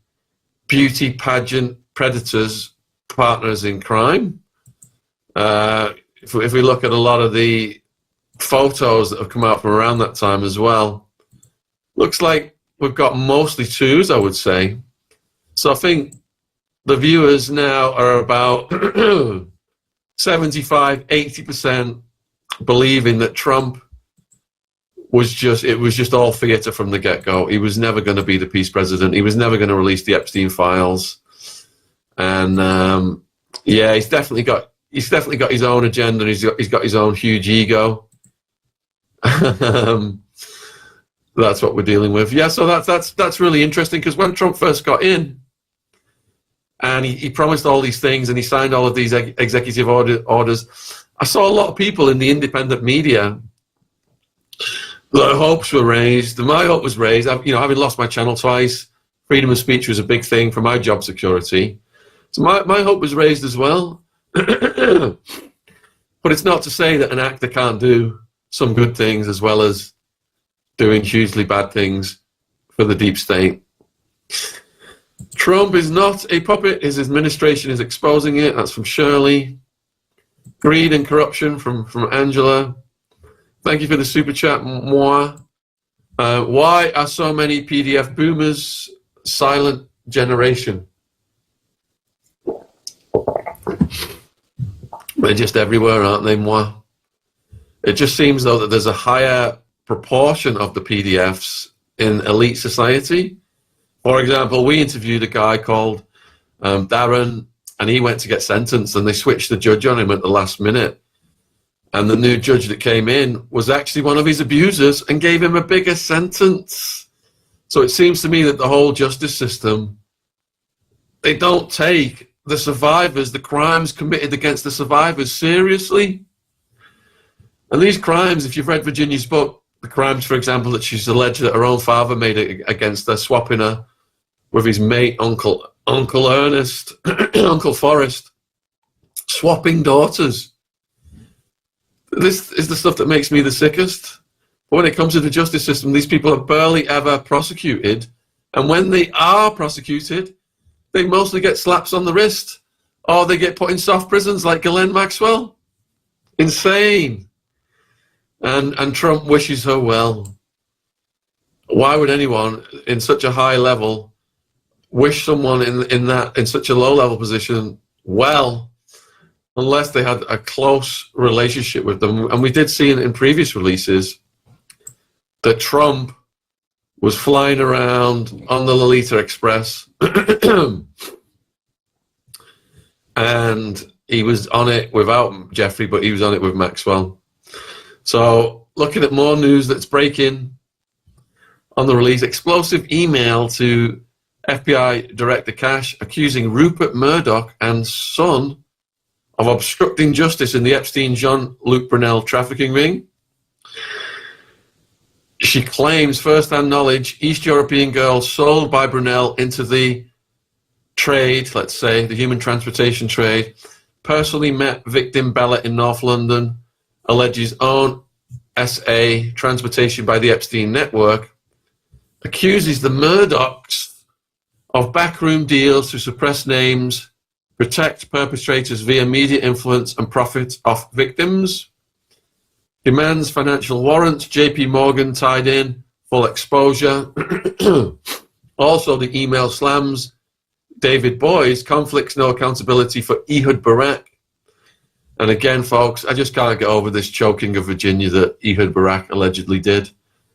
Speaker 3: beauty pageant predators, partners in crime. If we look at a lot of the photos that have come out from around that time as well, looks like we've got mostly 2s, I would say. So I think the viewers now are about 75, 80% believing that Trump was just all theater from the get-go. He was never going to be the peace president. He was never going to release the Epstein files. And yeah, he's definitely got his own agenda, and he's got his own huge ego. That's what we're dealing with. Yeah, so that's really interesting, because when Trump first got in, and he promised all these things, and he signed all of these executive orders, I saw a lot of people in the independent media. Their hopes were raised. My hope was raised. Having lost my channel twice, freedom of speech was a big thing for my job security. So my hope was raised as well. But it's not to say that an actor can't do some good things as well as doing hugely bad things for the deep state. Trump is not a puppet. His administration is exposing it. That's from Shirley. Greed and corruption from Angela. Thank you for the super chat, moi. Why are so many PDF boomers silent generation? They're just everywhere, aren't they, moi? It just seems, though, that there's a higher proportion of the PDFs in elite society. For example, we interviewed a guy called Darren, and he went to get sentenced, and they switched the judge on him at the last minute. And the new judge that came in was actually one of his abusers and gave him a bigger sentence. So it seems to me that the whole justice system, they don't take the survivors, the crimes committed against the survivors, seriously. And these crimes, if you've read Virginia's book, the crimes, for example, that she's alleged that her own father made against her, swapping her with his mate, Uncle Ernest, Uncle Forrest, swapping daughters. This is the stuff that makes me the sickest. But when it comes to the justice system, these people are barely ever prosecuted. And when they are prosecuted, they mostly get slaps on the wrist, or they get put in soft prisons like Ghislaine Maxwell. Insane. And Trump wishes her well. Why would anyone in such a high level wish someone in such a low level position well, unless they had a close relationship with them? And we did see in previous releases that Trump was flying around on the Lolita Express and he was on it without Jeffrey, but he was on it with Maxwell. So looking at more news that's breaking on the release, explosive email to FBI Director Cash accusing Rupert Murdoch and son of obstructing justice in the Epstein Jean-Luc Brunel trafficking ring. She claims first-hand knowledge East European girl sold by Brunel into the trade, let's say, the human transportation trade, personally met victim Bella in North London, alleges own SA, transportation by the Epstein network, accuses the Murdochs of backroom deals to suppress names, protect perpetrators via media influence and profit off victims, demands financial warrants, JP Morgan tied in, full exposure. Also, the email slams David Boyes, conflicts, no accountability for Ehud Barak. And again, folks, I just can't get over this choking of Virginia that Ehud Barak allegedly did.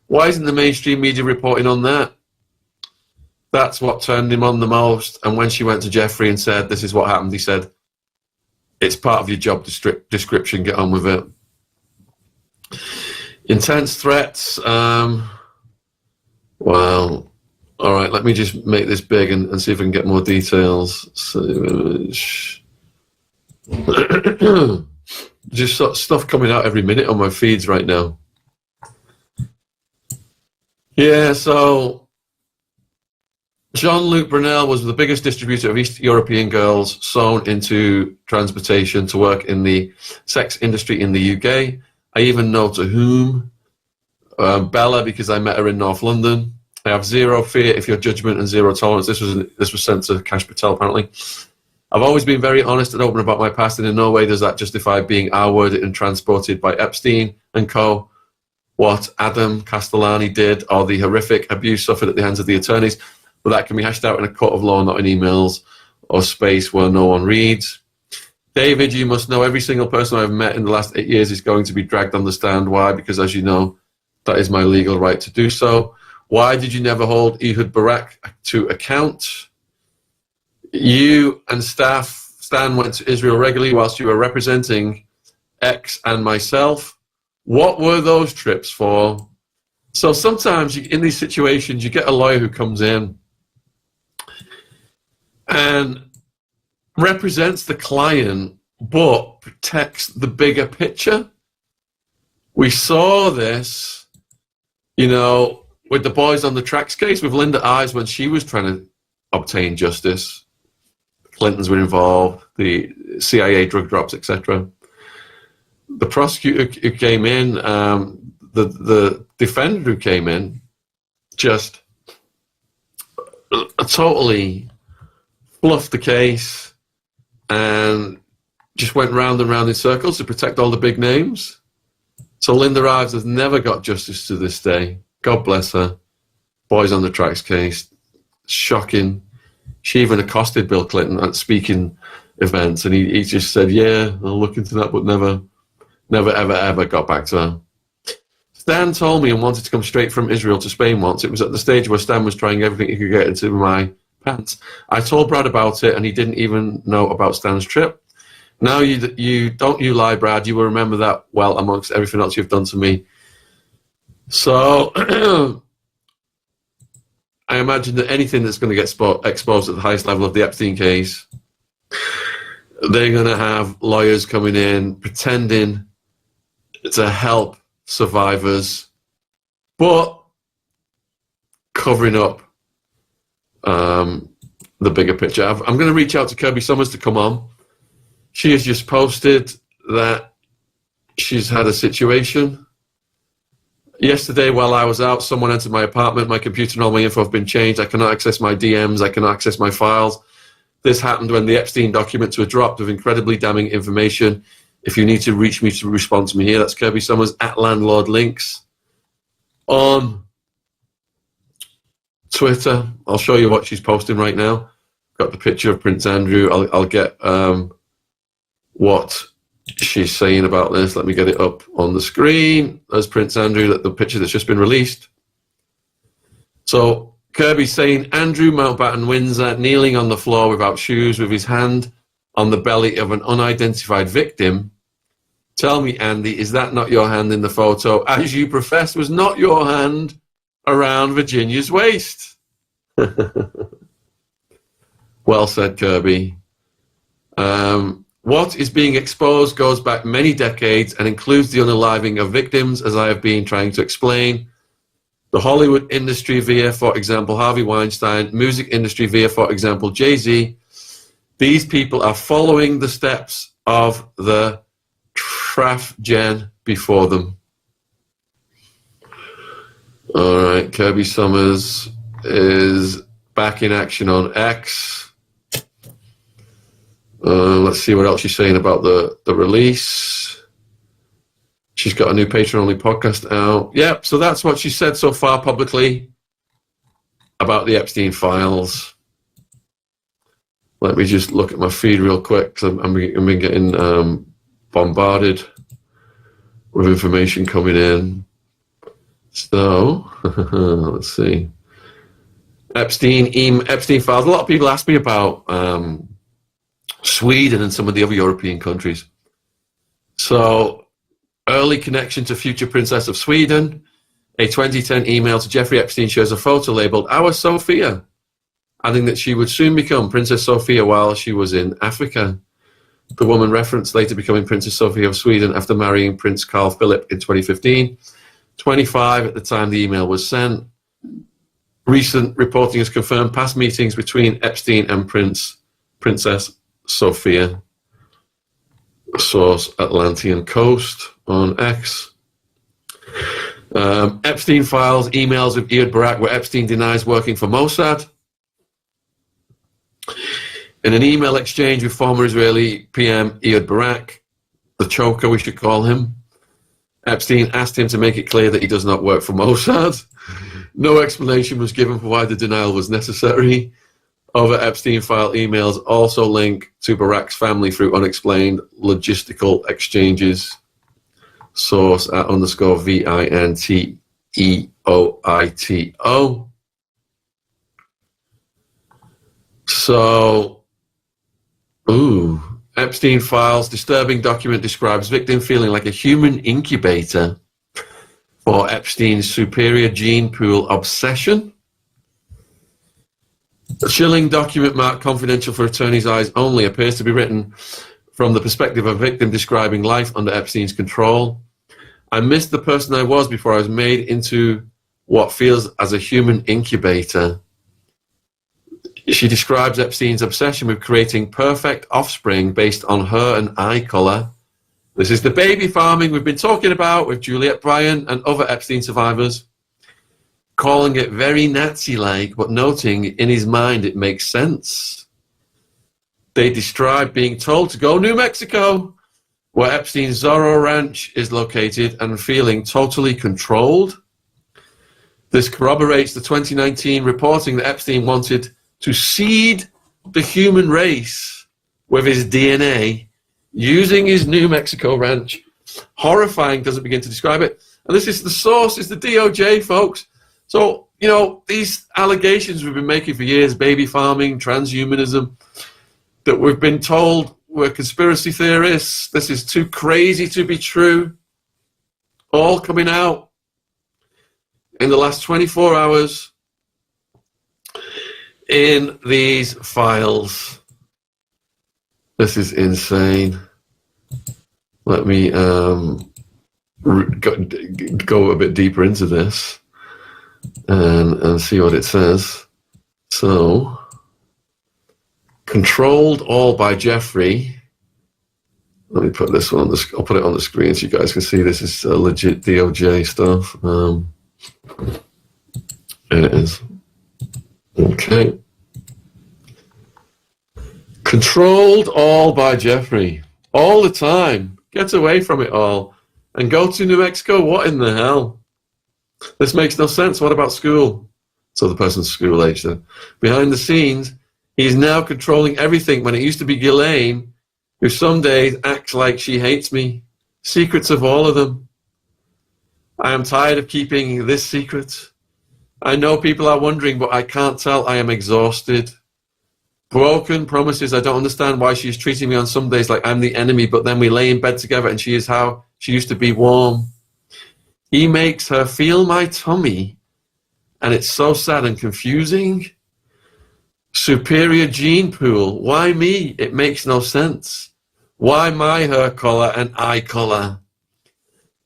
Speaker 3: Why isn't the mainstream media reporting on that? That's what turned him on the most. And when she went to Jeffrey and said, this is what happened, he said, it's part of your job description, get on with it. Intense threats. Well, all right, let me just make this big and see if I can get more details. Just sort of stuff coming out every minute on my feeds right now. Yeah, so Jean-Luc Brunel was the biggest distributor of East European girls sewn into transportation to work in the sex industry in the UK. I even know to whom. Bella, because I met her in North London. I have zero fear if your judgment and zero tolerance. This was sent to Kash Patel, apparently. I've always been very honest and open about my past, and in no way does that justify being R-worded and transported by Epstein and co. What Adam Castellani did, or the horrific abuse suffered at the hands of the attorneys, but that can be hashed out in a court of law, not in emails or space where no one reads. David, you must know every single person I've met in the last 8 years is going to be dragged on the stand. Why? Because, as you know, that is my legal right to do so. Why did you never hold Ehud Barak to account? You and Stan went to Israel regularly whilst you were representing X and myself. What were those trips for? So sometimes in these situations, you get a lawyer who comes in and represents the client, but protects the bigger picture. We saw this, you know, with the Boys on the Tracks case with Linda Ives when she was trying to obtain justice. Clintons were involved, the CIA drug drops, etc. The prosecutor who came in, the defendant who came in, just totally fluffed the case and just went round and round in circles to protect all the big names. So Linda Ives has never got justice to this day. God bless her. Boys on the Tracks case, shocking. She even accosted Bill Clinton at speaking events, and he just said, yeah, I'll look into that, but never, ever got back to her. Stan told me and wanted to come straight from Israel to Spain once. It was at the stage where Stan was trying everything he could get into my pants. I told Brad about it, and he didn't even know about Stan's trip. Now you don't lie, Brad. You will remember that well amongst everything else you've done to me. So I imagine that anything that's going to get exposed at the highest level of the Epstein case, they're going to have lawyers coming in pretending to help survivors, but covering up the bigger picture. I'm going to reach out to Kirby Summers to come on. She has just posted that she's had a situation. Yesterday, while I was out, someone entered my apartment. My computer and all my info have been changed. I cannot access my DMs. I cannot access my files. This happened when the Epstein documents were dropped with incredibly damning information. If you need to reach me to respond to me here, that's Kirby Summers at Landlord Links on Twitter. I'll show you what she's posting right now. Got the picture of Prince Andrew. I'll get what she's saying about this. Let me get it up on the screen. There's Prince Andrew, the picture that's just been released. So Kirby's saying, Andrew Mountbatten Windsor kneeling on the floor without shoes with his hand on the belly of an unidentified victim. Tell me, Andy, is that not your hand in the photo, as you professed was not your hand around Virginia's waist? Well said, Kirby. What is being exposed goes back many decades and includes the unaliving of victims, as I have been trying to explain. The Hollywood industry via, for example, Harvey Weinstein, music industry via, for example, Jay-Z. These people are following the steps of the Traf Gen before them. All right, Kirby Summers is back in action on X. Let's see what else she's saying about the release. She's got a new Patreon-only podcast out. Yep, so that's what she said so far publicly about the Epstein files. Let me just look at my feed real quick, because I've been getting bombarded with information coming in. So, let's see. Epstein files. A lot of people ask me about Sweden and some of the other European countries. So, early connection to future Princess of Sweden. A 2010 email to Jeffrey Epstein shows a photo labeled Our Sophia, adding that she would soon become Princess Sophia while she was in Africa. The woman referenced later becoming Princess Sophia of Sweden after marrying Prince Carl Philip in 2015. 25 at the time the email was sent. Recent reporting has confirmed past meetings between Epstein and Princess Sophia. Source Atlantean Coast on X. Epstein files emails with Ehud Barak where Epstein denies working for Mossad. In an email exchange with former Israeli PM Ehud Barak, the choker we should call him, Epstein asked him to make it clear that he does not work for Mossad. No explanation was given for why the denial was necessary. Other Epstein file emails also link to Barak's family through unexplained logistical exchanges. Source at _VINTEOITO. So, Epstein files disturbing document describes victim feeling like a human incubator for Epstein's superior gene pool obsession. A chilling document marked confidential for attorney's eyes only appears to be written from the perspective of a victim describing life under Epstein's control. I missed the person I was before I was made into what feels as a human incubator. She describes Epstein's obsession with creating perfect offspring based on her and eye color. This is the baby farming we've been talking about with Juliette Bryant and other Epstein survivors, calling it very Nazi-like, but noting in his mind it makes sense. They describe being told to go to New Mexico, where Epstein's Zorro Ranch is located, and feeling totally controlled. This corroborates the 2019 reporting that Epstein wanted to seed the human race with his DNA using his New Mexico ranch. Horrifying doesn't begin to describe it. And this is the source, is the DOJ, folks. So, you know, these allegations we've been making for years, baby farming, transhumanism, that we've been told we're conspiracy theorists, this is too crazy to be true, all coming out in the last 24 hours in these files. This is insane. Let me go a bit deeper into this and see what it says. So, controlled all by Jeffrey. Let me put this one on the. I'll put it on the screen so you guys can see. This is legit DOJ stuff. There it is. Okay. Controlled all by Jeffrey. All the time. Get away from it all. And go to New Mexico. What in the hell? This makes no sense. What about school? So the person's school age then. Behind the scenes, he's now controlling everything when it used to be Ghislaine, who some days acts like she hates me. Secrets of all of them. I am tired of keeping this secret. I know people are wondering, but I can't tell. I am exhausted. Broken promises. I don't understand why she's treating me on some days like I'm the enemy, but then we lay in bed together and she is how she used to be warm. He makes her feel my tummy, and it's so sad and confusing. Superior gene pool. Why me? It makes no sense. Why my hair color and eye color?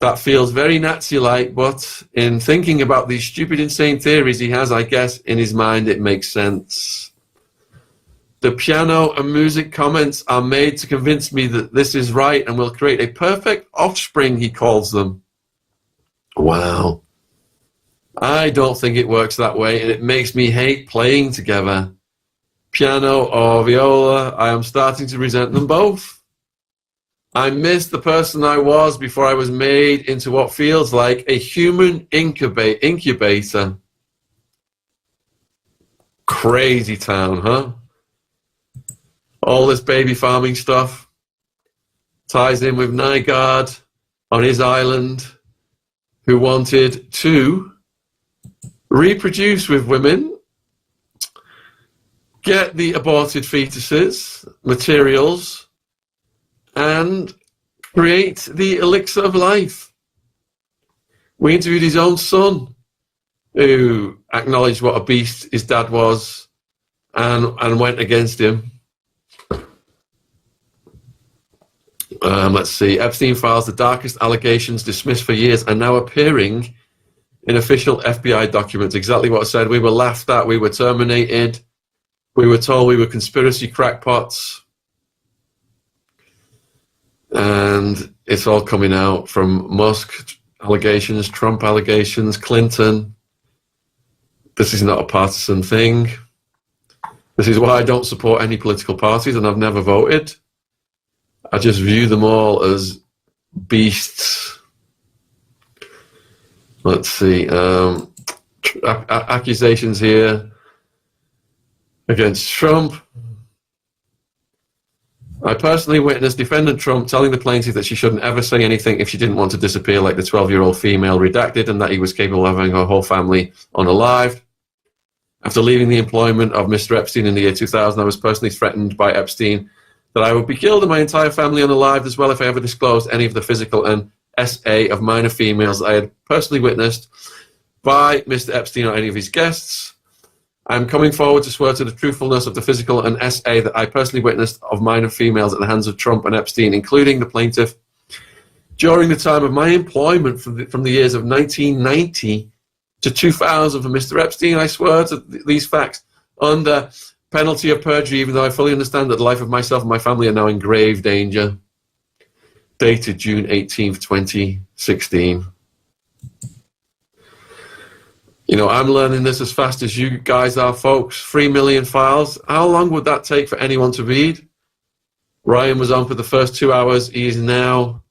Speaker 3: That feels very Nazi-like, but in thinking about these stupid, insane theories he has, I guess, in his mind, it makes sense. The piano and music comments are made to convince me that this is right and will create a perfect offspring, he calls them. Wow. I don't think it works that way, and it makes me hate playing together. Piano or viola, I am starting to resent them both. I miss the person I was before I was made into what feels like a human incubator. Crazy town, huh? All this baby farming stuff ties in with Nygaard on his island, who wanted to reproduce with women, get the aborted fetuses, materials, and create the elixir of life. We interviewed his own son, who acknowledged what a beast his dad was and went against him. Let's see. Epstein files, the darkest allegations dismissed for years are now appearing in official FBI documents. Exactly what I said. We were laughed at. We were terminated. We were told we were conspiracy crackpots. And it's all coming out from Musk allegations, Trump allegations, Clinton. This is not a partisan thing. This is why I don't support any political parties, and I've never voted. I just view them all as beasts. Let's see. Accusations here against Trump. I personally witnessed defendant Trump telling the plaintiff that she shouldn't ever say anything if she didn't want to disappear like the 12-year-old female redacted, and that he was capable of having her whole family unalived. After leaving the employment of Mr. Epstein in the year 2000, I was personally threatened by Epstein that I would be killed and my entire family unalived as well if I ever disclosed any of the physical and SA of minor females I had personally witnessed by Mr. Epstein or any of his guests. I'm coming forward to swear to the truthfulness of the physical and SA that I personally witnessed of minor females at the hands of Trump and Epstein, including the plaintiff, during the time of my employment from the years of 1990 to 2000 for Mr. Epstein. I swear to these facts under penalty of perjury, even though I fully understand that the life of myself and my family are now in grave danger. Dated June 18th, 2016. You know, I'm learning this as fast as you guys are, folks. 3 million files. How long would that take for anyone to read? Ryan was on for the first 2 hours. He is now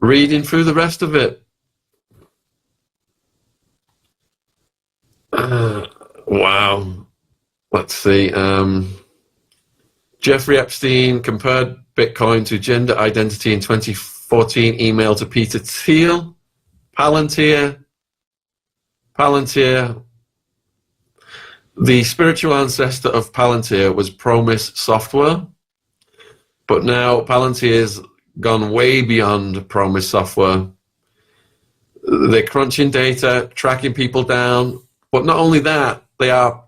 Speaker 3: reading through the rest of it. Wow. Let's see. Jeffrey Epstein compared Bitcoin to gender identity in 2014. Email to Peter Thiel. Palantir. The spiritual ancestor of Palantir was Promise Software, but now Palantir's gone way beyond Promise Software. They're crunching data, tracking people down, but not only that, they are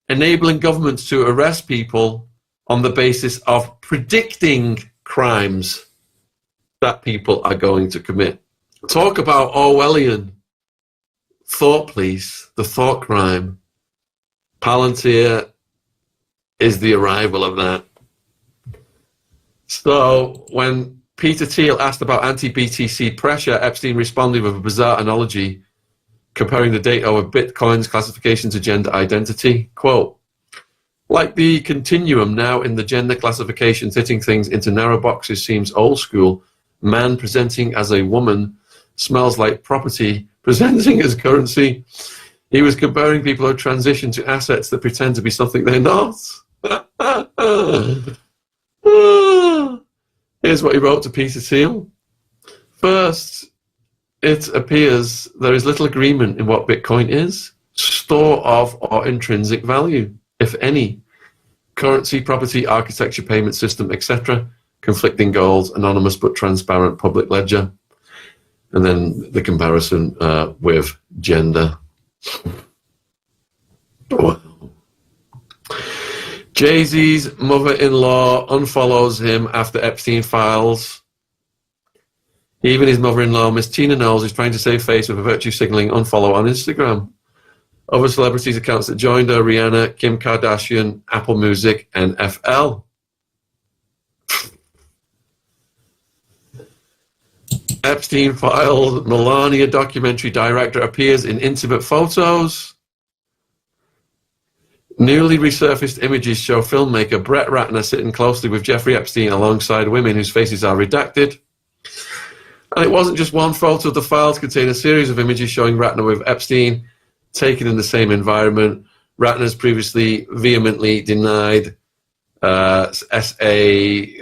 Speaker 3: enabling governments to arrest people on the basis of predicting crimes that people are going to commit. Talk about Orwellian thought police, the thought crime. Palantir is the arrival of that. So when Peter Thiel asked about anti-BTC pressure, Epstein responded with a bizarre analogy comparing the data of Bitcoin's classification to gender identity. Quote, like the continuum now in the gender classification, fitting things into narrow boxes seems old school. Man presenting as a woman smells like property presenting as currency. He was comparing people who transition to assets that pretend to be something they're not. Here's what he wrote to Peter Thiel. First, it appears there is little agreement in what Bitcoin is, store of or intrinsic value, if any, currency, property, architecture, payment system, etc., conflicting goals, anonymous but transparent public ledger. And then the comparison with gender. Wow. Jay-Z's mother-in-law unfollows him after Epstein files. Even his mother-in-law, Miss Tina Knowles, is trying to save face with a virtue signaling unfollow on Instagram. Other celebrities' accounts that joined her: Rihanna, Kim Kardashian, Apple Music, and FL. Epstein files, Melania documentary director appears in intimate photos. Newly resurfaced images show filmmaker Brett Ratner sitting closely with Jeffrey Epstein alongside women whose faces are redacted. And it wasn't just one photo. The files contain a series of images showing Ratner with Epstein taken in the same environment. Ratner's previously vehemently denied SA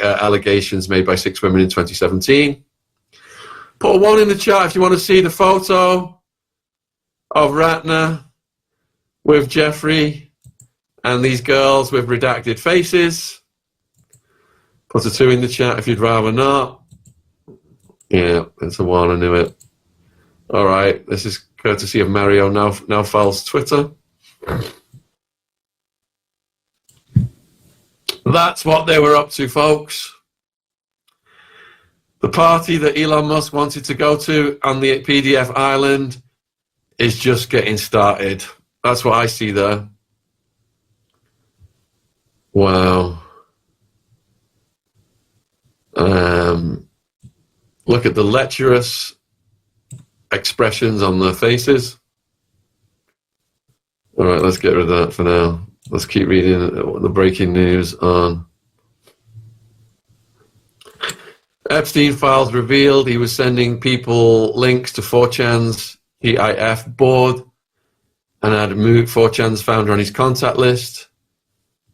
Speaker 3: allegations made by 6 women in 2017. Put a 1 in the chat if you want to see the photo of Ratner with Jeffrey and these girls with redacted faces. Put a 2 in the chat if you'd rather not. Yeah, it's a 1, I knew it. All right, this is courtesy of Mario Naufal's Twitter. That's what they were up to, folks. The party that Elon Musk wanted to go to on the PDF island is just getting started. That's what I see there. Wow. Look at the lecherous expressions on their faces. All right, let's get rid of that for now. Let's keep reading the breaking news on Epstein files revealed he was sending people links to 4chan's EIF board and had 4chan's founder on his contact list.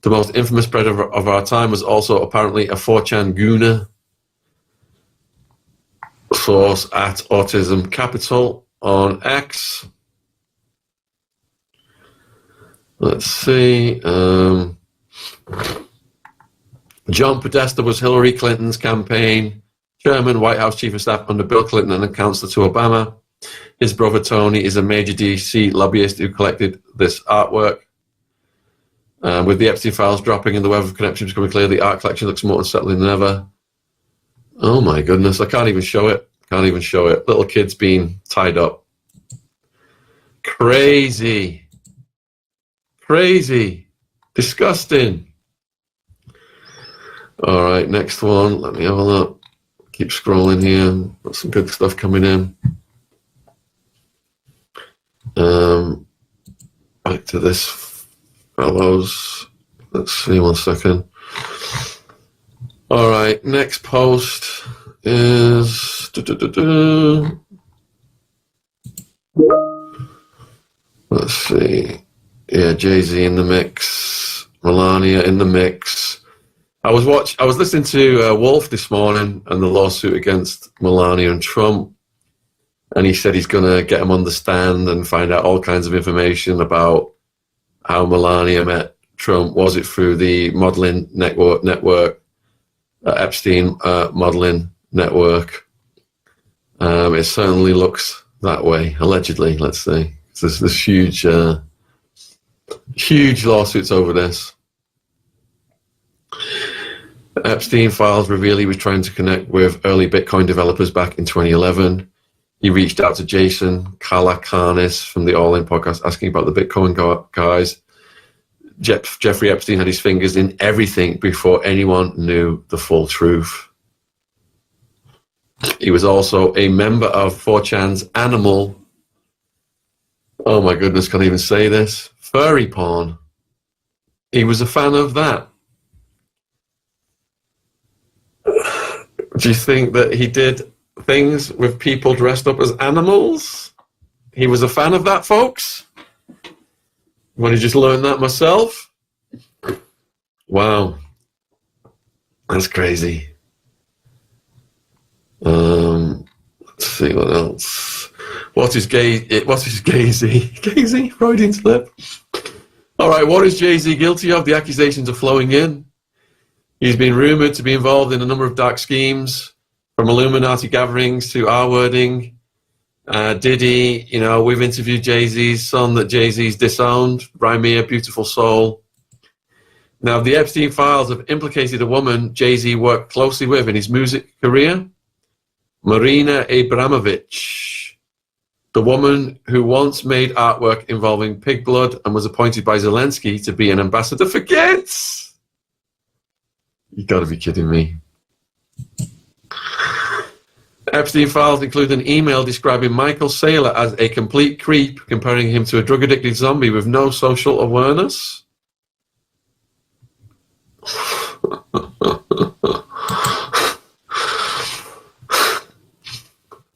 Speaker 3: The most infamous predator of our time was also apparently a 4chan gooner. Source at Autism Capital on X. Let's see. John Podesta was Hillary Clinton's campaign chairman, White House chief of staff under Bill Clinton and a counselor to Obama. His brother Tony is a major DC lobbyist who collected this artwork. With the Epstein files dropping and the web of connections becoming clear, the art collection looks more unsettling than ever. Oh my goodness, I can't even show it. Can't even show it. Little kids being tied up. Crazy. Crazy. Disgusting. All right, next one. Let me have a look. Keep scrolling here. Got some good stuff coming in. Back to this, fellows. Let's see, 1 second. All right, next post is... Let's see. Yeah, Jay-Z in the mix. Melania in the mix. I was listening to Wolf this morning and the lawsuit against Melania and Trump, and he said he's going to get him on the stand and find out all kinds of information about how Melania met Trump. Was it through the modeling network, Epstein modeling network? It certainly looks that way, allegedly. Let's say there's huge lawsuits over this. Epstein files reveal he was trying to connect with early Bitcoin developers back in 2011. He reached out to Jason Calacanis from the All In podcast asking about the Bitcoin guys. Jeffrey Epstein had his fingers in everything before anyone knew the full truth. He was also a member of 4chan's Animal. Oh my goodness, can't even say this. Furry porn. He was a fan of that. Do you think that he did things with people dressed up as animals? He was a fan of that, folks? I only just learned that myself. Wow. That's crazy. Let's see what else. What is Jay-Z? Jay-Z? Freudian slip. All right, what is Jay-Z guilty of? The accusations are flowing in. He's been rumored to be involved in a number of dark schemes, from Illuminati gatherings to R-wording. Diddy, we've interviewed Jay-Z's son that Jay-Z's disowned, Rymir, beautiful soul. Now, the Epstein files have implicated a woman Jay-Z worked closely with in his music career, Marina Abramovich, the woman who once made artwork involving pig blood and was appointed by Zelensky to be an ambassador for kids. You gotta be kidding me. Epstein files include an email describing Michael Saylor as a complete creep, comparing him to a drug-addicted zombie with no social awareness.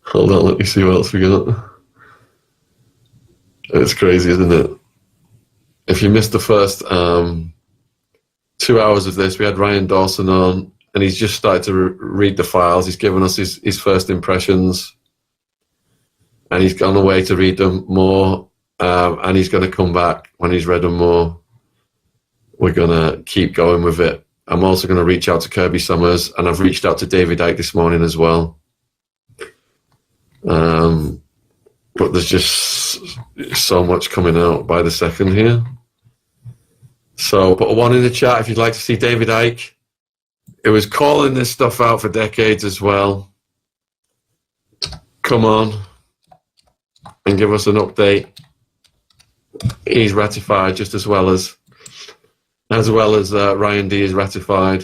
Speaker 3: Hold on, let me see what else we got. It's crazy, isn't it? If you missed the first 2 hours of this, we had Ryan Dawson on, and he's just started to read the files. He's given us his first impressions, and he's gone away to read them more, and he's going to come back when he's read them more. We're going to keep going with it. I'm also going to reach out to Kirby Summers, and I've reached out to David Icke this morning as well. But there's just so much coming out by the second here. So put a 1 in the chat if you'd like to see David Icke. It was calling this stuff out for decades as well. Come on and give us an update. He's ratified just as well as Ryan D is ratified.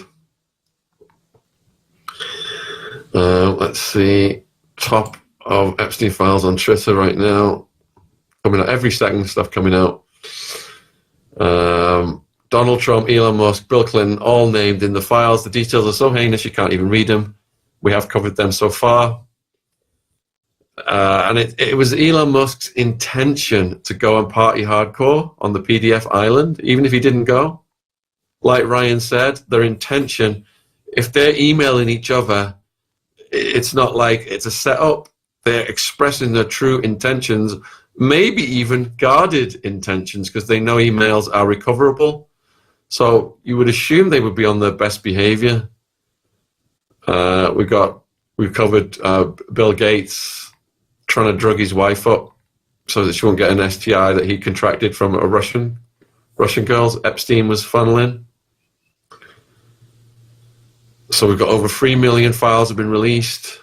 Speaker 3: Let's see. Top of Epstein files on Twitter right now. Coming out every second, stuff coming out. Donald Trump, Elon Musk, Bill Clinton, all named in the files. The details are so heinous you can't even read them. We have covered them so far. And it was Elon Musk's intention to go and party hardcore on the PDF island, even if he didn't go. Like Ryan said, their intention, if they're emailing each other, it's not like it's a setup. They're expressing their true intentions, maybe even guarded intentions, because they know emails are recoverable. So you would assume they would be on their best behavior. We've covered Bill Gates trying to drug his wife up so that she won't get an STI that he contracted from a Russian girls Epstein was funneling. So we've got over 3 million files have been released.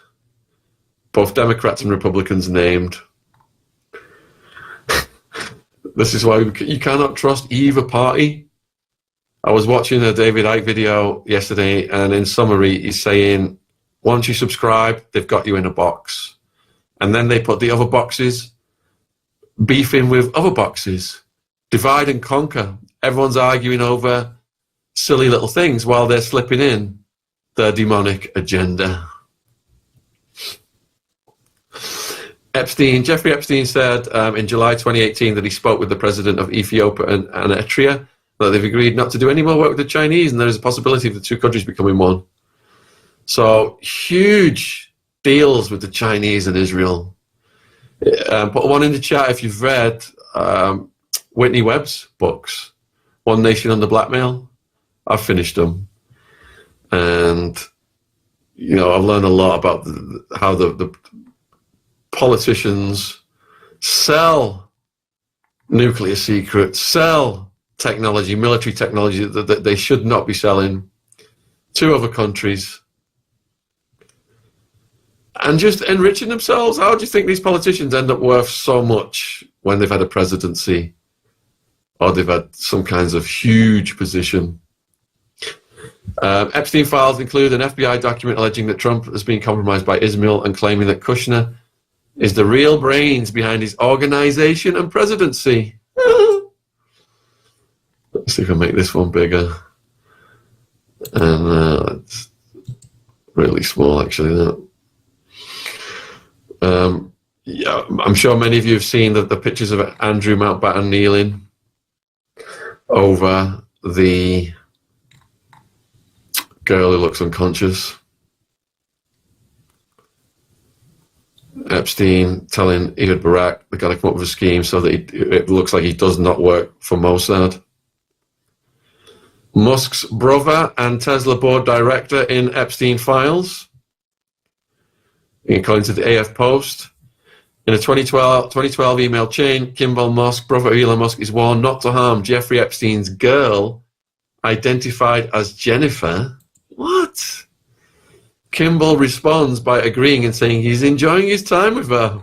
Speaker 3: Both Democrats and Republicans named. This is why you cannot trust either party. I was watching a David Icke video yesterday, and in summary, he's saying, once you subscribe, they've got you in a box. And then they put the other boxes, beefing with other boxes. Divide and conquer. Everyone's arguing over silly little things while they're slipping in their demonic agenda. Jeffrey Epstein said in July 2018 that he spoke with the president of Ethiopia and Eritrea, that they've agreed not to do any more work with the Chinese, and there is a possibility of the two countries becoming one. So huge deals with the Chinese and Israel. Put 1 in the chat if you've read Whitney Webb's books, One Nation Under Blackmail. I've finished them. And, I've learned a lot about how the politicians sell nuclear secrets, sell technology, military technology that they should not be selling to other countries, and just enriching themselves. How do you think these politicians end up worth so much when they've had a presidency or they've had some kinds of huge position? Epstein files include an FBI document alleging that Trump has been compromised by Ismail and claiming that Kushner is the real brains behind his organization and presidency. Let's see if I make this one bigger. And it's really small, actually. Yeah, I'm sure many of you have seen the pictures of Andrew Mountbatten kneeling over the girl who looks unconscious. Epstein telling Ehud Barak they've got to come up with a scheme so that it looks like he does not work for Mossad. Musk's brother and Tesla board director in Epstein files. According to the AF Post, in a 2012 email chain, Kimball Musk, brother of Elon Musk, is warned not to harm Jeffrey Epstein's girl, identified as Jennifer. What? Kimball responds by agreeing and saying he's enjoying his time with her.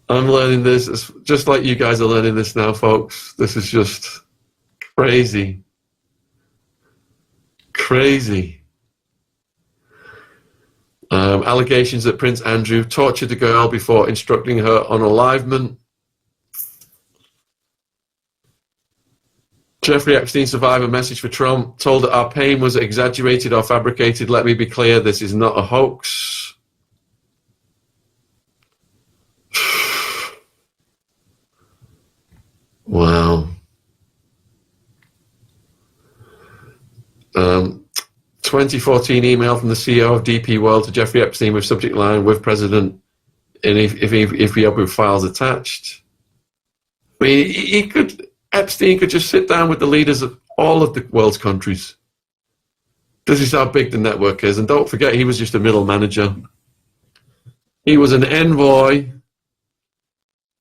Speaker 3: I'm learning this. It's just like you guys are learning this now, folks. This is just crazy. Crazy. Allegations that Prince Andrew tortured the girl before instructing her on unalivement. Jeffrey Epstein survivor message for Trump, told that our pain was exaggerated or fabricated. Let me be clear, this is not a hoax. Wow. 2014 email from the CEO of DP World to Jeffrey Epstein with subject line, with President, and if he opened files attached. I mean, Epstein could just sit down with the leaders of all of the world's countries. This is how big the network is. And don't forget, he was just a middle manager. He was an envoy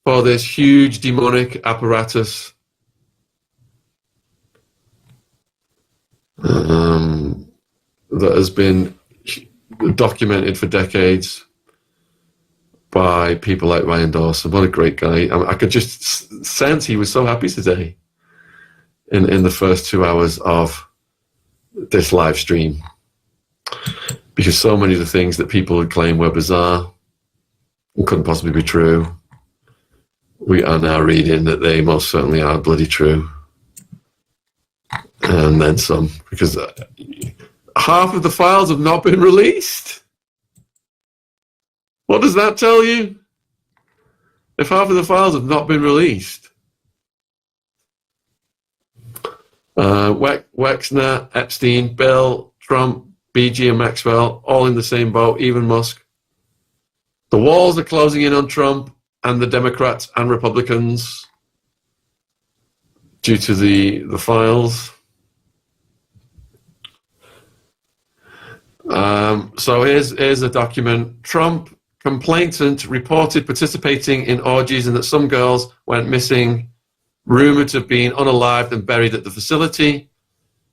Speaker 3: for this huge demonic apparatus. That has been documented for decades by people like Ryan Dawson. What a great guy. I could just sense he was so happy today in the first 2 hours of this live stream, because so many of the things that people had claimed were bizarre and couldn't possibly be true, we are now reading that they most certainly are bloody true. And then some, because half of the files have not been released. What does that tell you? If half of the files have not been released. Wexner, Epstein, Bill, Trump, BG and Maxwell, all in the same boat, even Musk. The walls are closing in on Trump and the Democrats and Republicans due to the files. So here's a document. Trump complainant reported participating in orgies and that some girls went missing, rumored to have been unalived and buried at the facility.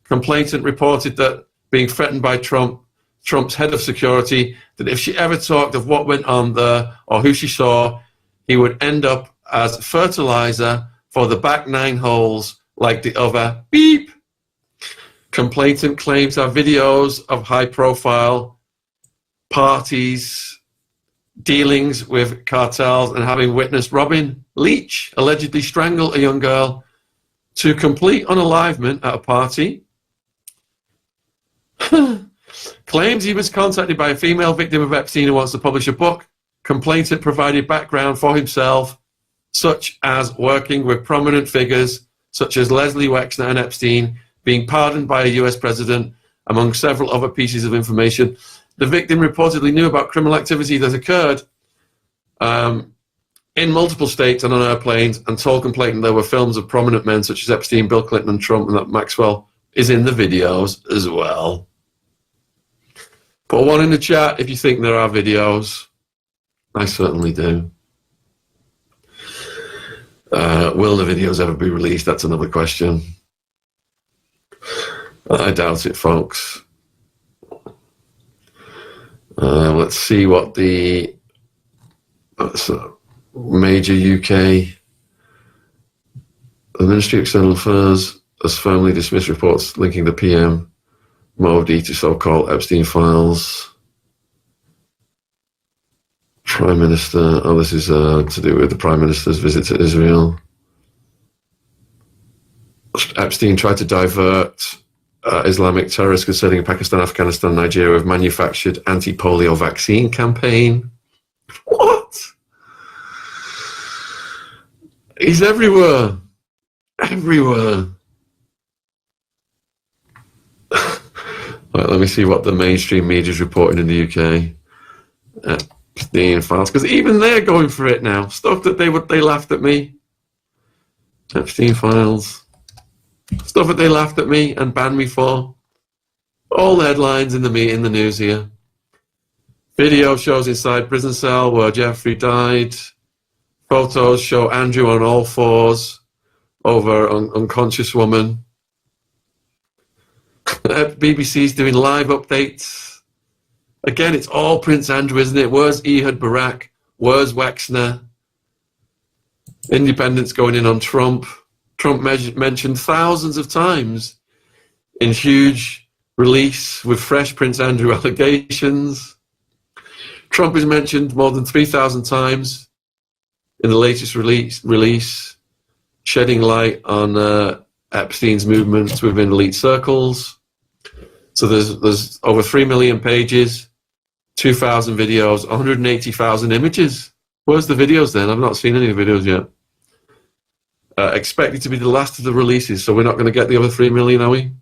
Speaker 3: Complainant reported that being threatened by Trump's head of security, that if she ever talked of what went on there or who she saw, he would end up as fertilizer for the back 9 holes like the other beep. Complainant claims to have videos of high-profile parties, dealings with cartels, and having witnessed Robin Leach allegedly strangle a young girl to complete unalivement at a party. Claims he was contacted by a female victim of Epstein who wants to publish a book. Complainant provided background for himself, such as working with prominent figures such as Leslie Wexner and Epstein, being pardoned by a US president, among several other pieces of information. The victim reportedly knew about criminal activity that occurred in multiple states and on airplanes, and told complainant there were films of prominent men such as Epstein, Bill Clinton, and Trump, and that Maxwell is in the videos as well. Put one in the chat if you think there are videos. I certainly do. Will the videos ever be released? That's another question. I doubt it, folks. Let's see what the major UK, the Ministry of External Affairs has firmly dismissed reports linking the PM Modi to so-called Epstein files. Prime Minister, oh, this is to do with the Prime Minister's visit to Israel. Epstein tried to divert Islamic terrorists concerning Pakistan, Afghanistan, Nigeria with manufactured anti-polio vaccine campaign. What? He's everywhere. Everywhere. Right, let me see what the mainstream media is reporting in the UK. Epstein files, because even they're going for it now. Stuff that they laughed at me. Epstein files. Stuff that they laughed at me and banned me for. All the headlines in the news here. Video shows inside prison cell where Jeffrey died. Photos show Andrew on all fours over an unconscious woman. BBC's doing live updates. Again, it's all Prince Andrew, isn't it? Where's Ehud Barak? Where's Wexner? Independents going in on Trump. Trump mentioned thousands of times in huge release with fresh Prince Andrew allegations. Trump is mentioned more than 3,000 times in the latest release, shedding light on Epstein's movements within elite circles. So there's over 3 million pages, 2,000 videos, 180,000 images. Where's the videos then? I've not seen any of the videos yet. Expected to be the last of the releases, so we're not going to get the other 3 million, are we?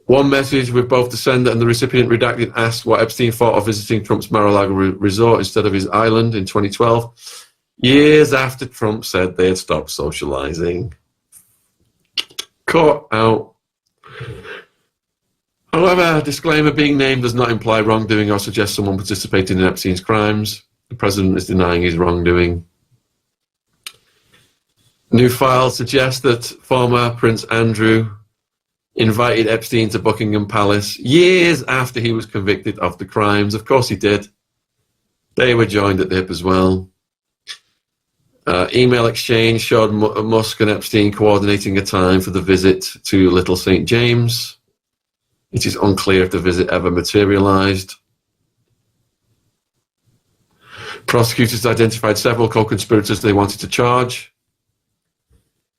Speaker 3: One message with both the sender and the recipient redacted asked what Epstein thought of visiting Trump's Mar-a-Lago resort instead of his island in 2012, years after Trump said they had stopped socializing. Caught out. However, disclaimer, being named does not imply wrongdoing or suggest someone participated in Epstein's crimes. The president is denying his wrongdoing. New files suggest that former Prince Andrew invited Epstein to Buckingham Palace years after he was convicted of the crimes. Of course he did. They were joined at the hip as well. Email exchange showed Musk and Epstein coordinating a time for the visit to Little St. James. It is unclear if the visit ever materialized. Prosecutors identified several co-conspirators they wanted to charge.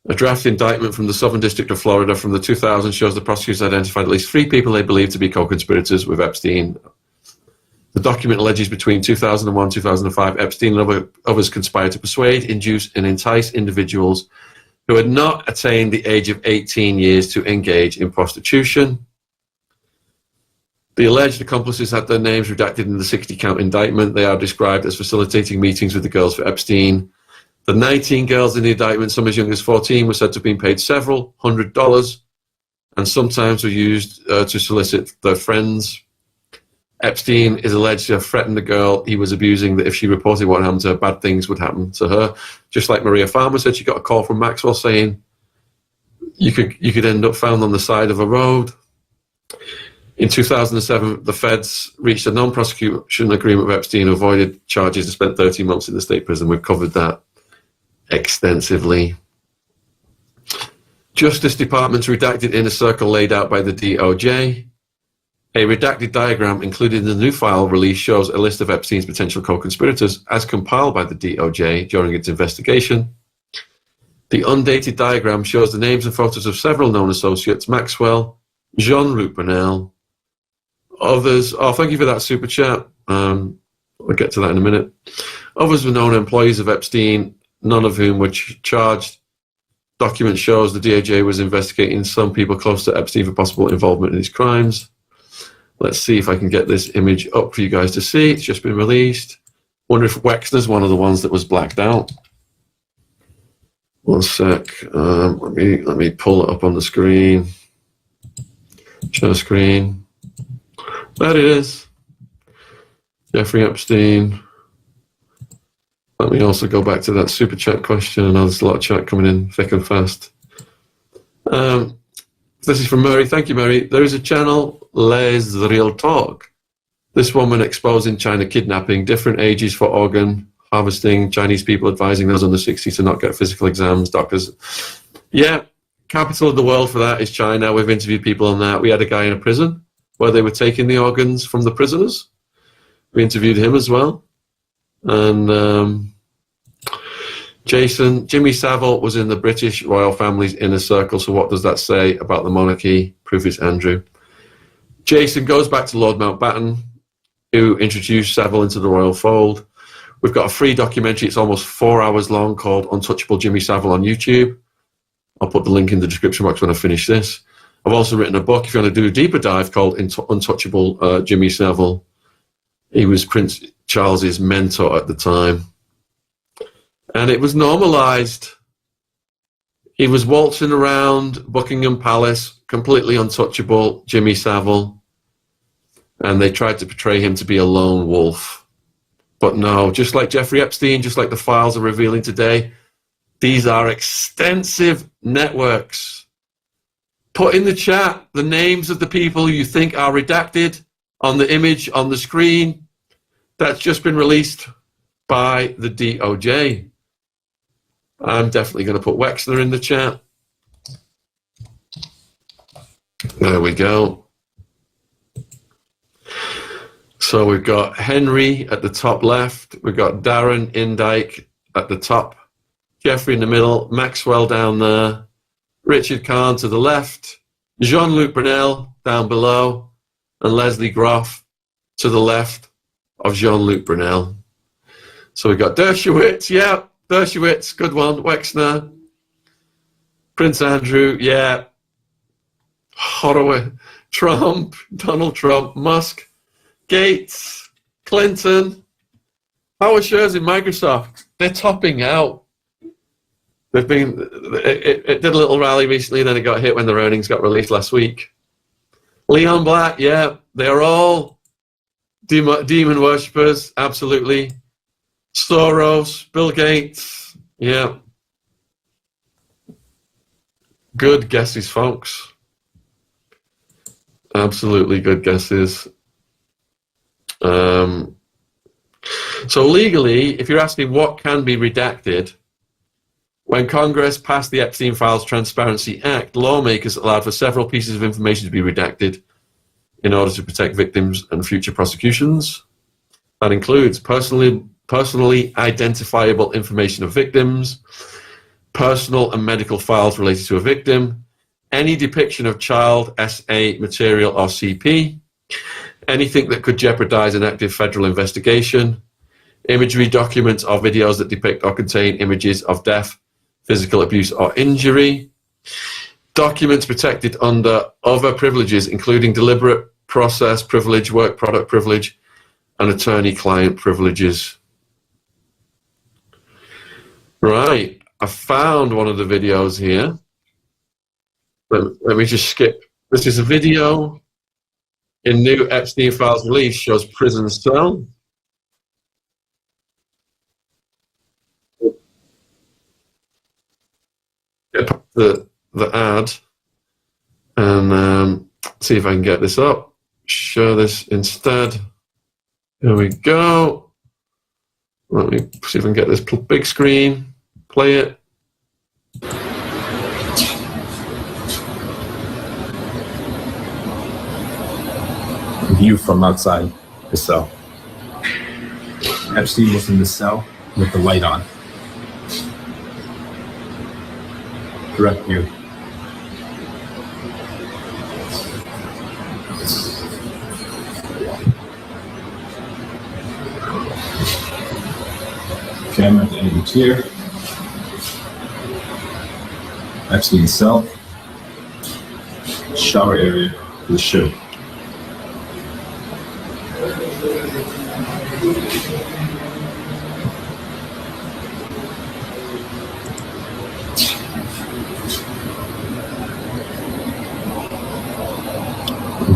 Speaker 3: A draft indictment from the Southern District of Florida from the 2000s shows the prosecutors identified at least 3 people they believed to be co-conspirators with Epstein. The document alleges between 2001 and 2005, Epstein and others conspired to persuade, induce, and entice individuals who had not attained the age of 18 years to engage in prostitution. The alleged accomplices had their names redacted in the 60-count indictment. They are described as facilitating meetings with the girls for Epstein. The 19 girls in the indictment, some as young as 14, were said to have been paid several $100s and sometimes were used to solicit their friends. Epstein is alleged to have threatened the girl he was abusing that if she reported what happened to her, bad things would happen to her. Just like Maria Farmer said she got a call from Maxwell saying you could end up found on the side of a road. In 2007, the feds reached a non-prosecution agreement with Epstein, who avoided charges and spent 13 months in the state prison. We've covered that extensively. Justice Department's redacted inner circle laid out by the DOJ. A redacted diagram included in the new file release shows a list of Epstein's potential co-conspirators as compiled by the DOJ during its investigation. The undated diagram shows the names and photos of several known associates: Maxwell, Jean-Luc Brunel, others. Oh, thank you for that super chat. We'll get to that in a minute. Others were known employees of Epstein, none of whom were charged. Document shows the DOJ was investigating some people close to Epstein for possible involvement in his crimes. Let's see if I can get this image up for you guys to see. It's just been released. Wonder if Wexner's one of the ones that was blacked out. One sec. Let me pull it up on the screen. Share screen. There it is. Jeffrey Epstein. Let me also go back to that super chat question. I know there's a lot of chat coming in thick and fast. This is from Mary. Thank you, Mary. There is a channel, Les Real Talk. This woman exposing China kidnapping, different ages for organ harvesting, Chinese people advising those under 60 to not get physical exams, doctors. Yeah, capital of the world for that is China. We've interviewed people on that. We had a guy in a prison where they were taking the organs from the prisoners. We interviewed him as well. And Jimmy Savile was in the British royal family's inner circle, so what does that say about the monarchy? Proof is Andrew. Jason goes back to Lord Mountbatten, who introduced Savile into the royal fold. We've got a free documentary, it's almost 4 hours long, called Untouchable Jimmy Savile on YouTube. I'll put the link in the description box when I finish this. I've also written a book, if you want to do a deeper dive, called Untouchable Jimmy Savile. He was Prince Charles's mentor at the time. And it was normalized. He was waltzing around Buckingham Palace, completely untouchable, Jimmy Savile. And they tried to portray him to be a lone wolf. But no, just like Jeffrey Epstein, just like the files are revealing today, these are extensive networks. Put in the chat the names of the people you think are redacted on the image on the screen. That's just been released by the DOJ. I'm definitely going to put Wexner in the chat. There we go. So we've got Henry at the top left. We've got Darren Indyke at the top. Jeffrey in the middle. Maxwell down there. Richard Kahn to the left. Jean-Luc Brunel down below. And Leslie Groff to the left of Jean-Luc Brunel. So we've got Dershowitz. Yeah, Dershowitz. Good one. Wexner. Prince Andrew. Yeah. Horowitz. Trump. Donald Trump. Musk. Gates, Clinton, our shares in Microsoft, they're topping out. They've been, it did a little rally recently, then it got hit when their earnings got released last week. Leon Black, yeah, they're all demon worshippers, absolutely. Soros, Bill Gates, yeah. Good guesses, folks. Absolutely good guesses. So legally, if you're asking what can be redacted, when Congress passed the Epstein Files Transparency Act, lawmakers allowed for several pieces of information to be redacted in order to protect victims and future prosecutions. That includes personally identifiable information of victims, personal and medical files related to a victim, any depiction of child SA material or CP, anything that could jeopardize an active federal investigation, imagery, documents, or videos that depict or contain images of death, physical abuse, or injury, documents protected under other privileges, including deliberate process privilege, work product privilege, and attorney-client privileges. Right, I found one of the videos here. Let me just skip. This is a video in new Epstein Files release, shows prison cell. The ad, and see if I can get this up. Show this instead. Here we go. Let me see if I can get this big screen. Play it.
Speaker 5: View from outside the cell. Epstein was in the cell with the light on. Direct view. Camera at the end of the tier. Epstein's cell. Shower area for the show.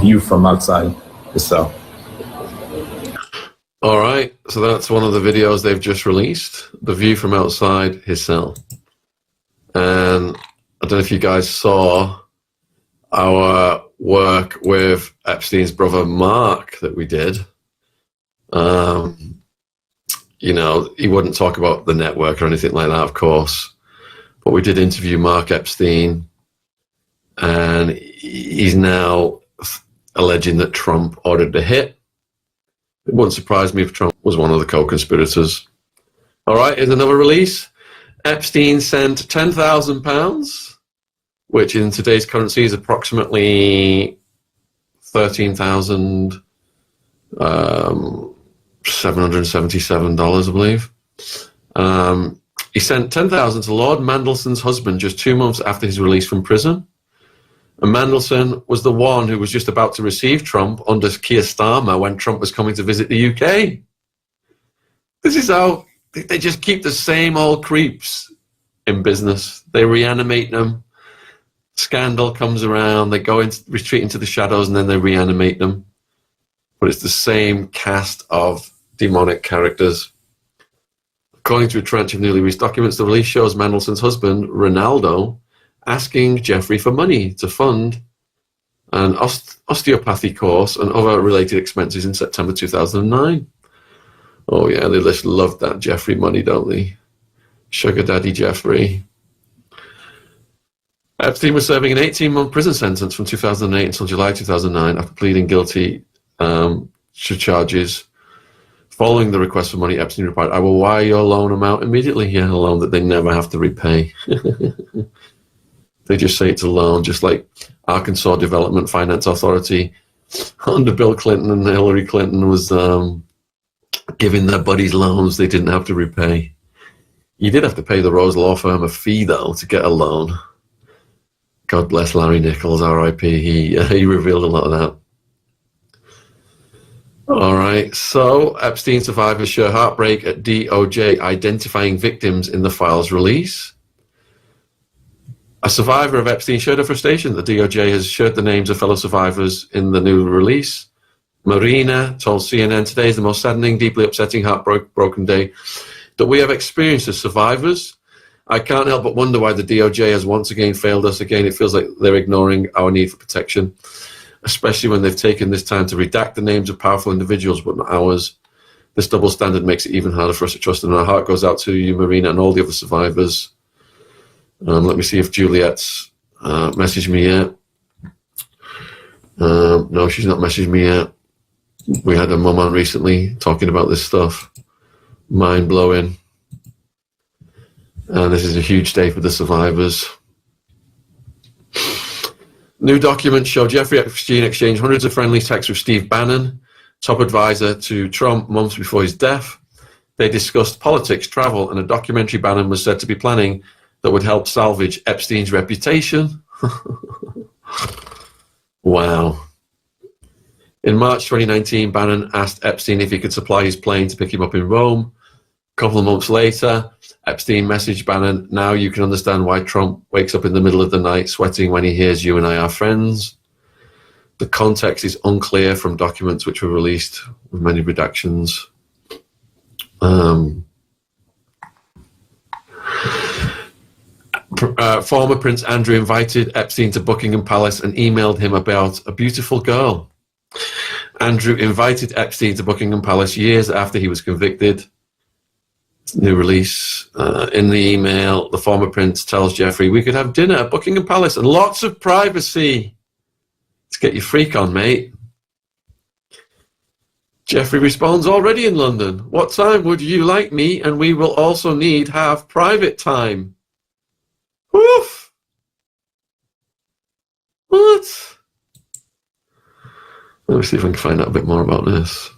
Speaker 5: View from outside the cell.
Speaker 3: All right, so that's one of the videos they've just released, the view from outside his cell. And I don't know if you guys saw our work with Epstein's brother Mark that we did. You know, he wouldn't talk about the network or anything like that, of course, but we did interview Mark Epstein, and he's now alleging that Trump ordered the hit. It wouldn't surprise me if Trump was one of the co-conspirators. All right, here's another release. Epstein sent £10,000, which in today's currency is approximately $13,777, I believe. He sent $10,000 to Lord Mandelson's husband just 2 months after his release from prison. And Mandelson was the one who was just about to receive Trump under Keir Starmer when Trump was coming to visit the UK. This is how they just keep the same old creeps in business. They reanimate them. Scandal comes around, they go into retreat into the shadows, and then they reanimate them. But it's the same cast of demonic characters. According to a tranche of newly released documents, the release shows Mandelson's husband, Ronaldo, asking Jeffrey for money to fund an osteopathy course and other related expenses in September 2009. Oh yeah, they just love that Jeffrey money, don't they? Sugar Daddy Jeffrey. Epstein was serving an 18-month prison sentence from 2008 until July 2009 after pleading guilty to charges. Following the request for money, Epstein replied, "I will wire your loan amount immediately." He had a loan that they never have to repay. They just say it's a loan, just like Arkansas Development Finance Authority under Bill Clinton and Hillary Clinton was giving their buddies loans they didn't have to repay. You did have to pay the Rose Law Firm a fee, though, to get a loan. God bless Larry Nichols, R.I.P. He revealed a lot of that. All right, so Epstein survivors share heartbreak at DOJ identifying victims in the files release. A survivor of Epstein shared her frustration that the DOJ has shared the names of fellow survivors in the new release. Marina told CNN, "Today is the most saddening, deeply upsetting, heartbroken day that we have experienced as survivors. I can't help but wonder why the DOJ has once again failed us. Again, it feels like they're ignoring our need for protection, especially when they've taken this time to redact the names of powerful individuals, but not ours. This double standard makes it even harder for us to trust, and our heart goes out to you, Marina, and all the other survivors." Let me see if Juliet's messaged me yet. No, she's not messaged me yet. We had a mum on recently talking about this stuff. Mind-blowing. And this is a huge day for the survivors. New documents show Jeffrey Epstein exchanged hundreds of friendly texts with Steve Bannon, top advisor to Trump, months before his death. They discussed politics, travel, and a documentary Bannon was said to be planning that would help salvage Epstein's reputation. Wow. In March 2019, Bannon asked Epstein if he could supply his plane to pick him up in Rome. A couple of months later, Epstein messaged Bannon, "Now you can understand why Trump wakes up in the middle of the night sweating when he hears you and I are friends." The context is unclear from documents which were released with many redactions. Former Prince Andrew invited Epstein to Buckingham Palace and emailed him about a beautiful girl. Andrew invited Epstein to Buckingham Palace years after he was convicted. New release. In the email, the former prince tells Jeffrey, "We could have dinner at Buckingham Palace and lots of privacy. Let's get your freak on, mate." Jeffrey responds, "Already in London. What time would you like me? And we will also have private time." Woof! What? Let me see if I can find out a bit more about this.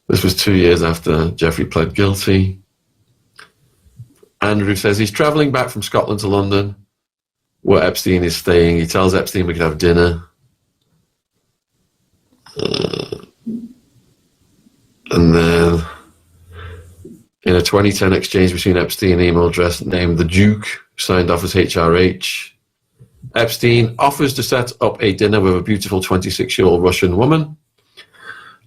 Speaker 3: This was 2 years after Jeffrey pled guilty. Andrew says he's travelling back from Scotland to London, where Epstein is staying. He tells Epstein we could have dinner. And then in a 2010 exchange between Epstein and an email address named the Duke, signed off as HRH, Epstein offers to set up a dinner with a beautiful 26-year-old Russian woman.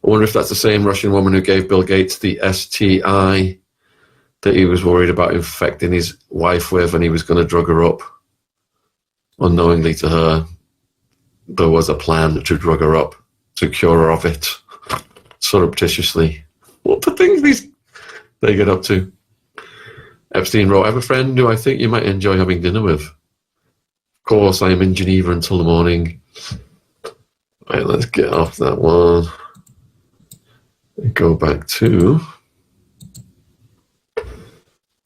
Speaker 3: I wonder if that's the same Russian woman who gave Bill Gates the STI that he was worried about infecting his wife with, and he was going to drug her up. Unknowingly to her, there was a plan to drug her up, to cure her of it, surreptitiously. What the things they get up to. Epstein wrote, "I have a friend who I think you might enjoy having dinner with. Of course, I am in Geneva until the morning." Right, let's get off that one. Go back to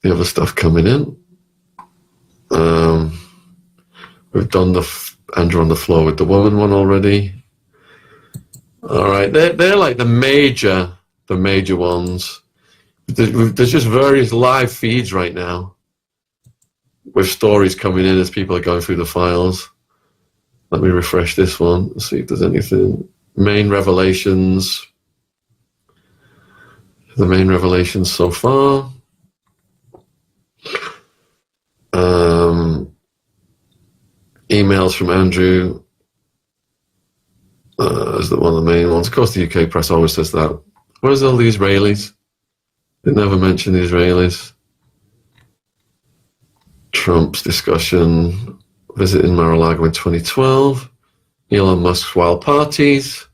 Speaker 3: the other stuff coming in. We've done the Andrew on the floor with the woman one already. All right, they're like the major ones. There's just various live feeds right now with stories coming in as people are going through the files. Let me refresh this one and see if there's anything. Main revelations. The main revelations so far. Emails from Andrew is one of the main ones. Of course, the UK press always says that. Where's all the Israelis? They never mention the Israelis. Trump's discussion, visiting Mar-a-Lago in 2012. Elon Musk's wild parties.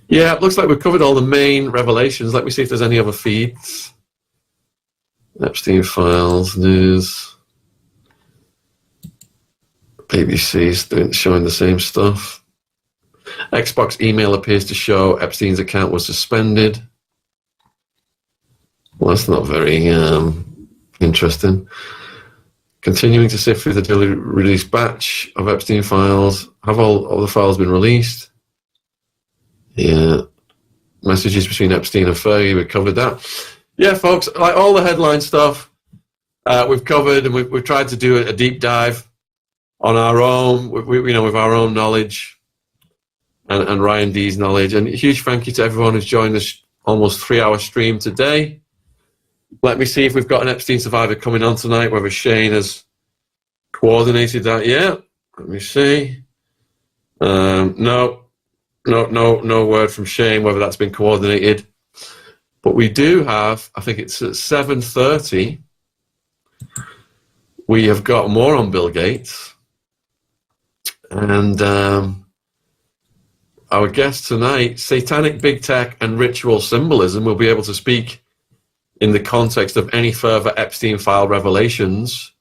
Speaker 3: Yeah, it looks like we've covered all the main revelations. Let me see if there's any other feeds. Epstein files, news. BBC's showing the same stuff. Xbox email appears to show Epstein's account was suspended. Well, that's not very interesting. Continuing to sift through the daily release batch of Epstein files. Have all the files been released? Yeah. Messages between Epstein and Fergie, we covered that. Yeah, folks, like all the headline stuff we've covered, and we've tried to do a deep dive on our own, with our own knowledge and Ryan D's knowledge. And a huge thank you to everyone who's joined this almost 3-hour stream today. Let me see if we've got an Epstein survivor coming on tonight, whether Shane has coordinated that yet. Let me see. No word from Shane whether that's been coordinated. But we do have, I think it's at 7:30, we have got more on Bill Gates. And our guest tonight, Satanic Big Tech and Ritual Symbolism, will be able to speak in the context of any further Epstein file revelations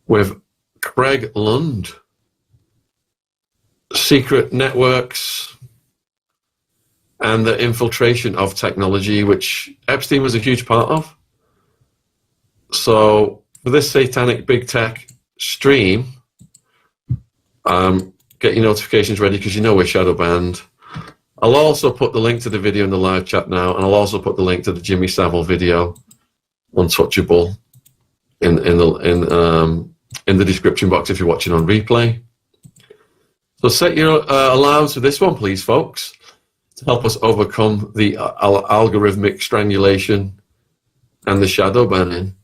Speaker 3: with Craig Lund. Secret networks and the infiltration of technology, which Epstein was a huge part of. So for this Satanic Big Tech stream, get your notifications ready, because you know we're shadow banned. I'll also put the link to the video in the live chat now, and I'll also put the link to the Jimmy Savile video, Untouchable, in the description box if you're watching on replay. So set your alarms for this one, please, folks, to help us overcome the algorithmic strangulation and the shadow banning.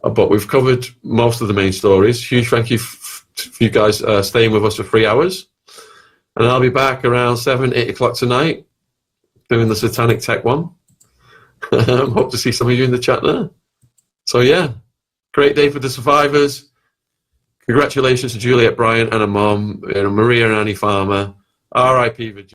Speaker 3: But we've covered most of the main stories. Huge thank you for you guys staying with us for 3 hours. And I'll be back around 8 o'clock tonight doing the Satanic Tech one. Hope to see some of you in the chat there. So yeah, great day for the survivors. Congratulations to Juliet Bryant and her mom, Maria and Annie Farmer. R.I.P. Virginia.